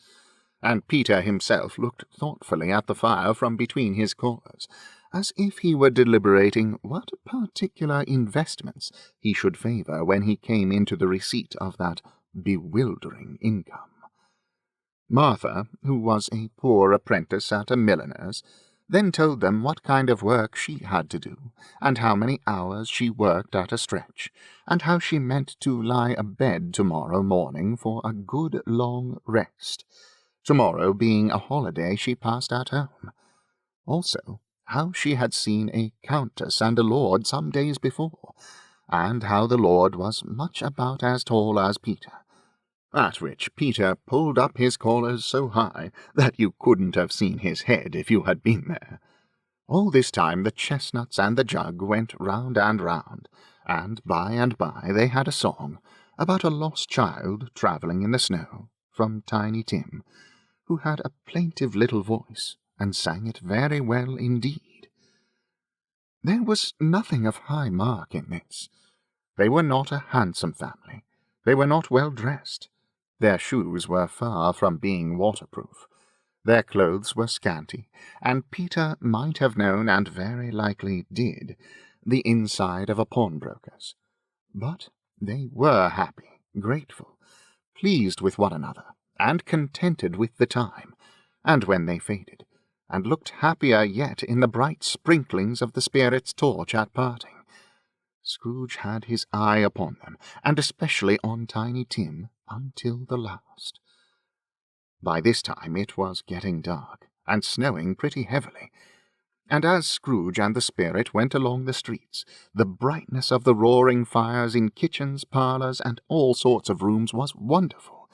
and Peter himself looked thoughtfully at the fire from between his collars, as if he were deliberating what particular investments he should favour when he came into the receipt of that bewildering income. Martha, who was a poor apprentice at a milliner's, then told them what kind of work she had to do, and how many hours she worked at a stretch, and how she meant to lie abed tomorrow morning for a good long rest, tomorrow being a holiday she passed at home. Also, how she had seen a countess and a lord some days before, and how the lord was much about as tall as Peter, at which Peter pulled up his collars so high that you couldn't have seen his head if you had been there. All this time the chestnuts and the jug went round and round, and by they had a song about a lost child travelling in the snow, from Tiny Tim, who had a plaintive little voice, and sang it very well indeed. There was nothing of high mark in this. They were not a handsome family. They were not well dressed. Their shoes were far from being waterproof. Their clothes were scanty, and Peter might have known, and very likely did, the inside of a pawnbroker's. But they were happy, grateful, pleased with one another, and contented with the time, and when they faded, and looked happier yet in the bright sprinklings of the spirit's torch at parting. Scrooge had his eye upon them, and especially on Tiny Tim, until the last. By this time it was getting dark, and snowing pretty heavily, and as Scrooge and the spirit went along the streets, the brightness of the roaring fires in kitchens, parlours, and all sorts of rooms was wonderful.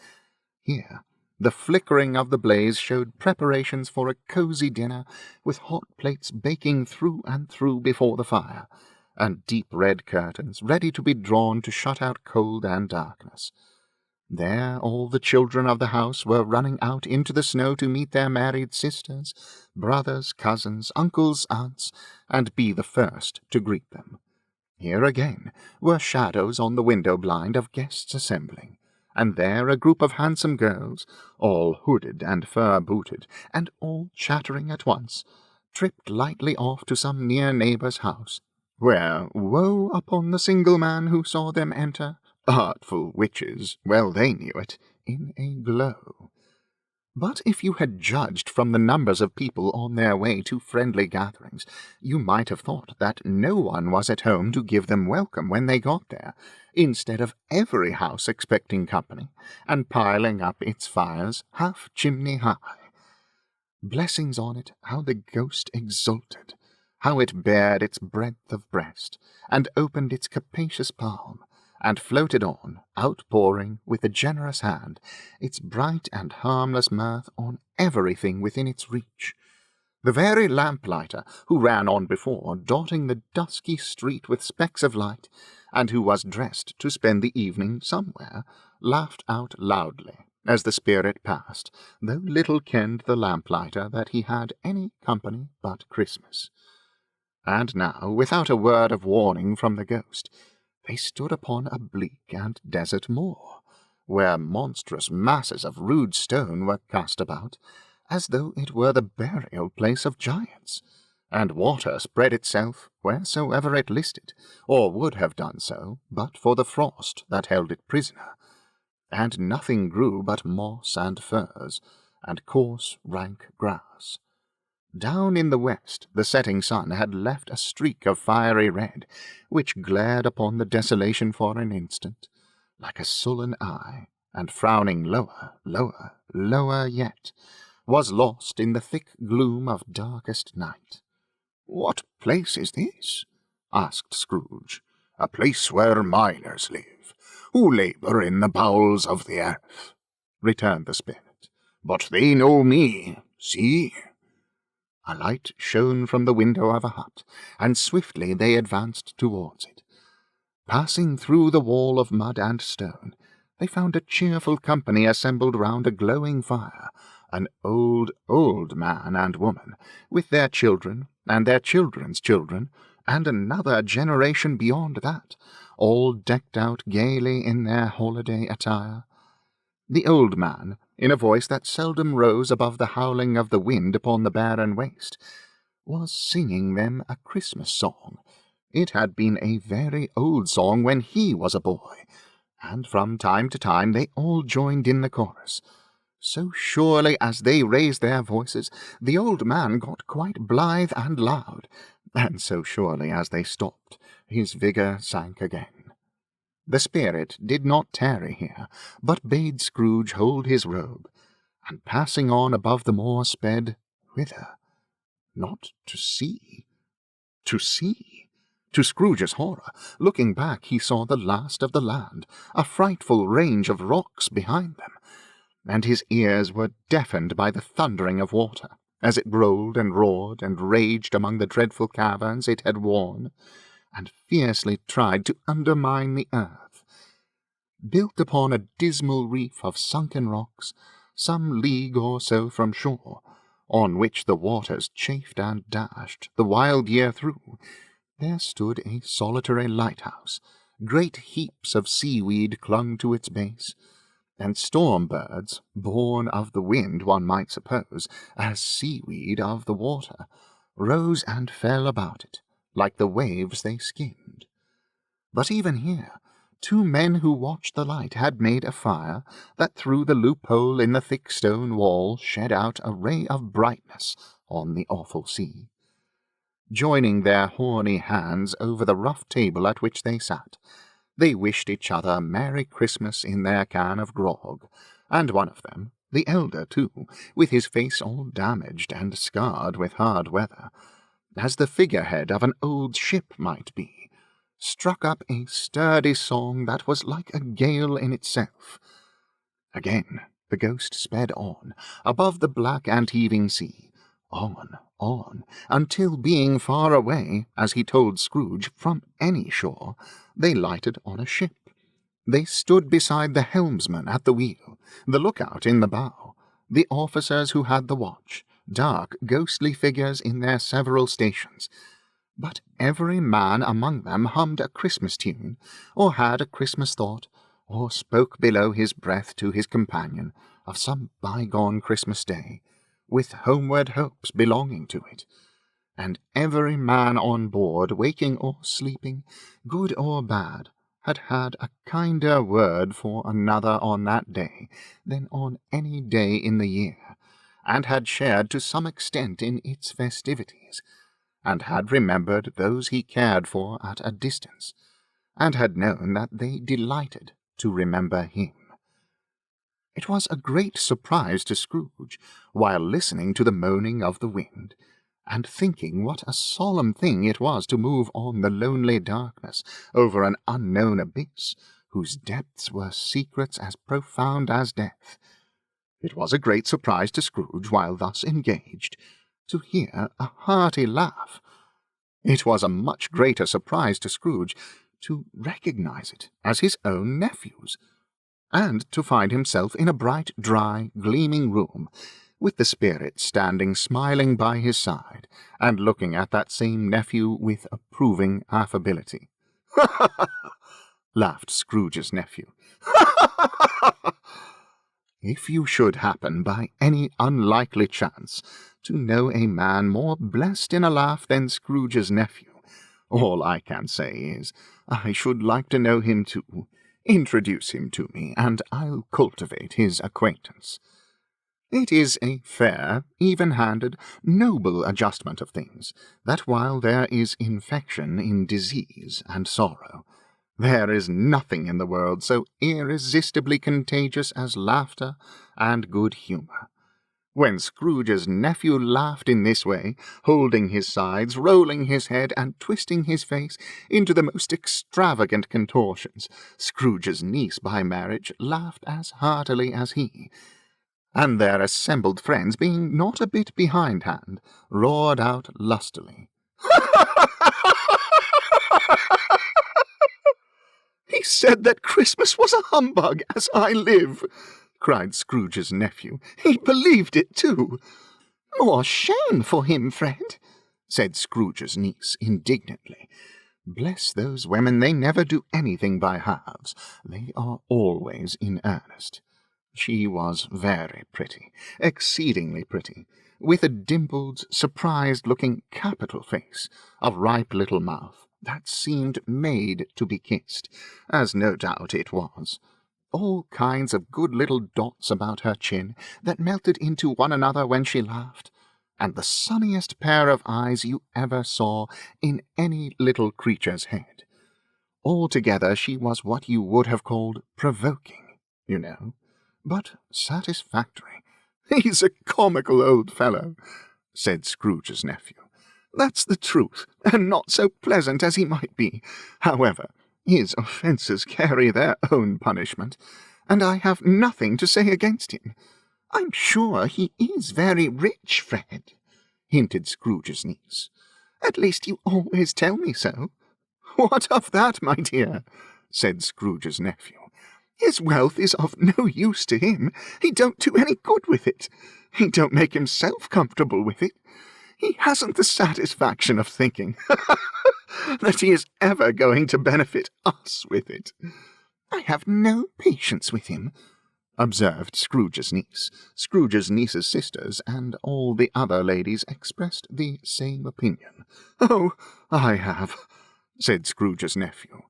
Here the flickering of the blaze showed preparations for a cosy dinner, with hot plates baking through and through before the fire, and deep red curtains ready to be drawn to shut out cold and darkness. There all the children of the house were running out into the snow to meet their married sisters, brothers, cousins, uncles, aunts, and be the first to greet them. Here again were shadows on the window blind of guests assembling, and there a group of handsome girls, all hooded and fur-booted, and all chattering at once, tripped lightly off to some near neighbour's house, where woe upon the single man who saw them enter, artful witches, well they knew it, in a glow. But if you had judged from the numbers of people on their way to friendly gatherings, you might have thought that no one was at home to give them welcome when they got there, instead of every house expecting company, and piling up its fires half chimney high. Blessings on it, how the ghost exulted, how it bared its breadth of breast, and opened its capacious palm, and floated on, outpouring, with a generous hand, its bright and harmless mirth on everything within its reach. The very lamplighter, who ran on before, dotting the dusky street with specks of light, and who was dressed to spend the evening somewhere, laughed out loudly as the spirit passed, though little kenned the lamplighter that he had any company but Christmas. And now, without a word of warning from the ghost, they stood upon a bleak and desert moor, where monstrous masses of rude stone were cast about, as though it were the burial place of giants, and water spread itself wheresoever it listed, or would have done so, but for the frost that held it prisoner, and nothing grew but moss and furze, and coarse rank grass. Down in the west the setting sun had left a streak of fiery red, which glared upon the desolation for an instant, like a sullen eye, and frowning lower, lower, lower yet, was lost in the thick gloom of darkest night. "What place is this?" asked Scrooge. "A place where miners live, who labour in the bowels of the earth," returned the spirit. "But they know me, see." A light shone from the window of a hut, and swiftly they advanced towards it. Passing through the wall of mud and stone, they found a cheerful company assembled round a glowing fire, an old, old man and woman, with their children and their children's children, and another generation beyond that, all decked out gaily in their holiday attire. The old man, in a voice that seldom rose above the howling of the wind upon the barren waste, was singing them a Christmas song. It had been a very old song when he was a boy, and from time to time they all joined in the chorus. So surely as they raised their voices, the old man got quite blithe and loud, and so surely as they stopped, his vigour sank again. The spirit did not tarry here, but bade Scrooge hold his robe, and passing on above the moor sped, whither? Not to see. To see! To Scrooge's horror, looking back he saw the last of the land, a frightful range of rocks behind them, and his ears were deafened by the thundering of water, as it rolled and roared and raged among the dreadful caverns it had worn, and fiercely tried to undermine the earth. Built upon a dismal reef of sunken rocks, some league or so from shore, on which the waters chafed and dashed the wild year through, there stood a solitary lighthouse. Great heaps of seaweed clung to its base, and storm-birds, born of the wind, one might suppose, as seaweed of the water, rose and fell about it, like the waves they skimmed. But even here, two men who watched the light had made a fire that through the loophole in the thick stone wall shed out a ray of brightness on the awful sea. Joining their horny hands over the rough table at which they sat, they wished each other Merry Christmas in their can of grog, and one of them, the elder too, with his face all damaged and scarred with hard weather, as the figurehead of an old ship might be, struck up a sturdy song that was like a gale in itself. Again the ghost sped on, above the black and heaving sea, on, until being far away, as he told Scrooge, from any shore, they lighted on a ship. They stood beside the helmsman at the wheel, the lookout in the bow, the officers who had the watch, dark, ghostly figures in their several stations, but every man among them hummed a Christmas tune, or had a Christmas thought, or spoke below his breath to his companion of some bygone Christmas day, with homeward hopes belonging to it, and every man on board, waking or sleeping, good or bad, had had a kinder word for another on that day than on any day in the year, and had shared to some extent in its festivities, and had remembered those he cared for at a distance, and had known that they delighted to remember him. It was a great surprise to Scrooge, while listening to the moaning of the wind, and thinking what a solemn thing it was to move on the lonely darkness over an unknown abyss, whose depths were secrets as profound as death. It was a great surprise to Scrooge, while thus engaged, to hear a hearty laugh. It was a much greater surprise to Scrooge to recognize it as his own nephew's, and to find himself in a bright, dry, gleaming room, with the spirit standing smiling by his side, and looking at that same nephew with approving affability. "Ha, ha, ha!" laughed Scrooge's nephew. "Ha, ha, ha, ha! If you should happen, by any unlikely chance, to know a man more blessed in a laugh than Scrooge's nephew, all I can say is, I should like to know him too. Introduce him to me, and I'll cultivate his acquaintance. It is a fair, even-handed, noble adjustment of things, that while there is infection in disease and sorrow, there is nothing in the world so irresistibly contagious as laughter and good humour. When Scrooge's nephew laughed in this way, holding his sides, rolling his head, and twisting his face into the most extravagant contortions, Scrooge's niece by marriage laughed as heartily as he, and their assembled friends, being not a bit behindhand, roared out lustily. "He said that Christmas was a humbug, as I live!" cried Scrooge's nephew. "He believed it, too." "More shame for him, Fred," said Scrooge's niece indignantly. Bless those women, they never do anything by halves. They are always in earnest. She was very pretty, exceedingly pretty, with a dimpled, surprised-looking capital face, a ripe little mouth that seemed made to be kissed, as no doubt it was. All kinds of good little dots about her chin that melted into one another when she laughed, and the sunniest pair of eyes you ever saw in any little creature's head. Altogether she was what you would have called provoking, you know, but satisfactory. "He's a comical old fellow," said Scrooge's nephew. "That's the truth, and not so pleasant as he might be. However, his offences carry their own punishment, and I have nothing to say against him." "I'm sure he is very rich, Fred," hinted Scrooge's niece. "At least you always tell me so." "What of that, my dear?" said Scrooge's nephew. "His wealth is of no use to him. He don't do any good with it. He don't make himself comfortable with it. He hasn't the satisfaction of thinking that he is ever going to benefit us with it." "I have no patience with him," observed Scrooge's niece. Scrooge's niece's sisters and all the other ladies expressed the same opinion. "Oh, I have," said Scrooge's nephew.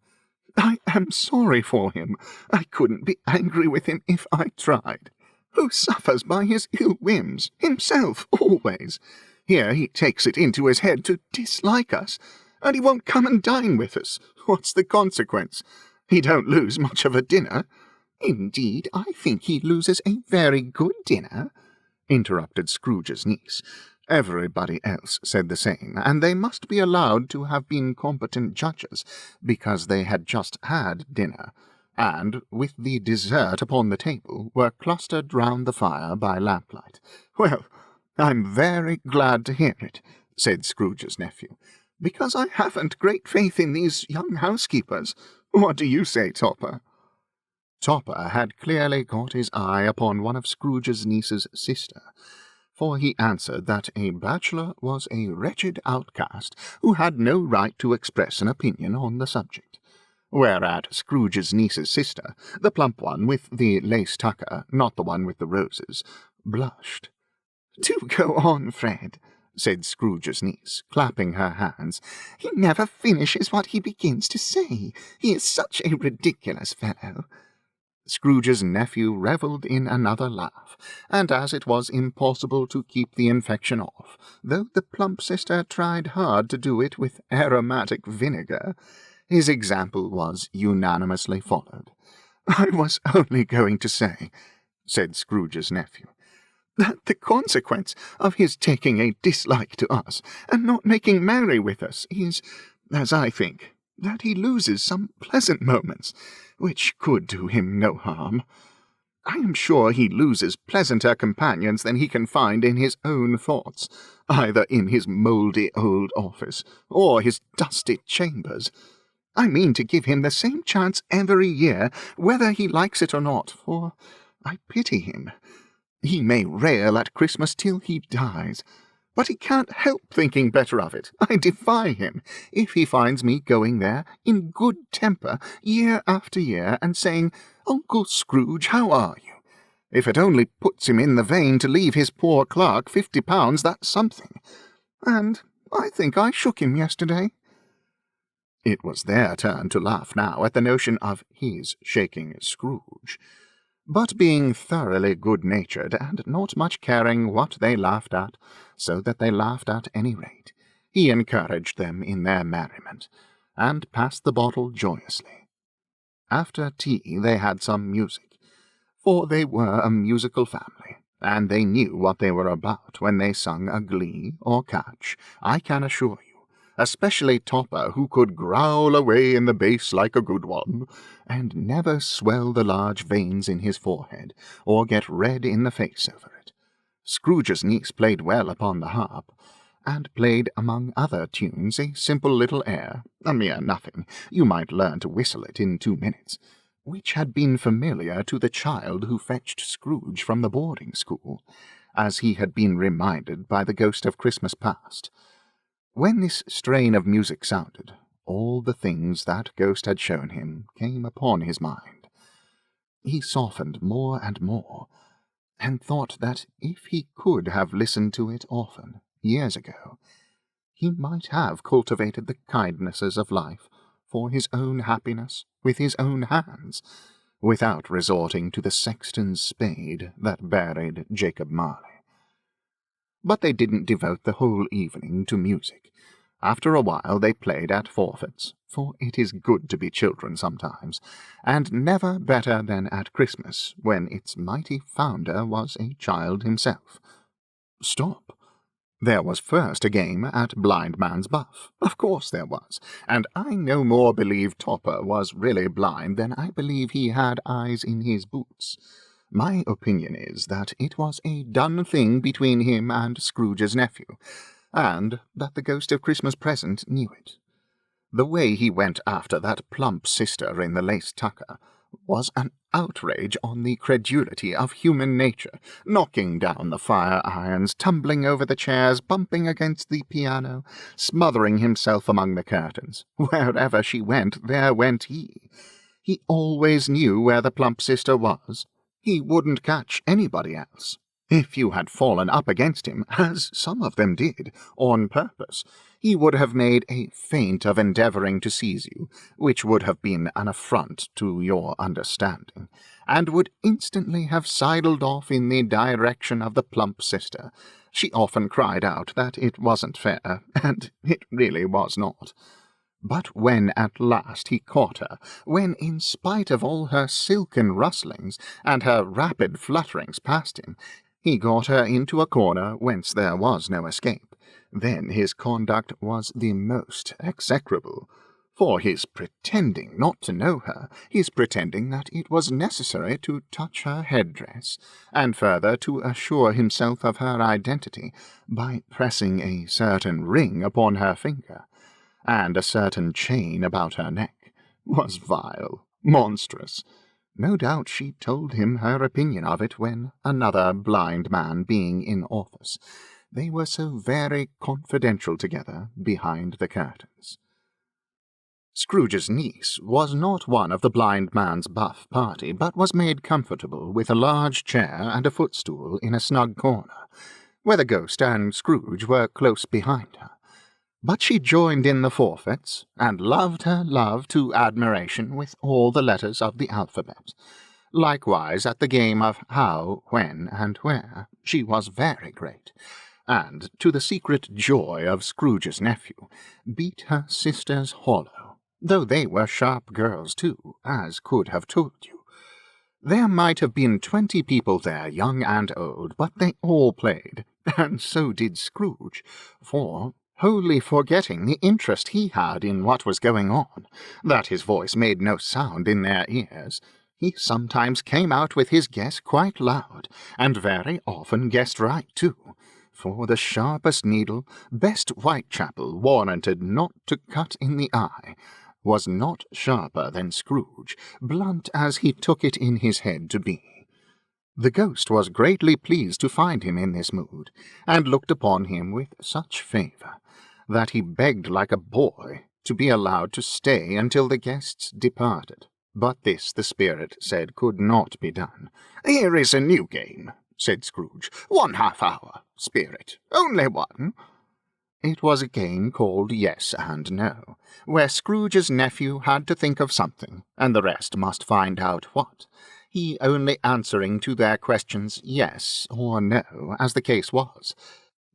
"I am sorry for him. I couldn't be angry with him if I tried. Who suffers by his ill whims? Himself, always. Here he takes it into his head to dislike us, and he won't come and dine with us. What's the consequence? He don't lose much of a dinner." "Indeed, I think he loses a very good dinner," interrupted Scrooge's niece. Everybody else said the same, and they must be allowed to have been competent judges, because they had just had dinner, and, with the dessert upon the table, were clustered round the fire by lamplight. "Well, I'm very glad to hear it," said Scrooge's nephew, "because I haven't great faith in these young housekeepers. What do you say, Topper?" Topper had clearly got his eye upon one of Scrooge's niece's sister, for he answered that a bachelor was a wretched outcast who had no right to express an opinion on the subject. Whereat Scrooge's niece's sister, the plump one with the lace tucker, not the one with the roses, blushed. "Do go on, Fred," said Scrooge's niece, clapping her hands. "He never finishes what he begins to say. He is such a ridiculous fellow." Scrooge's nephew revelled in another laugh, and as it was impossible to keep the infection off, though the plump sister tried hard to do it with aromatic vinegar, his example was unanimously followed. "I was only going to say," said Scrooge's nephew, "that the consequence of his taking a dislike to us, and not making merry with us, is, as I think, that he loses some pleasant moments, which could do him no harm. I am sure he loses pleasanter companions than he can find in his own thoughts, either in his mouldy old office, or his dusty chambers. I mean to give him the same chance every year, whether he likes it or not, for I pity him. He may rail at Christmas till he dies, but he can't help thinking better of it. I defy him, if he finds me going there in good temper year after year, and saying, 'Uncle Scrooge, how are you?' If it only puts him in the vein to leave his poor clerk £50, that's something. And I think I shook him yesterday." It was their turn to laugh now at the notion of his shaking Scrooge. But being thoroughly good-natured, and not much caring what they laughed at, so that they laughed at any rate, he encouraged them in their merriment, and passed the bottle joyously. After tea they had some music, for they were a musical family, and they knew what they were about when they sung a glee or catch, I can assure you, especially Topper, who could growl away in the bass like a good one, and never swell the large veins in his forehead, or get red in the face over it. Scrooge's niece played well upon the harp, and played among other tunes a simple little air, a mere nothing, you might learn to whistle it in 2 minutes, which had been familiar to the child who fetched Scrooge from the boarding-school, as he had been reminded by the ghost of Christmas past. When this strain of music sounded, all the things that ghost had shown him came upon his mind. He softened more and more, and thought that if he could have listened to it often, years ago, he might have cultivated the kindnesses of life for his own happiness with his own hands, without resorting to the sexton's spade that buried Jacob Marley. But they didn't devote the whole evening to music. After a while they played at forfeits, for it is good to be children sometimes, and never better than at Christmas, when its mighty founder was a child himself. Stop! There was first a game at Blind Man's Buff. Of course there was, and I no more believe Topper was really blind than I believe he had eyes in his boots. My opinion is that it was a done thing between him and Scrooge's nephew, and that the ghost of Christmas Present knew it. The way he went after that plump sister in the lace tucker was an outrage on the credulity of human nature, knocking down the fire-irons, tumbling over the chairs, bumping against the piano, smothering himself among the curtains. Wherever she went, there went he. He always knew where the plump sister was. He wouldn't catch anybody else. If you had fallen up against him, as some of them did, on purpose, he would have made a feint of endeavouring to seize you, which would have been an affront to your understanding, and would instantly have sidled off in the direction of the plump sister. She often cried out that it wasn't fair, and it really was not. But when at last he caught her, when, in spite of all her silken rustlings and her rapid flutterings past him, he got her into a corner whence there was no escape, then his conduct was the most execrable. For his pretending not to know her, his pretending that it was necessary to touch her head-dress, and further to assure himself of her identity by pressing a certain ring upon her finger, and a certain chain about her neck, was vile, monstrous. No doubt she told him her opinion of it when, another blind man being in office, they were so very confidential together behind the curtains. Scrooge's niece was not one of the blind man's buff party, but was made comfortable with a large chair and a footstool in a snug corner, where the ghost and Scrooge were close behind her. But she joined in the forfeits, and loved her love to admiration with all the letters of the alphabet. Likewise at the game of how, when, and where, she was very great, and, to the secret joy of Scrooge's nephew, beat her sisters hollow, though they were sharp girls too, as could have told you. There might have been 20 people there, young and old, but they all played, and so did Scrooge, for, wholly forgetting the interest he had in what was going on, that his voice made no sound in their ears, he sometimes came out with his guess quite loud, and very often guessed right too, for the sharpest needle, best Whitechapel warranted not to cut in the eye, was not sharper than Scrooge, blunt as he took it in his head to be. The ghost was greatly pleased to find him in this mood, and looked upon him with such favour, that he begged like a boy to be allowed to stay until the guests departed. But this the spirit said could not be done. "Here is a new game," said Scrooge. "1/2 hour, spirit. Only one." It was a game called Yes and No, where Scrooge's nephew had to think of something, and the rest must find out what, he only answering to their questions yes or no, as the case was.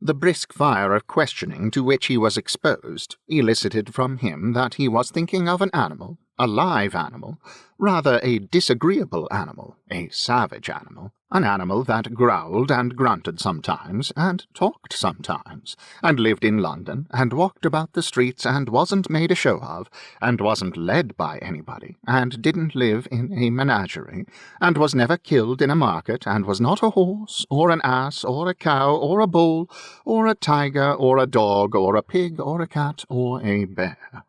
The brisk fire of questioning to which he was exposed elicited from him that he was thinking of an animal, a live animal, rather a disagreeable animal, a savage animal, an animal that growled and grunted sometimes, and talked sometimes, and lived in London, and walked about the streets, and wasn't made a show of, and wasn't led by anybody, and didn't live in a menagerie, and was never killed in a market, and was not a horse, or an ass, or a cow, or a bull, or a tiger, or a dog, or a pig, or a cat, or a bear.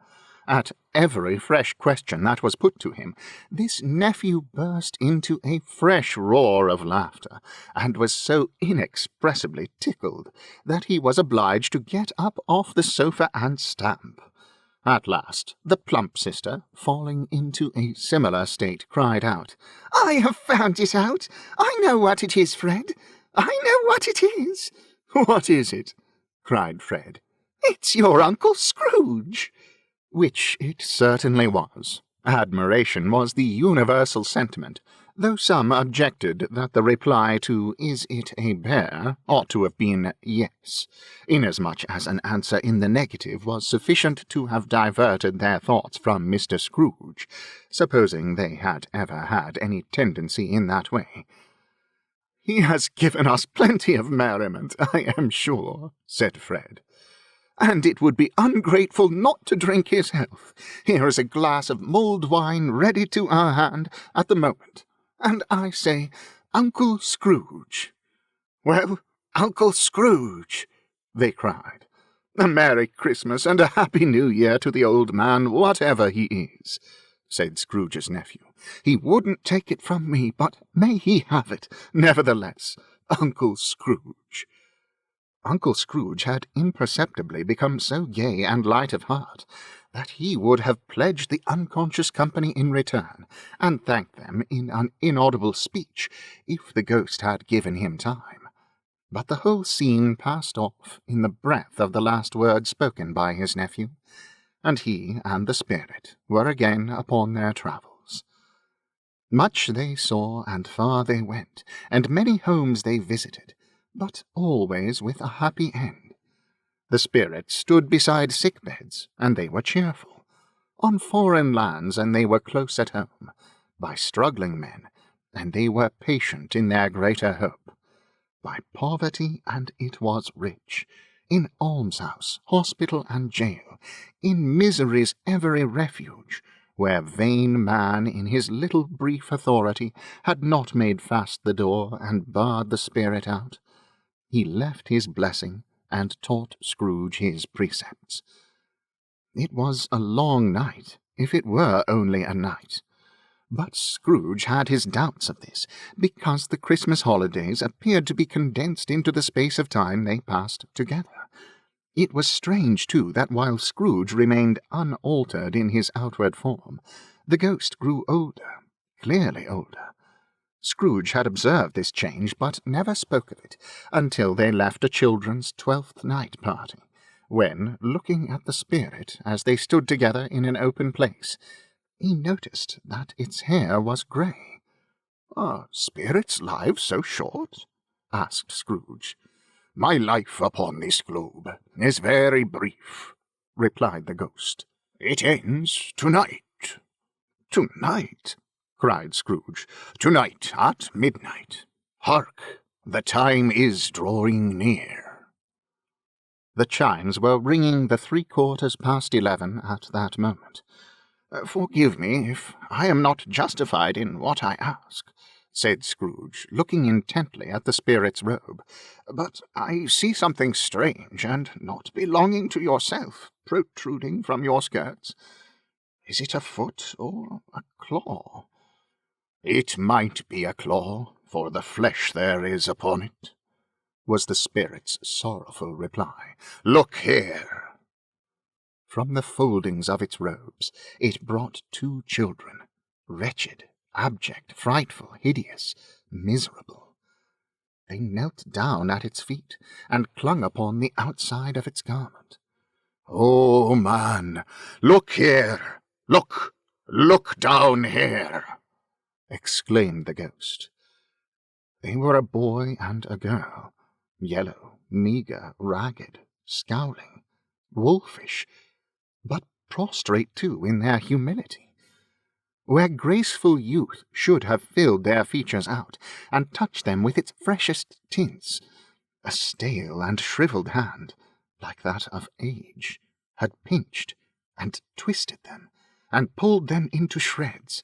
At every fresh question that was put to him, this nephew burst into a fresh roar of laughter, and was so inexpressibly tickled that he was obliged to get up off the sofa and stamp. At last, the plump sister, falling into a similar state, cried out, "I have found it out! I know what it is, Fred! I know what it is!" "What is it?" cried Fred. "It's your Uncle Scrooge!" Which it certainly was. Admiration was the universal sentiment, though some objected that the reply to "Is it a bear?" ought to have been yes, inasmuch as an answer in the negative was sufficient to have diverted their thoughts from Mr. Scrooge, supposing they had ever had any tendency in that way. "He has given us plenty of merriment, I am sure," said Fred, "and it would be ungrateful not to drink his health. Here is a glass of mulled wine ready to our hand at the moment, and I say, Uncle Scrooge." "Well, Uncle Scrooge," they cried, "a Merry Christmas and a Happy New Year to the old man, whatever he is," said Scrooge's nephew. "He wouldn't take it from me, but may he have it, nevertheless, Uncle Scrooge." Uncle Scrooge had imperceptibly become so gay and light of heart that he would have pledged the unconscious company in return, and thanked them in an inaudible speech, if the ghost had given him time. But the whole scene passed off in the breath of the last word spoken by his nephew, and he and the spirit were again upon their travels. Much they saw, and far they went, and many homes they visited, but always with a happy end. The spirits stood beside sick beds, and they were cheerful. On foreign lands, and they were close at home. By struggling men, and they were patient in their greater hope. By poverty, and it was rich. In almshouse, hospital, and jail. In misery's every refuge, where vain man in his little brief authority had not made fast the door and barred the spirit out. He left his blessing, and taught Scrooge his precepts. It was a long night, if it were only a night. But Scrooge had his doubts of this, because the Christmas holidays appeared to be condensed into the space of time they passed together. It was strange, too, that while Scrooge remained unaltered in his outward form, the ghost grew older, clearly older. Scrooge had observed this change, but never spoke of it, until they left a children's 12th night party, when, looking at the spirit as they stood together in an open place, he noticed that its hair was grey. "Are spirits' lives so short?" asked Scrooge. "My life upon this globe is very brief," replied the ghost. "It ends tonight." "Tonight?" cried Scrooge. "Tonight at midnight. Hark! The time is drawing near." The chimes were ringing the 11:75 at that moment. "Forgive me if I am not justified in what I ask," said Scrooge, looking intently at the spirit's robe, "but I see something strange and not belonging to yourself protruding from your skirts. Is it a foot or a claw?" "It might be a claw, for the flesh there is upon it," was the spirit's sorrowful reply. "Look here." From the foldings of its robes it brought 2 children, wretched, abject, frightful, hideous, miserable. They knelt down at its feet, and clung upon the outside of its garment. "Oh, man, look here! Look down here!" exclaimed the ghost. They were a boy and a girl, yellow, meagre, ragged, scowling, wolfish, but prostrate too in their humility. where graceful youth should have filled their features out, and touched them with its freshest tints, a stale and shrivelled hand, like that of age, had pinched and twisted them, and pulled them into shreds.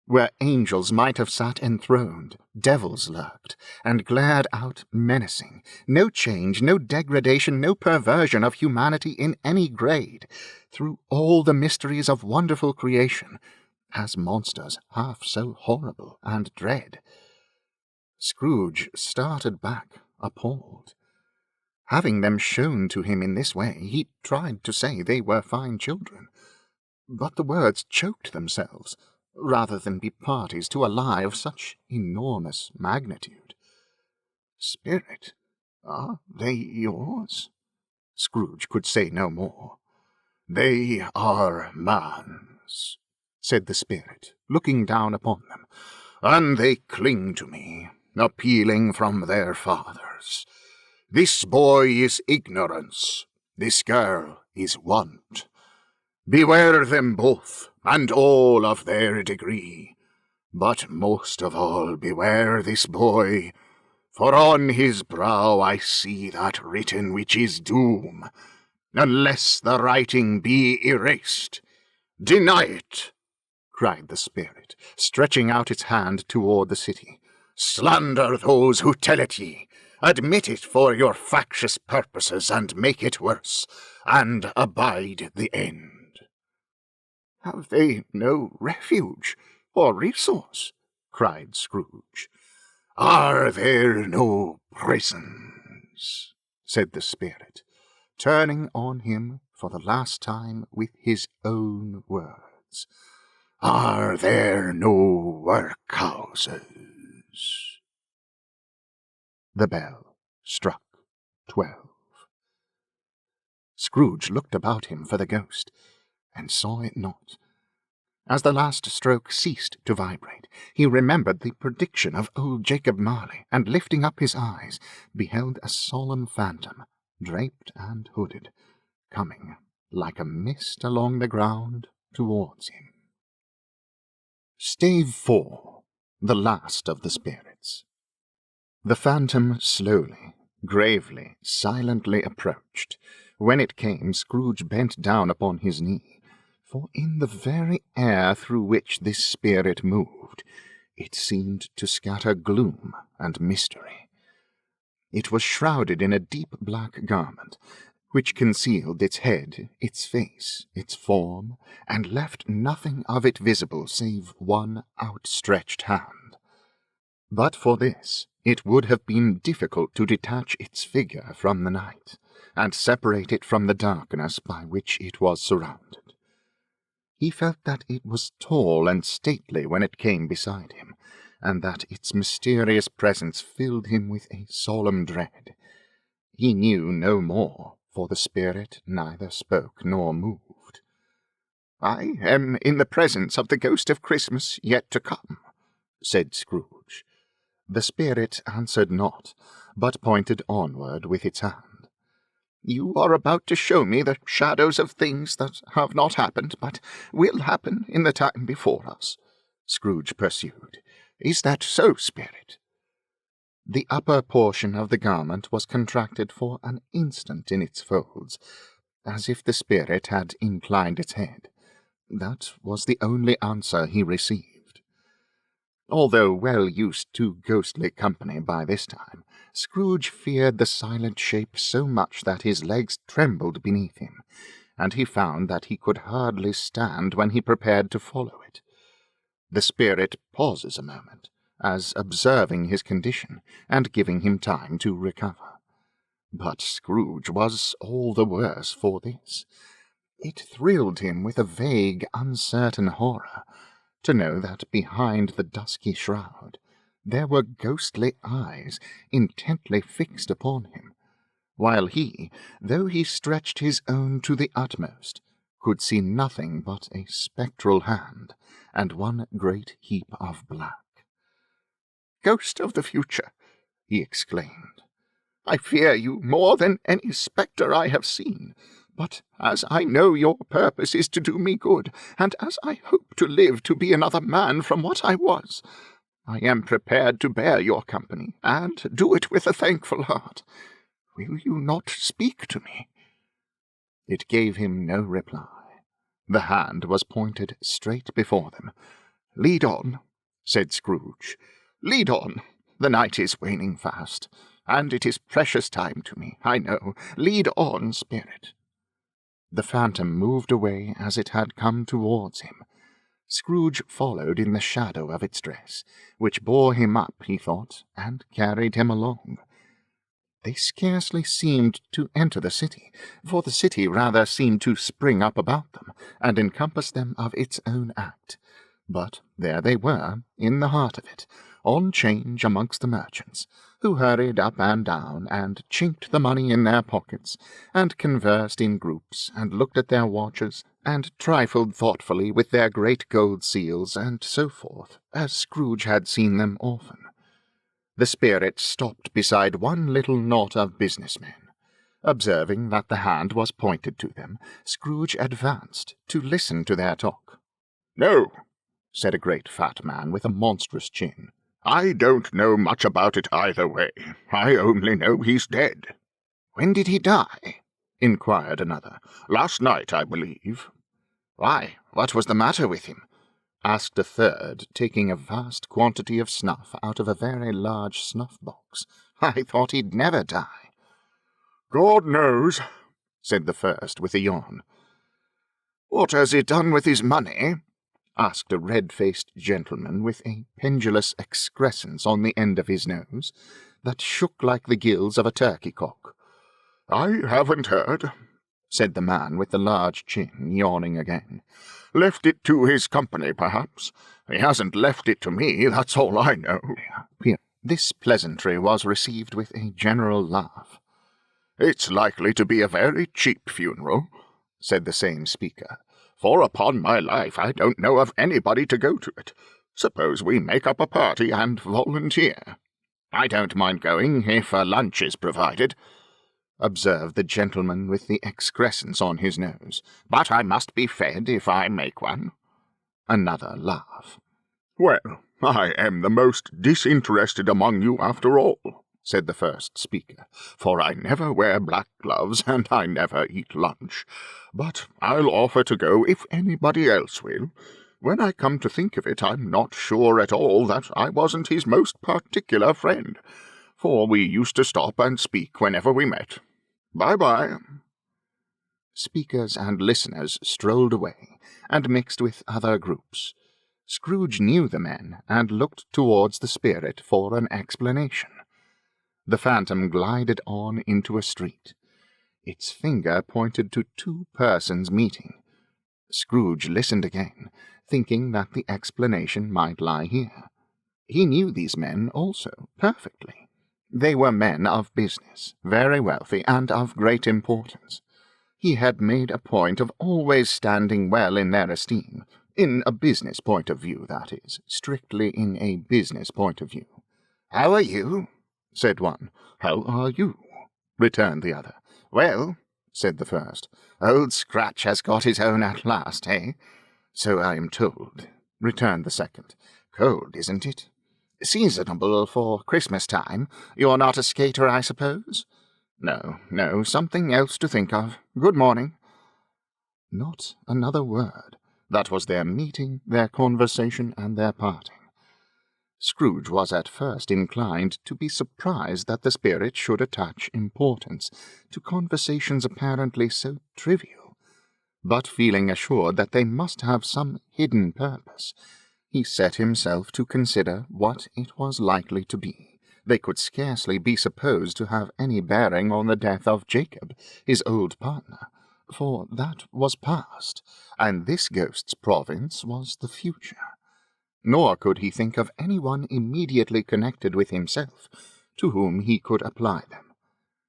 Where angels might have sat enthroned, devils lurked, and glared out menacing. No change, no degradation, no perversion of humanity in any grade, through all the mysteries of wonderful creation, as monsters half so horrible and dread. Scrooge started back, appalled. Having them shown to him in this way, he tried to say they were fine children, but the words choked themselves, rather than be parties to a lie of such enormous magnitude. Spirit, are they yours? Scrooge could say no more. They are man's, said the spirit, looking down upon them, and they cling to me, appealing from their fathers. This boy is ignorance, this girl is want. Beware them both, and all of their degree. But most of all beware this boy, for on his brow I see that written which is doom, unless the writing be erased. Deny it, cried the spirit, stretching out its hand toward the city. Slander those who tell it ye. Admit it for your factious purposes, and make it worse, and abide the end. Have they no refuge or resource? Cried Scrooge. Are there no prisons? Said the spirit, turning on him for the last time with his own words. Are there no workhouses? The bell struck 12. Scrooge looked about him for the ghost, and saw it not. As the last stroke ceased to vibrate, he remembered the prediction of old Jacob Marley, and lifting up his eyes, beheld a solemn phantom, draped and hooded, coming like a mist along the ground towards him. Stave 4. The last of the spirits. The phantom slowly, gravely, silently approached. When it came, Scrooge bent down upon his knee, for in the very air through which this spirit moved, it seemed to scatter gloom and mystery. It was shrouded in a deep black garment, which concealed its head, its face, its form, and left nothing of it visible save one outstretched hand. But for this, it would have been difficult to detach its figure from the night, and separate it from the darkness by which it was surrounded. He felt that it was tall and stately when it came beside him, and that its mysterious presence filled him with a solemn dread. He knew no more, for the spirit neither spoke nor moved. "I am in the presence of the ghost of Christmas yet to come," said Scrooge. The spirit answered not, but pointed onward with its hand. "You are about to show me the shadows of things that have not happened, but will happen in the time before us," Scrooge pursued. "Is that so, spirit?" The upper portion of the garment was contracted for an instant in its folds, as if the spirit had inclined its head. That was the only answer he received. Although well used to ghostly company by this time, Scrooge feared the silent shape so much that his legs trembled beneath him, and he found that he could hardly stand when he prepared to follow it. The spirit pauses a moment, as observing his condition, and giving him time to recover. But Scrooge was all the worse for this. It thrilled him with a vague, uncertain horror to know that behind the dusky shroud there were ghostly eyes intently fixed upon him, while he, though he stretched his own to the utmost, could see nothing but a spectral hand and one great heap of black. "Ghost of the future," he exclaimed, "I fear you more than any spectre I have seen, But as I know your purpose is to do me good, and as I hope to live to be another man from what I was, I am prepared to bear your company, and do it with a thankful heart. Will you not speak to me?" It gave him no reply. The hand was pointed straight before them. "Lead on," said Scrooge. "Lead on. The night is waning fast, and it is precious time to me, I know. Lead on, spirit." The phantom moved away as it had come towards him. Scrooge followed in the shadow of its dress, which bore him up, he thought, and carried him along. They scarcely seemed to enter the city, for the city rather seemed to spring up about them, and encompass them of its own act. But there they were, in the heart of it, on 'change amongst the merchants, who hurried up and down, and chinked the money in their pockets, and conversed in groups, and looked at their watches, and trifled thoughtfully with their great gold seals, and so forth, as Scrooge had seen them often. The spirit stopped beside one little knot of business-men. Observing that the hand was pointed to them, Scrooge advanced to listen to their talk. "No," said a great fat man with a monstrous chin. "I don't know much about it either way. I only know he's dead." "When did he die?" inquired another. "Last night, I believe." "Why, what was the matter with him?" asked a third, taking a vast quantity of snuff out of a very large snuff-box. "I thought he'd never die." "God knows," said the first with a yawn. "What has he done with his money?" asked a red-faced gentleman with a pendulous excrescence on the end of his nose, that shook like the gills of a turkey-cock. "I haven't heard," said the man with the large chin, yawning again. "Left it to his company, perhaps. He hasn't left it to me, that's all I know." This pleasantry was received with a general laugh. "It's likely to be a very cheap funeral," said the same speaker, "for upon my life I don't know of anybody to go to it. Suppose we make up a party and volunteer." "I don't mind going, if a lunch is provided," observed the gentleman with the excrescence on his nose. "But I must be fed if I make one." Another laugh. "Well, I am the most disinterested among you after all," said the first speaker, "for I never wear black gloves, and I never eat lunch. But I'll offer to go if anybody else will. When I come to think of it, I'm not sure at all that I wasn't his most particular friend, for we used to stop and speak whenever we met. Bye-bye." Speakers and listeners strolled away, and mixed with other groups. Scrooge knew the men, and looked towards the spirit for an explanation. The phantom glided on into a street. Its finger pointed to two persons meeting. Scrooge listened again, thinking that the explanation might lie here. He knew these men also perfectly. They were men of business, very wealthy, and of great importance. He had made a point of always standing well in their esteem, in a business point of view, that is, strictly in a business point of view. "How are you?" said one. "How are you?" returned the other. "Well," said the first, "old Scratch has got his own at last, eh?" "So I am told," returned the second. "Cold, isn't it?" "Seasonable for Christmas time. You're not a skater, I suppose?" No, something else to think of. Good morning." Not another word. That was their meeting, their conversation, and their parting. Scrooge was at first inclined to be surprised that the spirit should attach importance to conversations apparently so trivial, but feeling assured that they must have some hidden purpose, he set himself to consider what it was likely to be. They could scarcely be supposed to have any bearing on the death of Jacob, his old partner, for that was past, and this ghost's province was the future. Nor could he think of anyone immediately connected with himself, to whom he could apply them.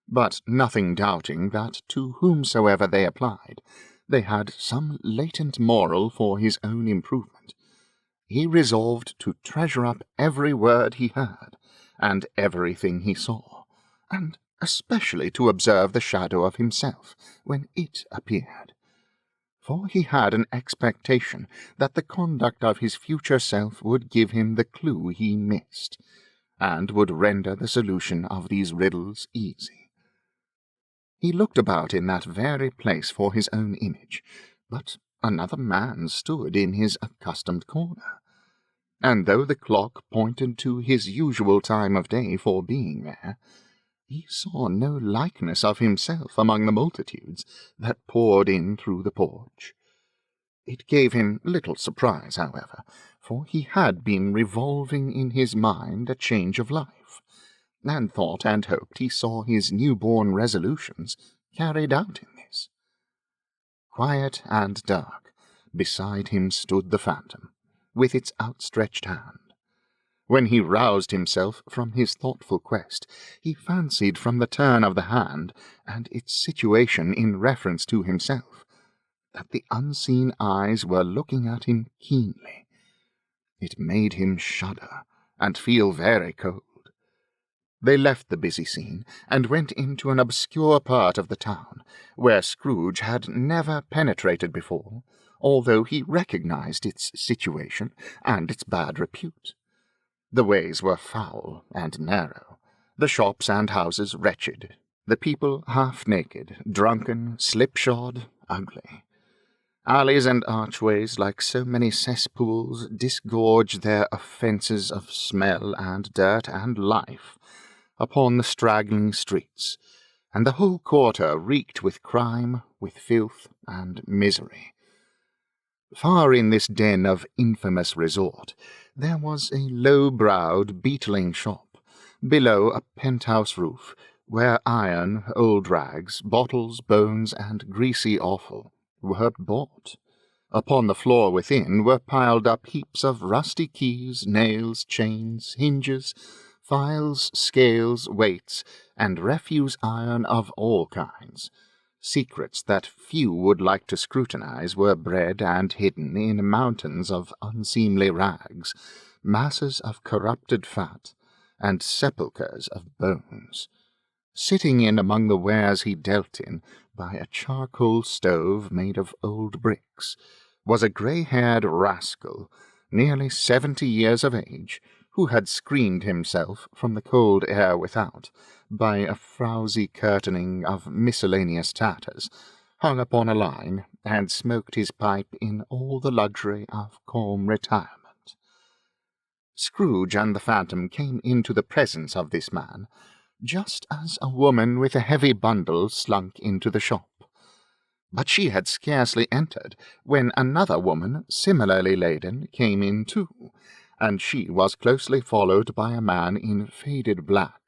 But nothing doubting that to whomsoever they applied, they had some latent moral for his own improvement, he resolved to treasure up every word he heard, and everything he saw, and especially to observe the shadow of himself when it appeared. For he had an expectation that the conduct of his future self would give him the clue he missed, and would render the solution of these riddles easy. He looked about in that very place for his own image, but another man stood in his accustomed corner, and though the clock pointed to his usual time of day for being there, he saw no likeness of himself among the multitudes that poured in through the porch. It gave him little surprise, however, for he had been revolving in his mind a change of life, and thought and hoped he saw his new-born resolutions carried out in this. Quiet and dark, beside him stood the phantom, with its outstretched hand. When he roused himself from his thoughtful quest, he fancied from the turn of the hand, and its situation in reference to himself, that the unseen eyes were looking at him keenly. It made him shudder, and feel very cold. They left the busy scene, and went into an obscure part of the town, where Scrooge had never penetrated before, although he recognized its situation and its bad repute. The ways were foul and narrow, the shops and houses wretched, the people half-naked, drunken, slipshod, ugly. Alleys and archways, like so many cesspools, disgorged their offences of smell and dirt and life upon the straggling streets, and the whole quarter reeked with crime, with filth, and misery. Far in this den of infamous resort there was a low-browed, beetling shop, below a penthouse roof, where iron, old rags, bottles, bones, and greasy offal were bought. Upon the floor within were piled up heaps of rusty keys, nails, chains, hinges, files, scales, weights, and refuse iron of all kinds. Secrets that few would like to scrutinize were bred and hidden in mountains of unseemly rags, masses of corrupted fat, and sepulchres of bones. Sitting in among the wares he dealt in, by a charcoal stove made of old bricks, was a grey-haired rascal, nearly 70 years of age, who had screened himself from the cold air without by a frowsy curtaining of miscellaneous tatters, hung upon a line, and smoked his pipe in all the luxury of calm retirement. Scrooge and the Phantom came into the presence of this man, just as a woman with a heavy bundle slunk into the shop. But she had scarcely entered when another woman, similarly laden, came in too, and she was closely followed by a man in faded black,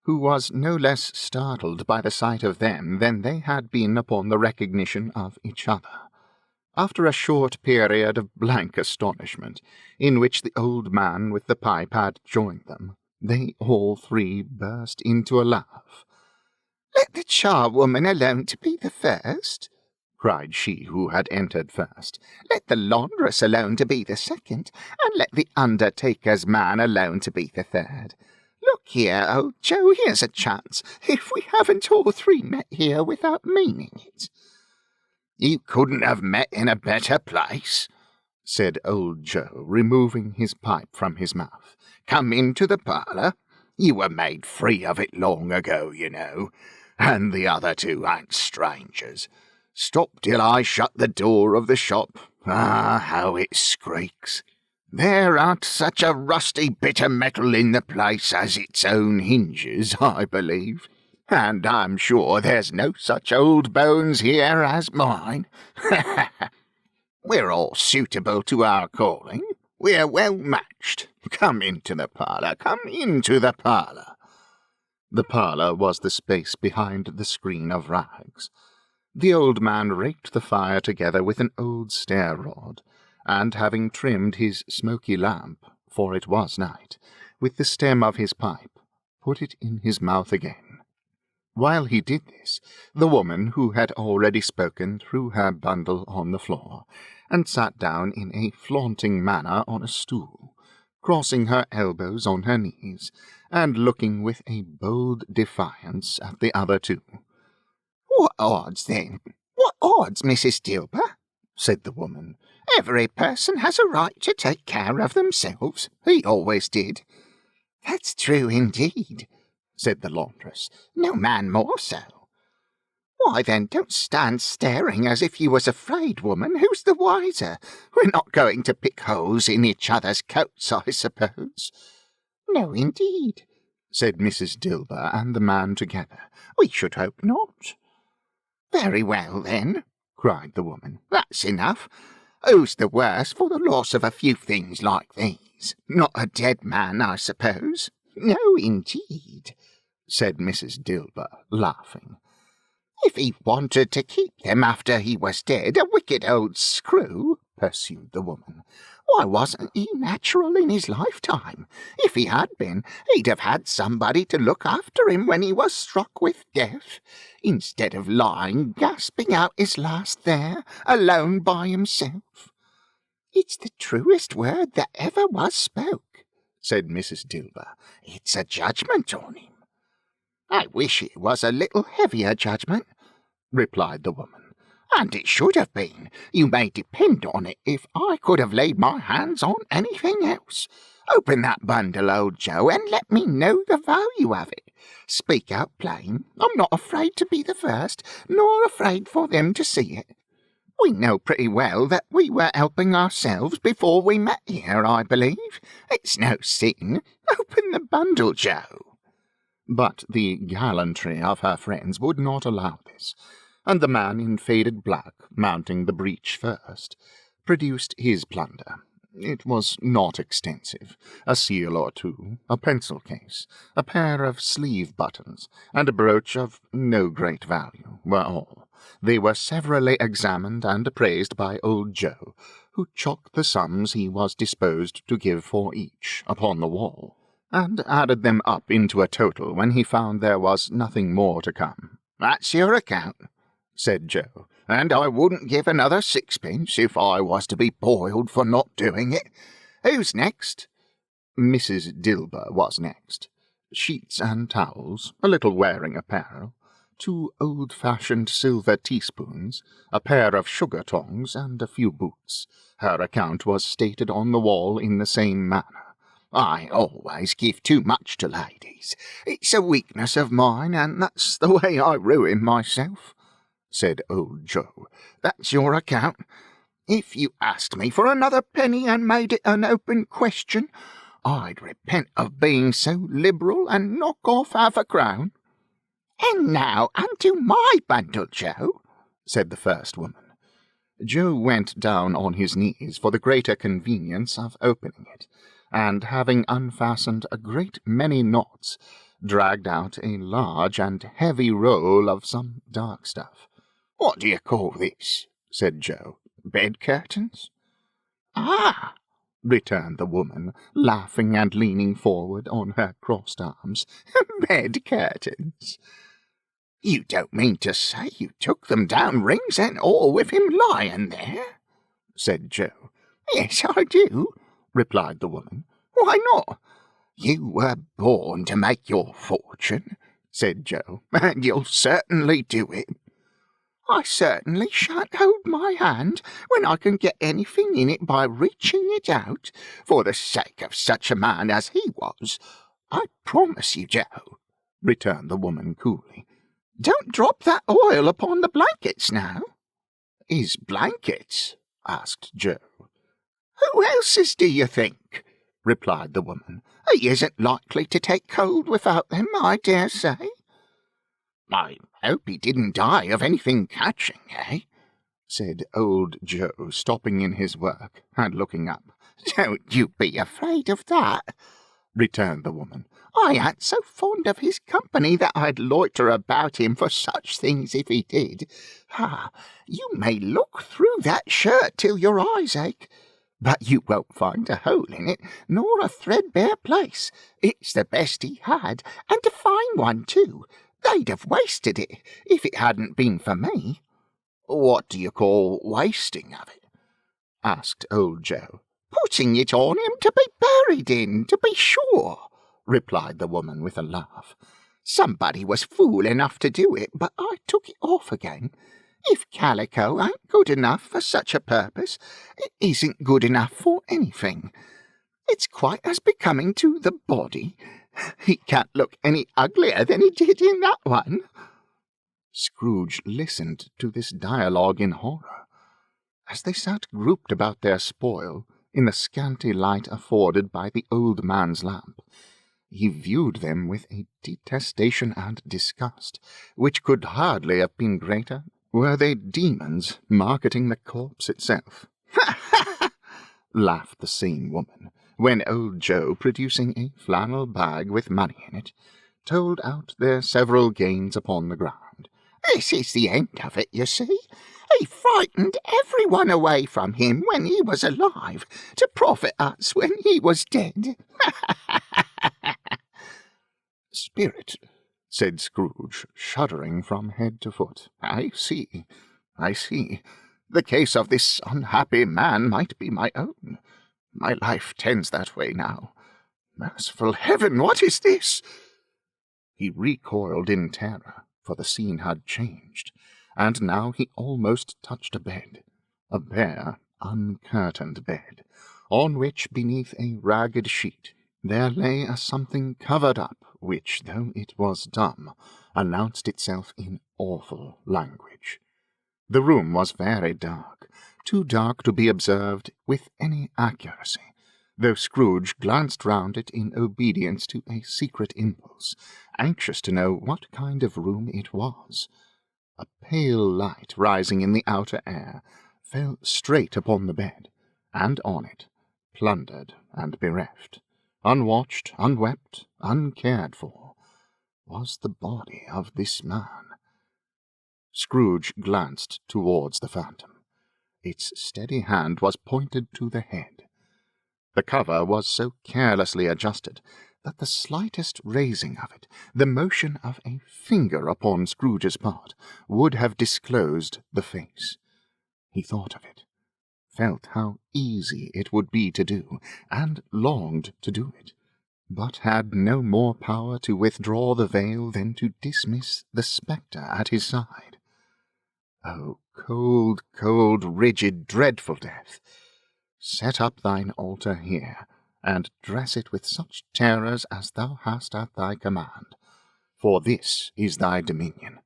who was no less startled by the sight of them than they had been upon the recognition of each other. After a short period of blank astonishment, in which the old man with the pipe had joined them, they all three burst into a laugh. "Let the charwoman alone to be the first," cried she who had entered first. "Let the laundress alone to be the second, and let the undertaker's man alone to be the third. Look here, old Joe, here's a chance, if we haven't all three met here without meaning it." "You couldn't have met in a better place," said old Joe, removing his pipe from his mouth. "Come into the parlour. You were made free of it long ago, you know, and the other two ain't strangers. Stop till I shut the door of the shop. Ah, how it squeaks! There aren't such a rusty bit of metal in the place as its own hinges, I believe, and I'm sure there's no such old bones here as mine. We're all suitable to our calling. We're well matched. Come into the parlour, come into the parlour." The parlour was the space behind the screen of rags. The old man raked the fire together with an old stair-rod, and having trimmed his smoky lamp, for it was night, with the stem of his pipe, put it in his mouth again. While he did this, the woman who had already spoken threw her bundle on the floor, and sat down in a flaunting manner on a stool, crossing her elbows on her knees, and looking with a bold defiance at the other two. "What odds, then? What odds, Mrs. Dilber?" said the woman. "Every person has a right to take care of themselves. He always did." "That's true indeed," said the laundress. "No man more so." "Why, then, don't stand staring as if you was afraid, woman. Who's the wiser? We're not going to pick holes in each other's coats, I suppose." "No, indeed," said Mrs. Dilber and the man together. "We should hope not." "Very well, then," cried the woman. "That's enough. Who's the worse for the loss of a few things like these? Not a dead man, I suppose?" "No, indeed," said Mrs. Dilber, laughing. "If he wanted to keep them after he was dead, a wicked old screw," pursued the woman. "Why wasn't he natural in his lifetime? If he had been, he'd have had somebody to look after him when he was struck with death, instead of lying gasping out his last there, alone by himself." "It's the truest word that ever was spoke," said Mrs. Dilber. "It's a judgment on him." "I wish it was a little heavier judgment," replied the woman. "And it should have been. You may depend on it, if I could have laid my hands on anything else. Open that bundle, old Joe, and let me know the value of it. Speak out plain. I'm not afraid to be the first, nor afraid for them to see it. We know pretty well that we were helping ourselves before we met here, I believe. It's no sin. Open the bundle, Joe." But the gallantry of her friends would not allow this, and the man in faded black, mounting the breach first, produced his plunder. It was not extensive. A seal or two, a pencil case, a pair of sleeve buttons, and a brooch of no great value were all. They were severally examined and appraised by old Joe, who chalked the sums he was disposed to give for each upon the wall, and added them up into a total when he found there was nothing more to come. "That's your account," said Joe, "and I wouldn't give another sixpence if I was to be boiled for not doing it. Who's next?" Mrs. Dilber was next. Sheets and towels, a little wearing apparel, 2 old-fashioned silver teaspoons, a pair of sugar tongs, and a few boots. Her account was stated on the wall in the same manner. "I always give too much to ladies. It's a weakness of mine, and that's the way I ruin myself," said old Joe. "That's your account. If you asked me for another penny and made it an open question, I'd repent of being so liberal and knock off half a crown." "And now unto my bundle, Joe," said the first woman. Joe went down on his knees for the greater convenience of opening it, and having unfastened a great many knots, dragged out a large and heavy roll of some dark stuff. "What do you call this?" said Joe. "Bed curtains?" "Ah!" returned the woman, laughing and leaning forward on her crossed arms. "Bed curtains? You don't mean to say you took them down, rings and all, with him lying there?" said Joe. "Yes, I do," replied the woman. "Why not? You were born to make your fortune," said Joe, "and you'll certainly do it." "I certainly shan't hold my hand when I can get anything in it by reaching it out, for the sake of such a man as he was. I promise you, Joe," returned the woman coolly. "Don't drop that oil upon the blankets now." "His blankets?" asked Joe. "Who else's, do you think?" replied the woman. "He isn't likely to take cold without them, I dare say." "I hope he didn't die of anything catching, eh?" said old Joe, stopping in his work and looking up. "Don't you be afraid of that," returned the woman. "I ain't so fond of his company that I'd loiter about him for such things if he did. Ah, you may look through that shirt till your eyes ache, but you won't find a hole in it, nor a threadbare place. It's the best he had, and a fine one too. They'd have wasted it, if it hadn't been for me." "What do you call wasting of it?" asked old Joe. "Putting it on him to be buried in, to be sure," replied the woman with a laugh. "Somebody was fool enough to do it, but I took it off again. If calico ain't good enough for such a purpose, it isn't good enough for anything. It's quite as becoming to the body. He can't look any uglier than he did in that one." Scrooge listened to this dialogue in horror. As they sat grouped about their spoil, in the scanty light afforded by the old man's lamp, he viewed them with a detestation and disgust, which could hardly have been greater were they demons marketing the corpse itself. "Ha, ha, ha!" laughed the same woman, when old Joe, producing a flannel bag with money in it, told out their several gains upon the ground. "This is the end of it, you see. He frightened everyone away from him when he was alive, to profit us when he was dead." "Spirit," said Scrooge, shuddering from head to foot. I see. The case of this unhappy man might be my own. My life tends that way now. Merciful heaven, what is this?" He recoiled in terror, for the scene had changed, and now he almost touched a bed, a bare, uncurtained bed, on which, beneath a ragged sheet, there lay a something covered up, which, though it was dumb, announced itself in awful language. The room was very dark, too dark to be observed with any accuracy, though Scrooge glanced round it in obedience to a secret impulse, anxious to know what kind of room it was. A pale light rising in the outer air fell straight upon the bed, and on it, plundered and bereft, unwatched, unwept, uncared for, was the body of this man. Scrooge glanced towards the phantom. Its steady hand was pointed to the head. The cover was so carelessly adjusted that the slightest raising of it, the motion of a finger upon Scrooge's part, would have disclosed the face. He thought of it, felt how easy it would be to do, and longed to do it, but had no more power to withdraw the veil than to dismiss the spectre at his side. O cold, cold, rigid, dreadful death! Set up thine altar here, and dress it with such terrors as thou hast at thy command, for this is thy dominion.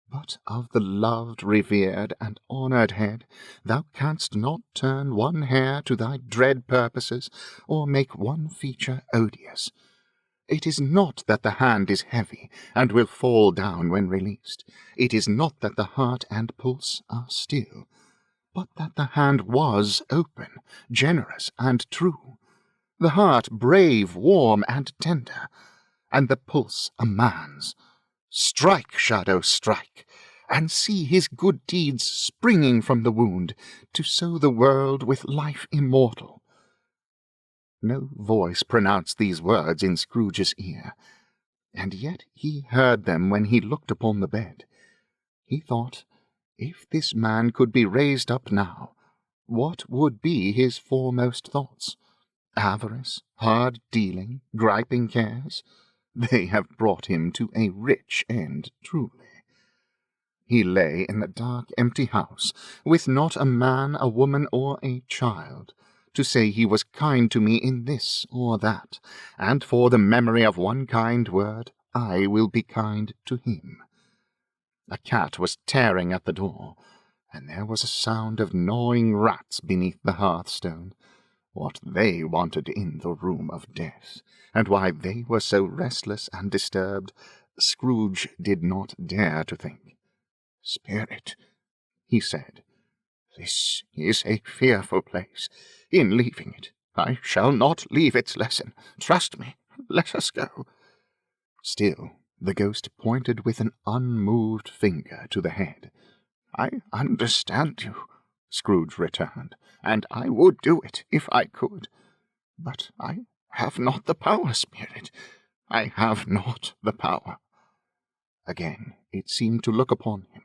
But of the loved, revered, and honoured head thou canst not turn one hair to thy dread purposes, or make one feature odious. It is not that the hand is heavy, and will fall down when released. It is not that the heart and pulse are still, but that the hand was open, generous, and true, the heart brave, warm, and tender, and the pulse a man's. Strike, shadow, strike, and see his good deeds springing from the wound, to sow the world with life immortal. No voice pronounced these words in Scrooge's ear, and yet he heard them when he looked upon the bed. He thought, if this man could be raised up now, what would be his foremost thoughts? Avarice, hard dealing, griping cares? They have brought him to a rich end, truly. He lay in the dark, empty house, with not a man, a woman, or a child, to say he was kind to me in this or that, and for the memory of one kind word I will be kind to him. A cat was tearing at the door, and there was a sound of gnawing rats beneath the hearthstone. What they wanted in the room of death, and why they were so restless and disturbed, Scrooge did not dare to think. "Spirit," he said, "this is a fearful place. In leaving it, I shall not leave its lesson. Trust me. Let us go." Still the ghost pointed with an unmoved finger to the head. "I understand you," Scrooge returned, "and I would do it if I could. But I have not the power, Spirit. I have not the power." Again it seemed to look upon him.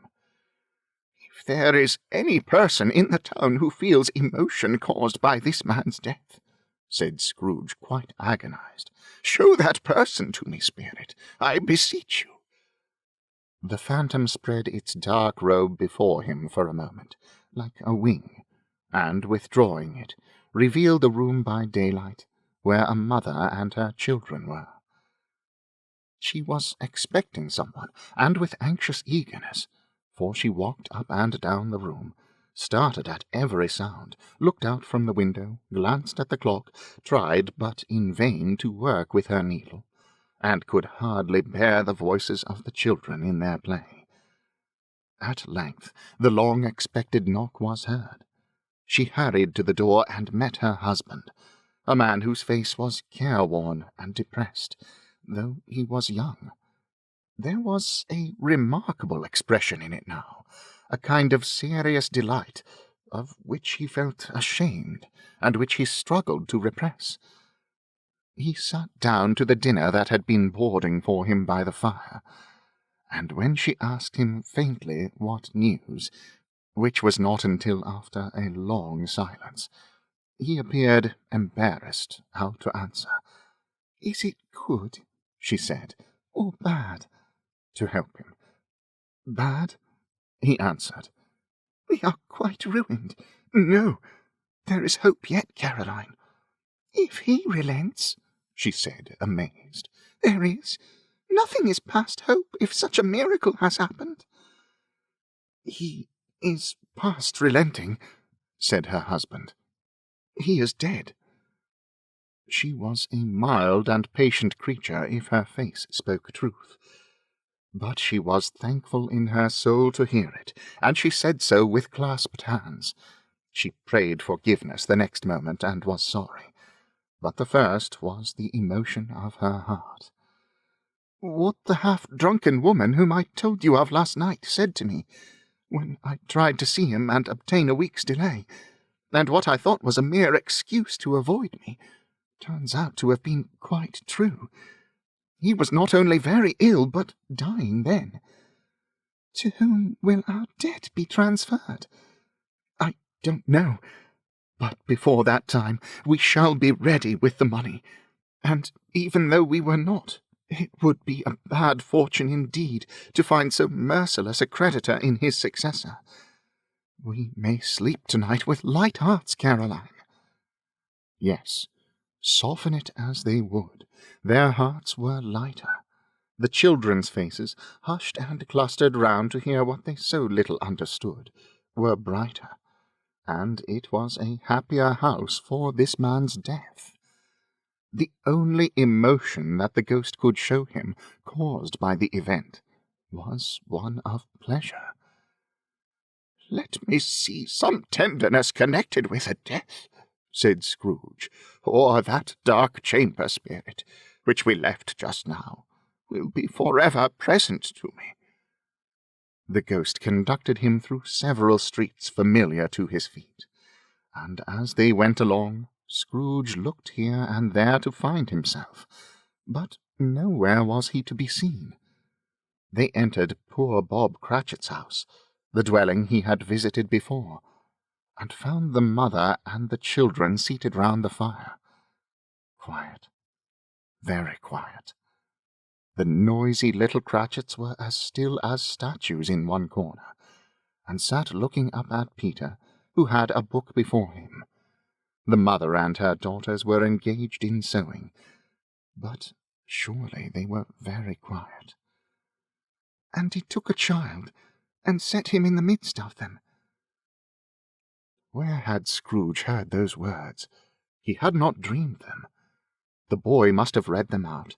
"If there is any person in the town who feels emotion caused by this man's death," said Scrooge, quite agonized. "Show that person to me, spirit, I beseech you." The phantom spread its dark robe before him for a moment, like a wing, and, withdrawing it, revealed a room by daylight, where a mother and her children were. She was expecting someone, and with anxious eagerness, for she walked up and down the room, started at every sound, looked out from the window, glanced at the clock, tried, but in vain, to work with her needle, and could hardly bear the voices of the children in their play. At length the long-expected knock was heard. She hurried to the door and met her husband, a man whose face was careworn and depressed, though he was young. There was a remarkable expression in it now, a kind of serious delight, of which he felt ashamed, and which he struggled to repress. He sat down to the dinner that had been boarding for him by the fire, and when she asked him faintly what news, which was not until after a long silence, he appeared embarrassed how to answer. "Is it good," she said, "or bad?" to help him. "Bad," he answered. "We are quite ruined." "No, there is hope yet, Caroline." "If he relents," she said, amazed. "There is. Nothing is past hope if such a miracle has happened." "He is past relenting," said her husband. "He is dead." She was a mild and patient creature if her face spoke truth. But she was thankful in her soul to hear it, and she said so with clasped hands. She prayed forgiveness the next moment, and was sorry. But the first was the emotion of her heart. "What the half-drunken woman whom I told you of last night said to me, when I tried to see him and obtain a week's delay, and what I thought was a mere excuse to avoid me, turns out to have been quite true. He was not only very ill, but dying then. To whom will our debt be transferred? I don't know, but before that time we shall be ready with the money, and even though we were not, it would be a bad fortune indeed to find so merciless a creditor in his successor. We may sleep tonight with light hearts, Caroline." Yes, soften it as they would, their hearts were lighter. The children's faces, hushed and clustered round to hear what they so little understood, were brighter, and it was a happier house for this man's death. The only emotion that the ghost could show him, caused by the event, was one of pleasure. "Let me see some tenderness connected with a death," said Scrooge, "or that dark chamber spirit, which we left just now, will be forever present to me." The ghost conducted him through several streets familiar to his feet, and as they went along, Scrooge looked here and there to find himself, but nowhere was he to be seen. They entered poor Bob Cratchit's house, the dwelling he had visited before, and found the mother and the children seated round the fire. Quiet, very quiet. The noisy little Cratchits were as still as statues in one corner, and sat looking up at Peter, who had a book before him. The mother and her daughters were engaged in sewing, but surely they were very quiet. "And he took a child, and set him in the midst of them." Where had Scrooge heard those words? He had not dreamed them. The boy must have read them out,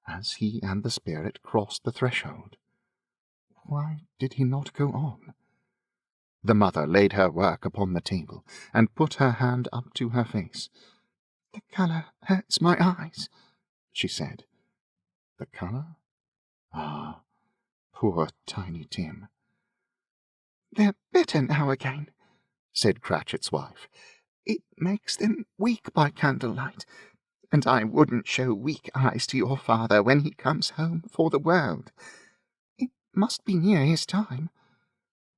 as he and the spirit crossed the threshold. Why did he not go on? The mother laid her work upon the table, and put her hand up to her face. "The colour hurts my eyes," she said. "The colour? Ah, poor Tiny Tim." "They're better now again," said Cratchit's wife. "It makes them weak by candlelight, and I wouldn't show weak eyes to your father when he comes home for the world. It must be near his time.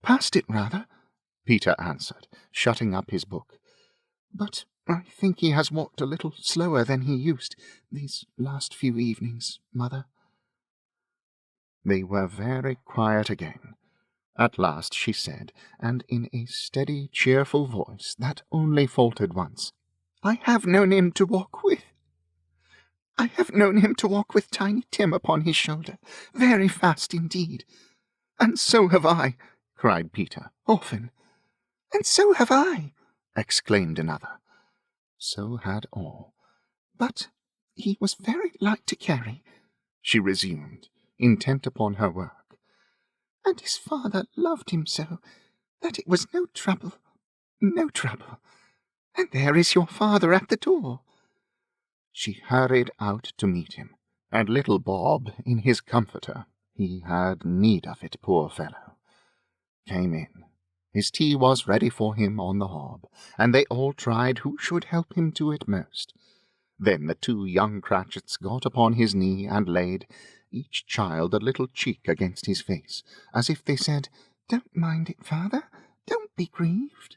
Past it, rather," Peter answered, shutting up his book. "But I think he has walked a little slower than he used these last few evenings, Mother." They were very quiet again. At last she said, and in a steady, cheerful voice that only faltered once, "I have known him to walk with. I have known him to walk with Tiny Tim upon his shoulder, very fast indeed." "And so have I," cried Peter, "often." "And so have I," exclaimed another. So had all. "But he was very light to carry," she resumed, intent upon her work. "And his father loved him so that it was no trouble, no trouble. And there is your father at the door." She hurried out to meet him, and little Bob, in his comforter, he had need of it, poor fellow, came in. His tea was ready for him on the hob, and they all tried who should help him to it most. Then the two young Cratchits got upon his knee and laid, each child a little cheek against his face, as if they said, "Don't mind it, father, don't be grieved."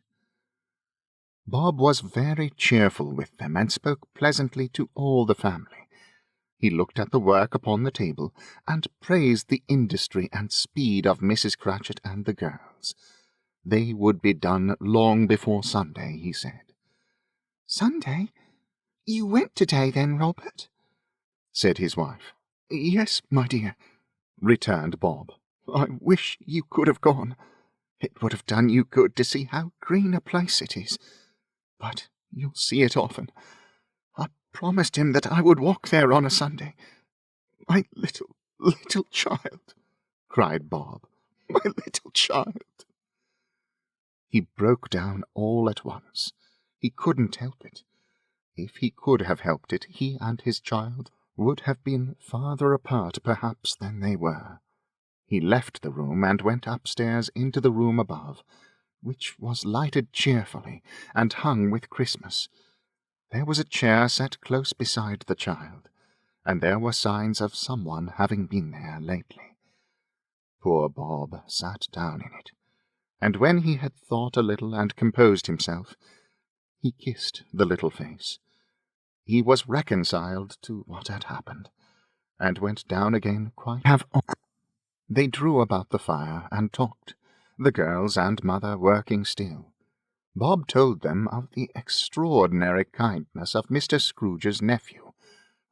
Bob was very cheerful with them, and spoke pleasantly to all the family. He looked at the work upon the table, and praised the industry and speed of Mrs. Cratchit and the girls. They would be done long before Sunday, he said. "Sunday? You went to-day, then, Robert?" said his wife. "Yes, my dear," returned Bob. "I wish you could have gone. It would have done you good to see how green a place it is. But you'll see it often. I promised him that I would walk there on a Sunday. My little child," cried Bob. "My little child." He broke down all at once. He couldn't help it. If he could have helped it, he and his child would have been farther apart perhaps than they were. He left the room and went upstairs into the room above, which was lighted cheerfully and hung with Christmas. There was a chair set close beside the child, and there were signs of someone having been there lately. Poor Bob sat down in it, and when he had thought a little and composed himself, he kissed the little face. He was reconciled to what had happened, and went down again quite They drew about the fire and talked, the girls and mother working still. Bob told them of the extraordinary kindness of Mr. Scrooge's nephew,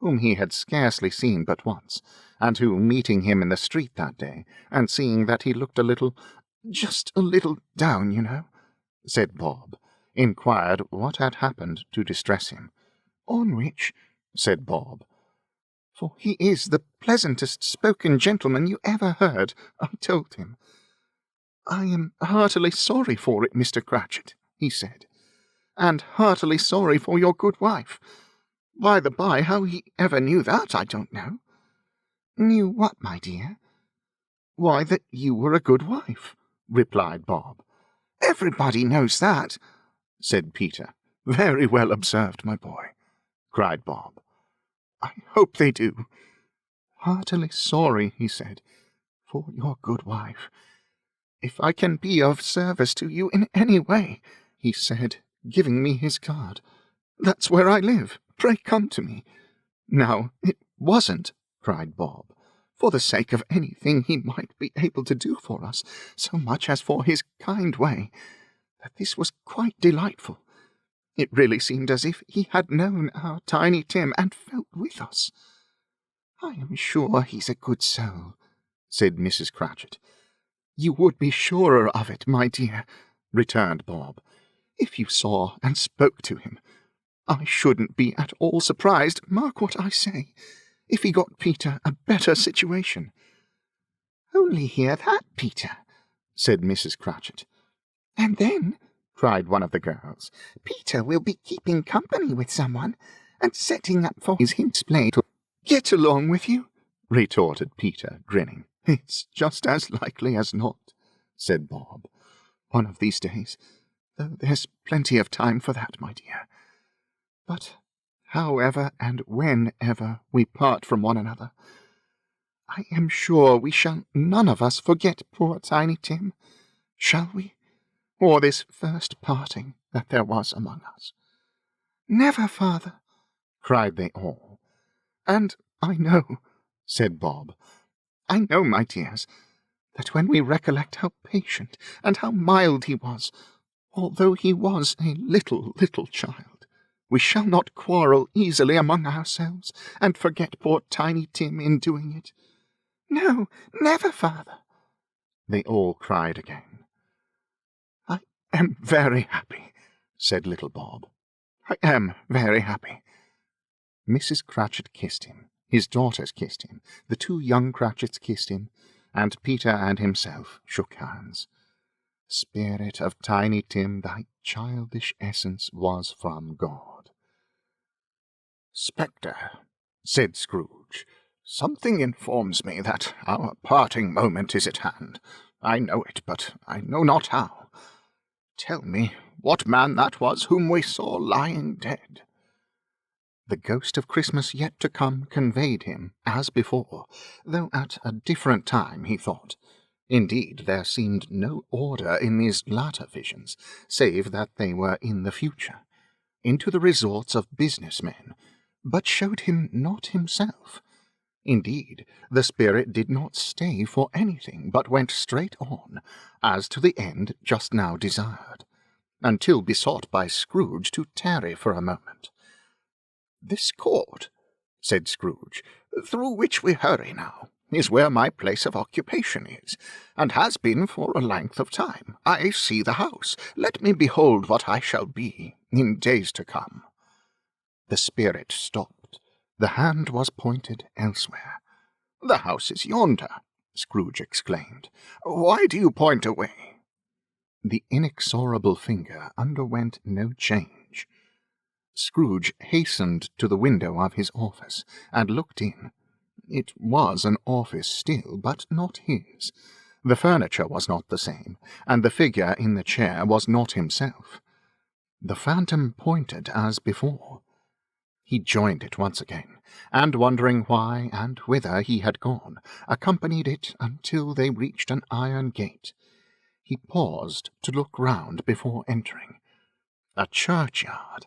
whom he had scarcely seen but once, and who, meeting him in the street that day, and seeing that he looked just a little down, you know, said Bob, inquired what had happened to distress him. "On which," said Bob, "for he is the pleasantest spoken gentleman you ever heard," I told him, "I am heartily sorry for it, Mr. Cratchit," he said, "and heartily sorry for your good wife. By the by, how he ever knew that, I don't know." "Knew what, my dear?" "Why, that you were a good wife," replied Bob. "Everybody knows that," said Peter. "Very well observed, my boy," cried Bob. "I hope they do. Heartily sorry," he said, "for your good wife. If I can be of service to you in any way," he said, giving me his card, "that's where I live. Pray come to me." "Now, it wasn't," cried Bob, "for the sake of anything he might be able to do for us, so much as for his kind way, that this was quite delightful. It really seemed as if he had known our Tiny Tim and felt with us." "I am sure he's a good soul," said Mrs. Cratchit. "You would be surer of it, my dear," returned Bob, "if you saw and spoke to him. I shouldn't be at all surprised, mark what I say, if he got Peter a better situation." "Only hear that, Peter," said Mrs. Cratchit. "And then," cried one of the girls, "Peter will be keeping company with someone, and setting up for his hints-play to—" "Get along with you," retorted Peter, grinning. "It's just as likely as not," said Bob. "One of these days, though there's plenty of time for that, my dear. But however and whenever we part from one another, I am sure we shall none of us forget poor Tiny Tim, shall we, or this first parting that there was among us? Never, father, cried they all. And I know, said Bob, I know, my dears, that when we recollect how patient and how mild he was, although he was a little child, we shall not quarrel easily among ourselves, and forget poor Tiny Tim in doing it. No, never, father, they all cried again. I am very happy, said little Bob. I am very happy. Mrs. Cratchit kissed him, his daughters kissed him, the two young Cratchits kissed him, and Peter and himself shook hands. Spirit of Tiny Tim, thy childish essence was from God. Spectre, said Scrooge, something informs me that our parting moment is at hand. I know it, but I know not how. Tell me what man that was whom we saw lying dead. The ghost of Christmas yet to come conveyed him, as before, though at a different time, he thought. Indeed, there seemed no order in these latter visions, save that they were in the future, into the resorts of business men, but showed him not himself. Indeed, the spirit did not stay for anything, but went straight on, as to the end just now desired, until besought by Scrooge to tarry for a moment. This court, said Scrooge, through which we hurry now, is where my place of occupation is, and has been for a length of time. I see the house. Let me behold what I shall be in days to come. The spirit stopped. The hand was pointed elsewhere. The house is yonder, Scrooge exclaimed. Why do you point away? The inexorable finger underwent no change. Scrooge hastened to the window of his office, and looked in. It was an office still, but not his. The furniture was not the same, and the figure in the chair was not himself. The phantom pointed as before. He joined it once again, and wondering why and whither he had gone, accompanied it until they reached an iron gate. He paused to look round before entering. A churchyard.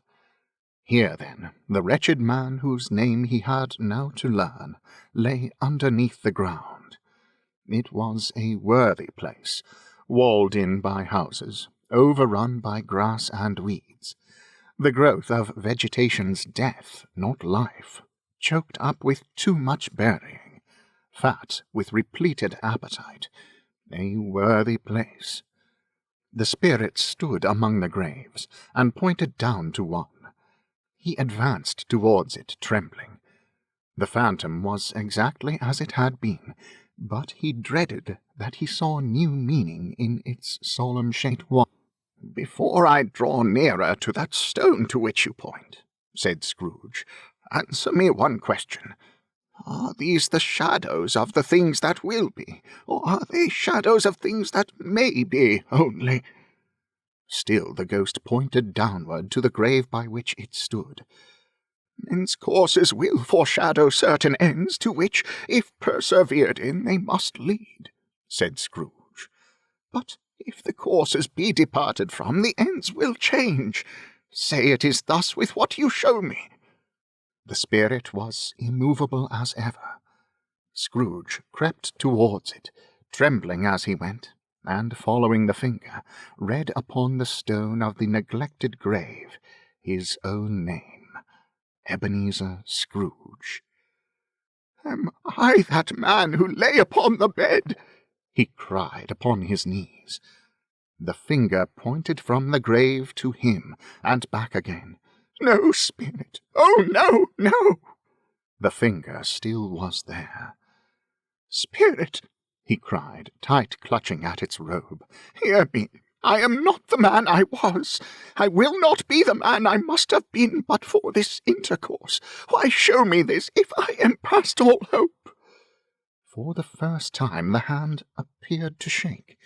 Here, then, the wretched man whose name he had now to learn lay underneath the ground. It was a worthy place, walled in by houses, overrun by grass and weeds, the growth of vegetation's death, not life, choked up with too much burying, fat with repleted appetite, a worthy place. The spirit stood among the graves, and pointed down to one. He advanced towards it, trembling. The phantom was exactly as it had been, but he dreaded that he saw new meaning in its solemn shape. Before I draw nearer to that stone to which you point, said Scrooge, answer me one question. Are these the shadows of the things that will be, or are they shadows of things that may be only? Still the ghost pointed downward to the grave by which it stood. Men's courses will foreshadow certain ends to which, if persevered in, they must lead, said Scrooge. But if the courses be departed from, the ends will change. Say it is thus with what you show me. The spirit was immovable as ever. Scrooge crept towards it, trembling as he went, and, following the finger, read upon the stone of the neglected grave his own name, Ebenezer Scrooge. Am I that man who lay upon the bed? He cried upon his knees. The finger pointed from the grave to him, and back again. No, spirit! Oh, no, no! The finger still was there. Spirit! He cried, tight clutching at its robe. Hear me! I am not the man I was. I will not be the man I must have been but for this intercourse. Why show me this, if I am past all hope? For the first time the hand appeared to shake.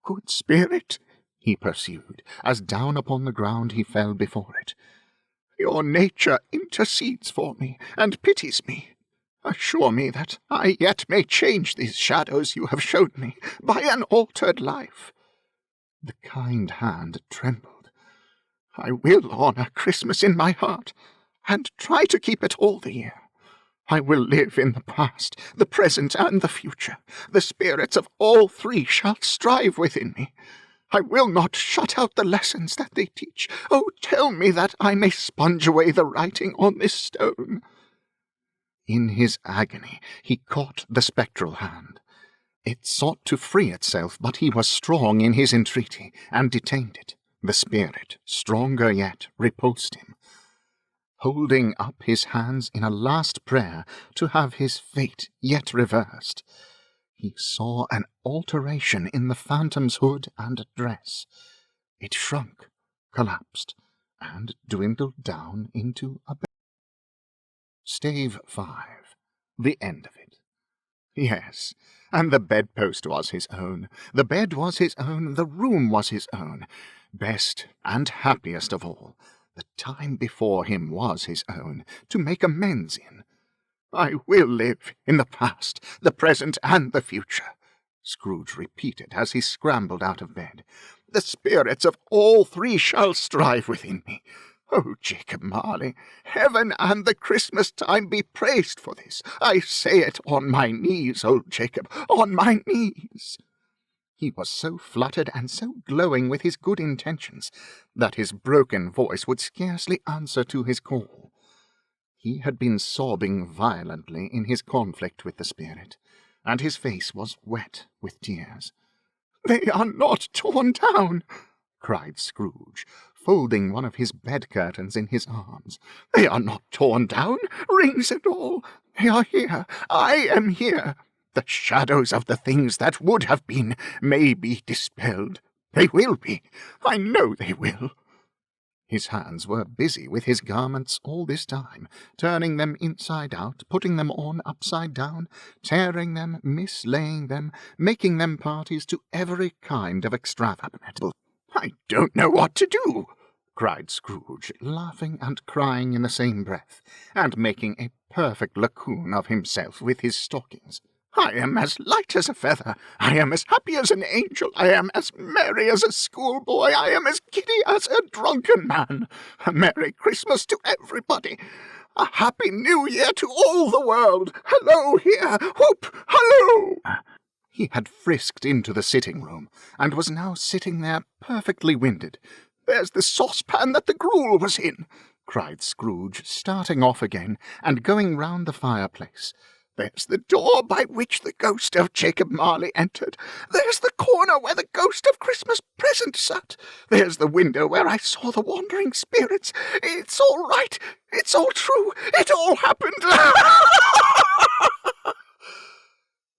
Good spirit, he pursued, as down upon the ground he fell before it. Your nature intercedes for me, and pities me. Assure me that I yet may change these shadows you have shown me by an altered life. The kind hand trembled. I will honour Christmas in my heart, and try to keep it all the year. I will live in the past, the present, and the future. The spirits of all three shall strive within me. I will not shut out the lessons that they teach. Oh, tell me that I may sponge away the writing on this stone." In his agony he caught the spectral hand. It sought to free itself, but he was strong in his entreaty, and detained it. The spirit, stronger yet, repulsed him. Holding up his hands in a last prayer to have his fate yet reversed, he saw an alteration in the phantom's hood and dress. It shrunk, collapsed, and dwindled down into a bed. Stave 5. The end of it. Yes, and the bedpost was his own, the bed was his own, the room was his own. Best and happiest of all, the time before him was his own, to make amends in. "I will live in the past, the present, and the future," Scrooge repeated as he scrambled out of bed. "The spirits of all three shall strive within me. Oh, Jacob Marley, heaven and the Christmas time be praised for this. I say it on my knees, old Jacob, on my knees." He was so fluttered and so glowing with his good intentions that his broken voice would scarcely answer to his call. He had been sobbing violently in his conflict with the spirit, and his face was wet with tears. "They are not torn down," cried Scrooge, folding one of his bed-curtains in his arms. "They are not torn down, rings and all. They are here. I am here. The shadows of the things that would have been may be dispelled. They will be. I know they will." His hands were busy with his garments all this time, turning them inside out, putting them on upside down, tearing them, mislaying them, making them parties to every kind of extravagance. "I don't know what to do," cried Scrooge, laughing and crying in the same breath, and making a perfect lacoon of himself with his stockings. "I am as light as a feather. I am as happy as an angel. I am as merry as a schoolboy. I am as giddy as a drunken man. A Merry Christmas to everybody. A Happy New Year to all the world. Hello here! Whoop! Hello!" He had frisked into the sitting-room, and was now sitting there perfectly winded. "There's the saucepan that the gruel was in," cried Scrooge, starting off again, and going round the fireplace. "There's the door by which the ghost of Jacob Marley entered. There's the corner where the ghost of Christmas Present sat. There's the window where I saw the wandering spirits. It's all right. It's all true. It all happened."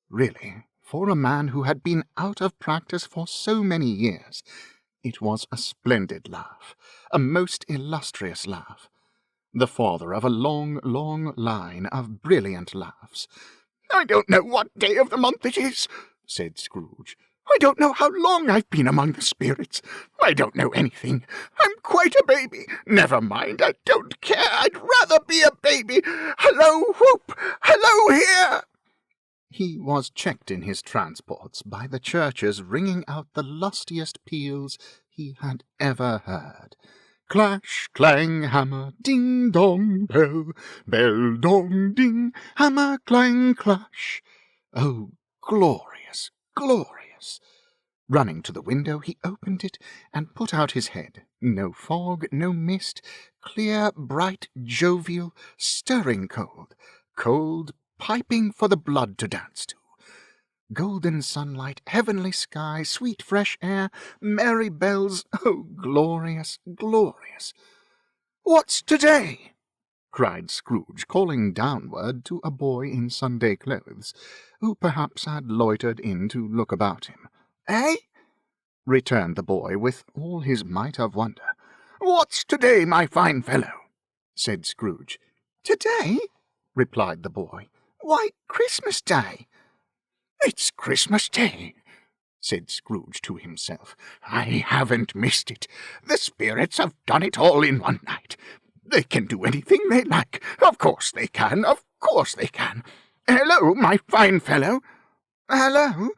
Really, for a man who had been out of practice for so many years, it was a splendid laugh, a most illustrious laugh, the father of a long, long line of brilliant laughs. "I don't know what day of the month it is," said Scrooge. "I don't know how long I've been among the spirits. I don't know anything. I'm quite a baby. Never mind, I don't care. I'd rather be a baby. Hello, whoop! Hello here!" He was checked in his transports by the churches ringing out the lustiest peals he had ever heard. Clash, clang, hammer, ding, dong, bell, bell, dong, ding, hammer, clang, clash. Oh, glorious, glorious! Running to the window, he opened it and put out his head. No fog, no mist, clear, bright, jovial, stirring cold, cold, piping for the blood to dance to. Golden sunlight, heavenly sky, sweet fresh air, merry bells, oh, glorious, glorious! "What's today?" cried Scrooge, calling downward to a boy in Sunday clothes, who perhaps had loitered in to look about him. "Eh?" returned the boy with all his might of wonder. "What's today, my fine fellow?" said Scrooge. "Today?" replied the boy. "Why, Christmas Day." "It's Christmas Day," said Scrooge to himself. "I haven't missed it. The spirits have done it all in one night. They can do anything they like. Of course they can. Of course they can. Hello, my fine fellow." "Hello,"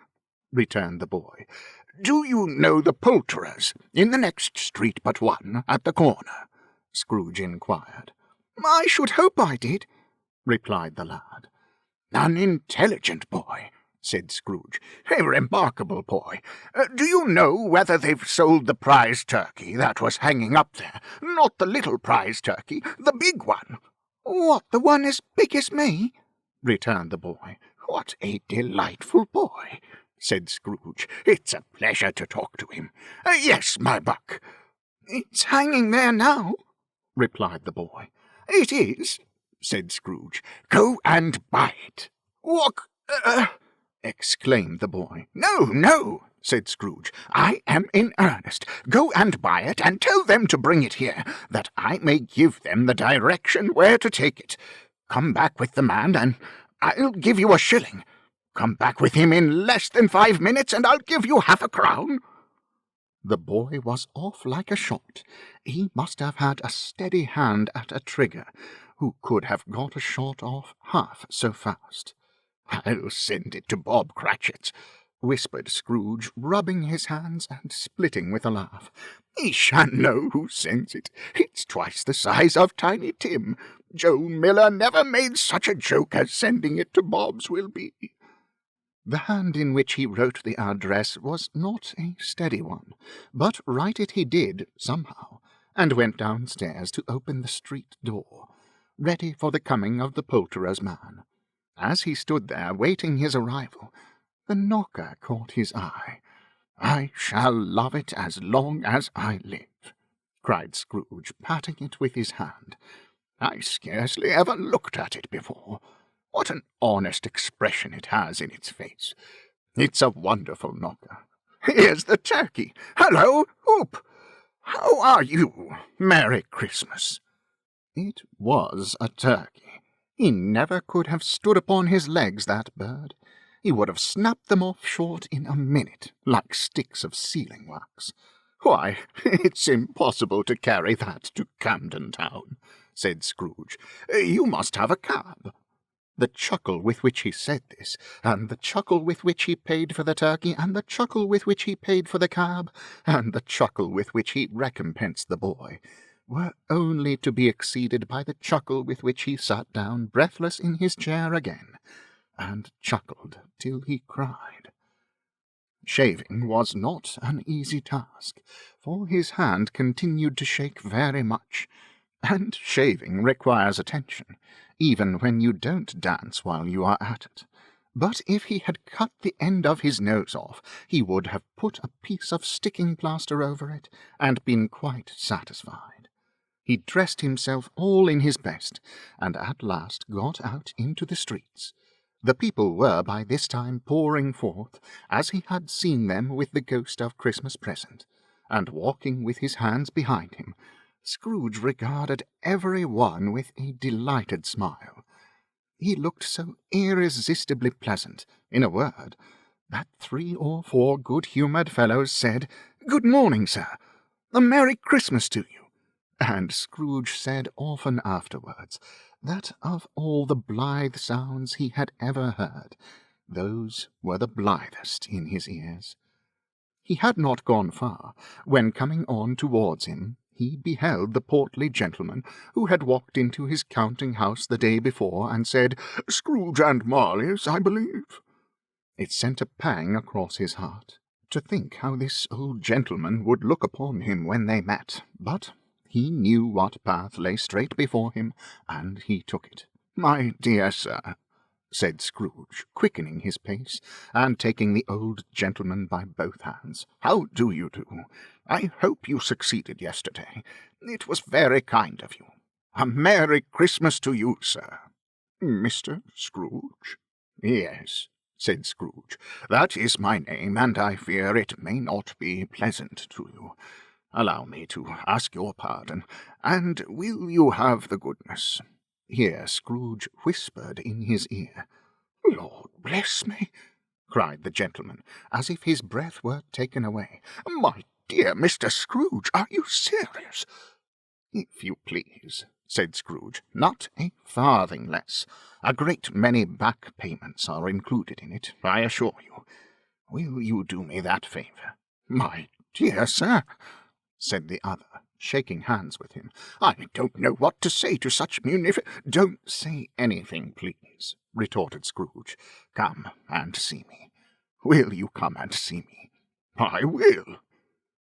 returned the boy. Do you know the poulterers in the next street but one, at the corner?" Scrooge inquired. "I should hope I did," replied the lad. "An intelligent boy," said Scrooge. "A remarkable boy. Do you know whether they've sold the prize turkey that was hanging up there? Not the little prize turkey, the big one." "What, the one as big as me?" returned the boy. "What a delightful boy," said Scrooge. "It's a pleasure to talk to him. Yes, my buck." "It's hanging there now," replied the boy. "It is," said Scrooge. "Go and buy it." "What? exclaimed the boy. No, said Scrooge. "I am in earnest. Go and buy it, and tell them to bring it here, that I may give them the direction where to take it. Come back with the man, and I'll give you a shilling. Come back with him in less than 5 minutes, and I'll give you half a crown." The boy was off like a shot. He must have had a steady hand at a trigger, who could have got a shot off half so fast. "I'll send it to Bob Cratchit," whispered Scrooge, rubbing his hands and splitting with a laugh. "He shan't know who sends it. It's twice the size of Tiny Tim. Joe Miller never made such a joke as sending it to Bob's will be." The hand in which he wrote the address was not a steady one, but write it he did somehow, and went downstairs to open the street door, ready for the coming of the poulterer's man. As he stood there waiting his arrival, the knocker caught his eye. "I shall love it as long as I live," cried Scrooge, patting it with his hand. "I scarcely ever looked at it before. What an honest expression it has in its face. It's a wonderful knocker. Here's the turkey. Hello, Hoop! How are you? Merry Christmas." It was a turkey. He never could have stood upon his legs, that bird. He would have snapped them off short in a minute, like sticks of sealing wax. "Why, it's impossible to carry that to Camden Town," said Scrooge. "You must have a cab." The chuckle with which he said this, and the chuckle with which he paid for the turkey, and the chuckle with which he paid for the cab, and the chuckle with which he recompensed the boy, were only to be exceeded by the chuckle with which he sat down breathless in his chair again, and chuckled till he cried. Shaving was not an easy task, for his hand continued to shake very much, and shaving requires attention, even when you don't dance while you are at it. But if he had cut the end of his nose off, he would have put a piece of sticking plaster over it, and been quite satisfied. He dressed himself all in his best, and at last got out into the streets. The people were by this time pouring forth, as he had seen them with the ghost of Christmas present, and walking with his hands behind him. Scrooge regarded every one with a delighted smile. He looked so irresistibly pleasant, in a word, that 3 or 4 good-humoured fellows said, "Good morning, sir. A Merry Christmas to you." And Scrooge said often afterwards that of all the blithe sounds he had ever heard, those were the blithest in his ears. He had not gone far, when coming on towards him, he beheld the portly gentleman who had walked into his counting-house the day before, and said, "Scrooge and Marley's, I believe." It sent a pang across his heart, to think how this old gentleman would look upon him when they met, but he knew what path lay straight before him, and he took it. "My dear sir," said Scrooge, quickening his pace, and taking the old gentleman by both hands, "how do you do? I hope you succeeded yesterday. It was very kind of you. A Merry Christmas to you, sir." "Mr. Scrooge?" "Yes," said Scrooge. "That is my name, and I fear it may not be pleasant to you. Allow me to ask your pardon, and will you have the goodness—" Here Scrooge whispered in his ear. "Lord bless me!" cried the gentleman, as if his breath were taken away. "My dear Mr. Scrooge, are you serious?" "If you please," said Scrooge, "not a farthing less. A great many back payments are included in it, I assure you. Will you do me that favour? "My dear sir," said the other, shaking hands with him, "I don't know what to say to such "Don't say anything, please," retorted Scrooge. "Come and see me. Will you come and see me?" "I will,"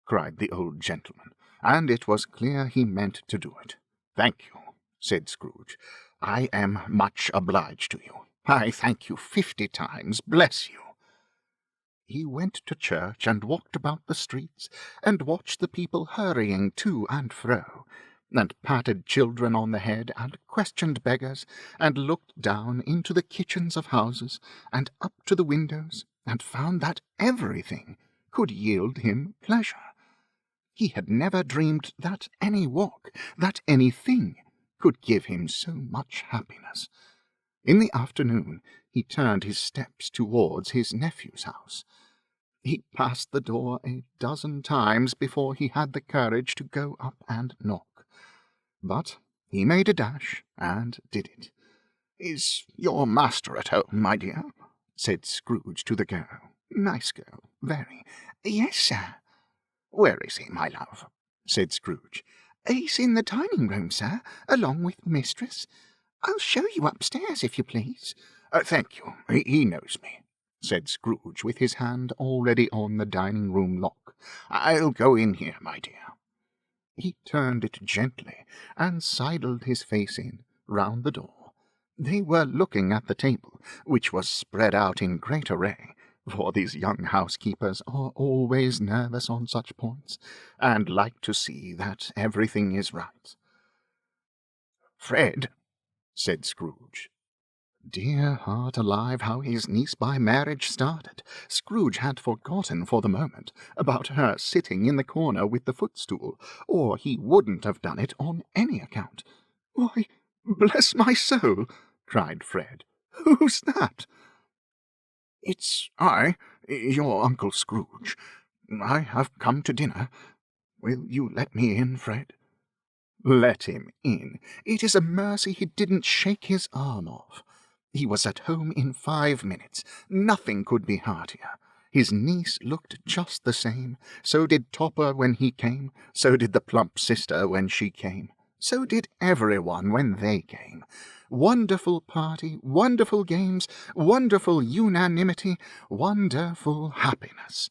cried the old gentleman, and it was clear he meant to do it. "Thank you," said Scrooge. "I am much obliged to you. I thank you 50 times. Bless you." He went to church and walked about the streets, and watched the people hurrying to and fro, and patted children on the head, and questioned beggars, and looked down into the kitchens of houses, and up to the windows, and found that everything could yield him pleasure. He had never dreamed that any walk, that anything, could give him so much happiness. In the afternoon he turned his steps towards his nephew's house. He passed the door a dozen times before he had the courage to go up and knock. But he made a dash, and did it. "Is your master at home, my dear?" said Scrooge to the girl. "Nice girl, very." "Yes, sir." "Where is he, my love?" said Scrooge. "He's in the dining room, sir, along with mistress. I'll show you upstairs, if you please." "Thank you. He knows me," said Scrooge, with his hand already on the dining-room lock. "I'll go in here, my dear." He turned it gently, and sidled his face in, round the door. They were looking at the table, which was spread out in great array, for these young housekeepers are always nervous on such points, and like to see that everything is right. "Fred," said Scrooge. Dear heart alive, how his niece by marriage started! Scrooge had forgotten for the moment about her sitting in the corner with the footstool, or he wouldn't have done it on any account. "Why, bless my soul!" cried Fred. "Who's that?" "It's I, your Uncle Scrooge. I have come to dinner. Will you let me in, Fred?" Let him in. It is a mercy he didn't shake his arm off. He was at home in 5 minutes. Nothing could be heartier. His niece looked just the same. So did Topper when he came. So did the plump sister when she came. So did everyone when they came. Wonderful party, wonderful games, wonderful unanimity, wonderful happiness.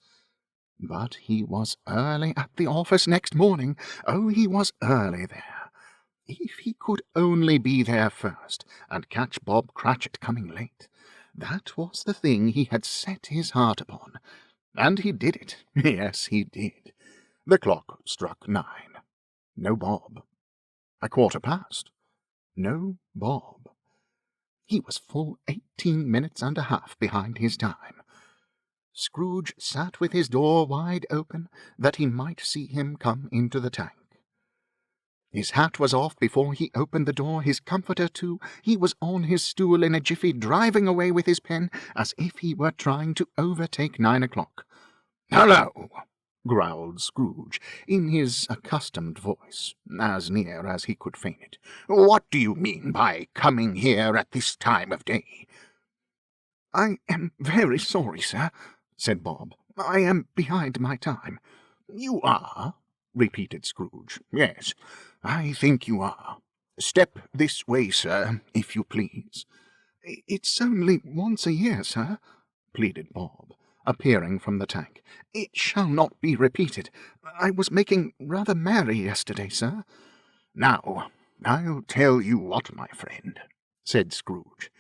But he was early at the office next morning. Oh, he was early there. If he could only be there first, and catch Bob Cratchit coming late. That was the thing he had set his heart upon. And he did it. Yes, he did. The clock struck 9. No Bob. 1/4 past. No Bob. He was full 18 minutes and a half behind his time. Scrooge sat with his door wide open, that he might see him come into the tank. His hat was off before he opened the door, his comforter too. He was on his stool in a jiffy, driving away with his pen, as if he were trying to overtake 9 o'clock. "Hello!" growled Scrooge, in his accustomed voice, as near as he could feign it. "What do you mean by coming here at this time of day?" "I am very sorry, sir," said Bob. "I am behind my time." "You are?" repeated Scrooge. "Yes, I think you are. Step this way, sir, if you please." "It's only once a year, sir," pleaded Bob, appearing from the tank. "It shall not be repeated. I was making rather merry yesterday, sir." "Now, I'll tell you what, my friend," said Scrooge.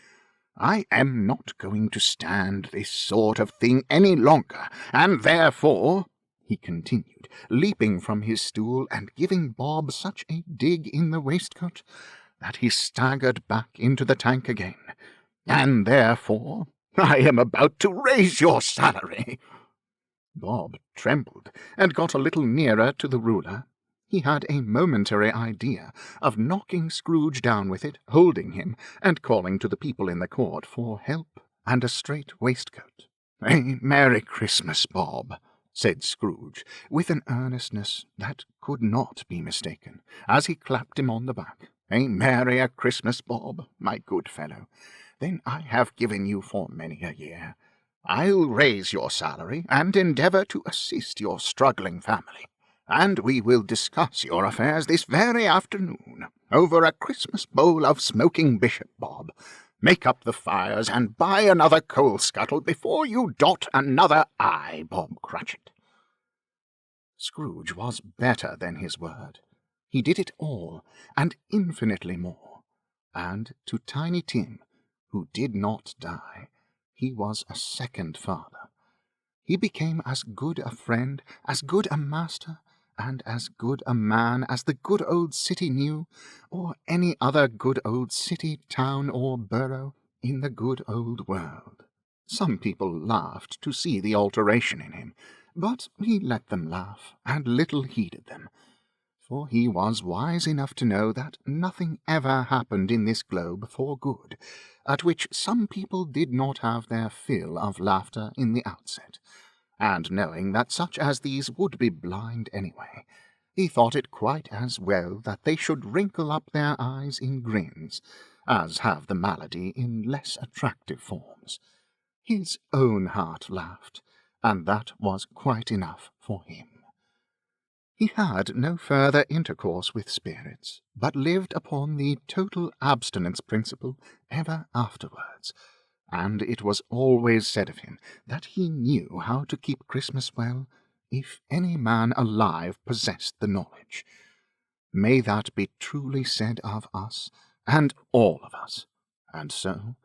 "I am not going to stand this sort of thing any longer, and therefore," he continued, leaping from his stool and giving Bob such a dig in the waistcoat that he staggered back into the tank again, "and therefore I am about to raise your salary." Bob trembled and got a little nearer to the ruler. He had a momentary idea of knocking Scrooge down with it, holding him, and calling to the people in the court for help and a straight waistcoat. "A Merry Christmas, Bob," said Scrooge, with an earnestness that could not be mistaken, as he clapped him on the back. "A merrier Christmas, Bob, my good fellow, than I have given you for many a year. I'll raise your salary and endeavour to assist your struggling family, and we will discuss your affairs this very afternoon over a Christmas bowl of smoking Bishop Bob. Make up the fires and buy another coal scuttle before you dot another I, Bob Cratchit." Scrooge was better than his word. He did it all, and infinitely more. And to Tiny Tim, who did not die, he was a second father. He became as good a friend, as good a master, and as good a man as the good old city knew, or any other good old city, town, or borough in the good old world. Some people laughed to see the alteration in him, but he let them laugh, and little heeded them, for he was wise enough to know that nothing ever happened in this globe for good, at which some people did not have their fill of laughter in the outset, and knowing that such as these would be blind anyway, he thought it quite as well that they should wrinkle up their eyes in grins, as have the malady in less attractive forms. His own heart laughed, and that was quite enough for him. He had no further intercourse with spirits, but lived upon the total abstinence principle ever afterwards, and it was always said of him that he knew how to keep Christmas well, if any man alive possessed the knowledge. May that be truly said of us, and all of us, and so,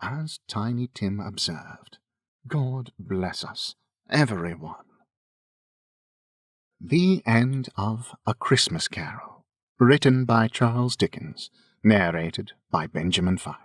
as Tiny Tim observed, God bless us, every one. The end of A Christmas Carol, written by Charles Dickens, narrated by Benjamin Fife.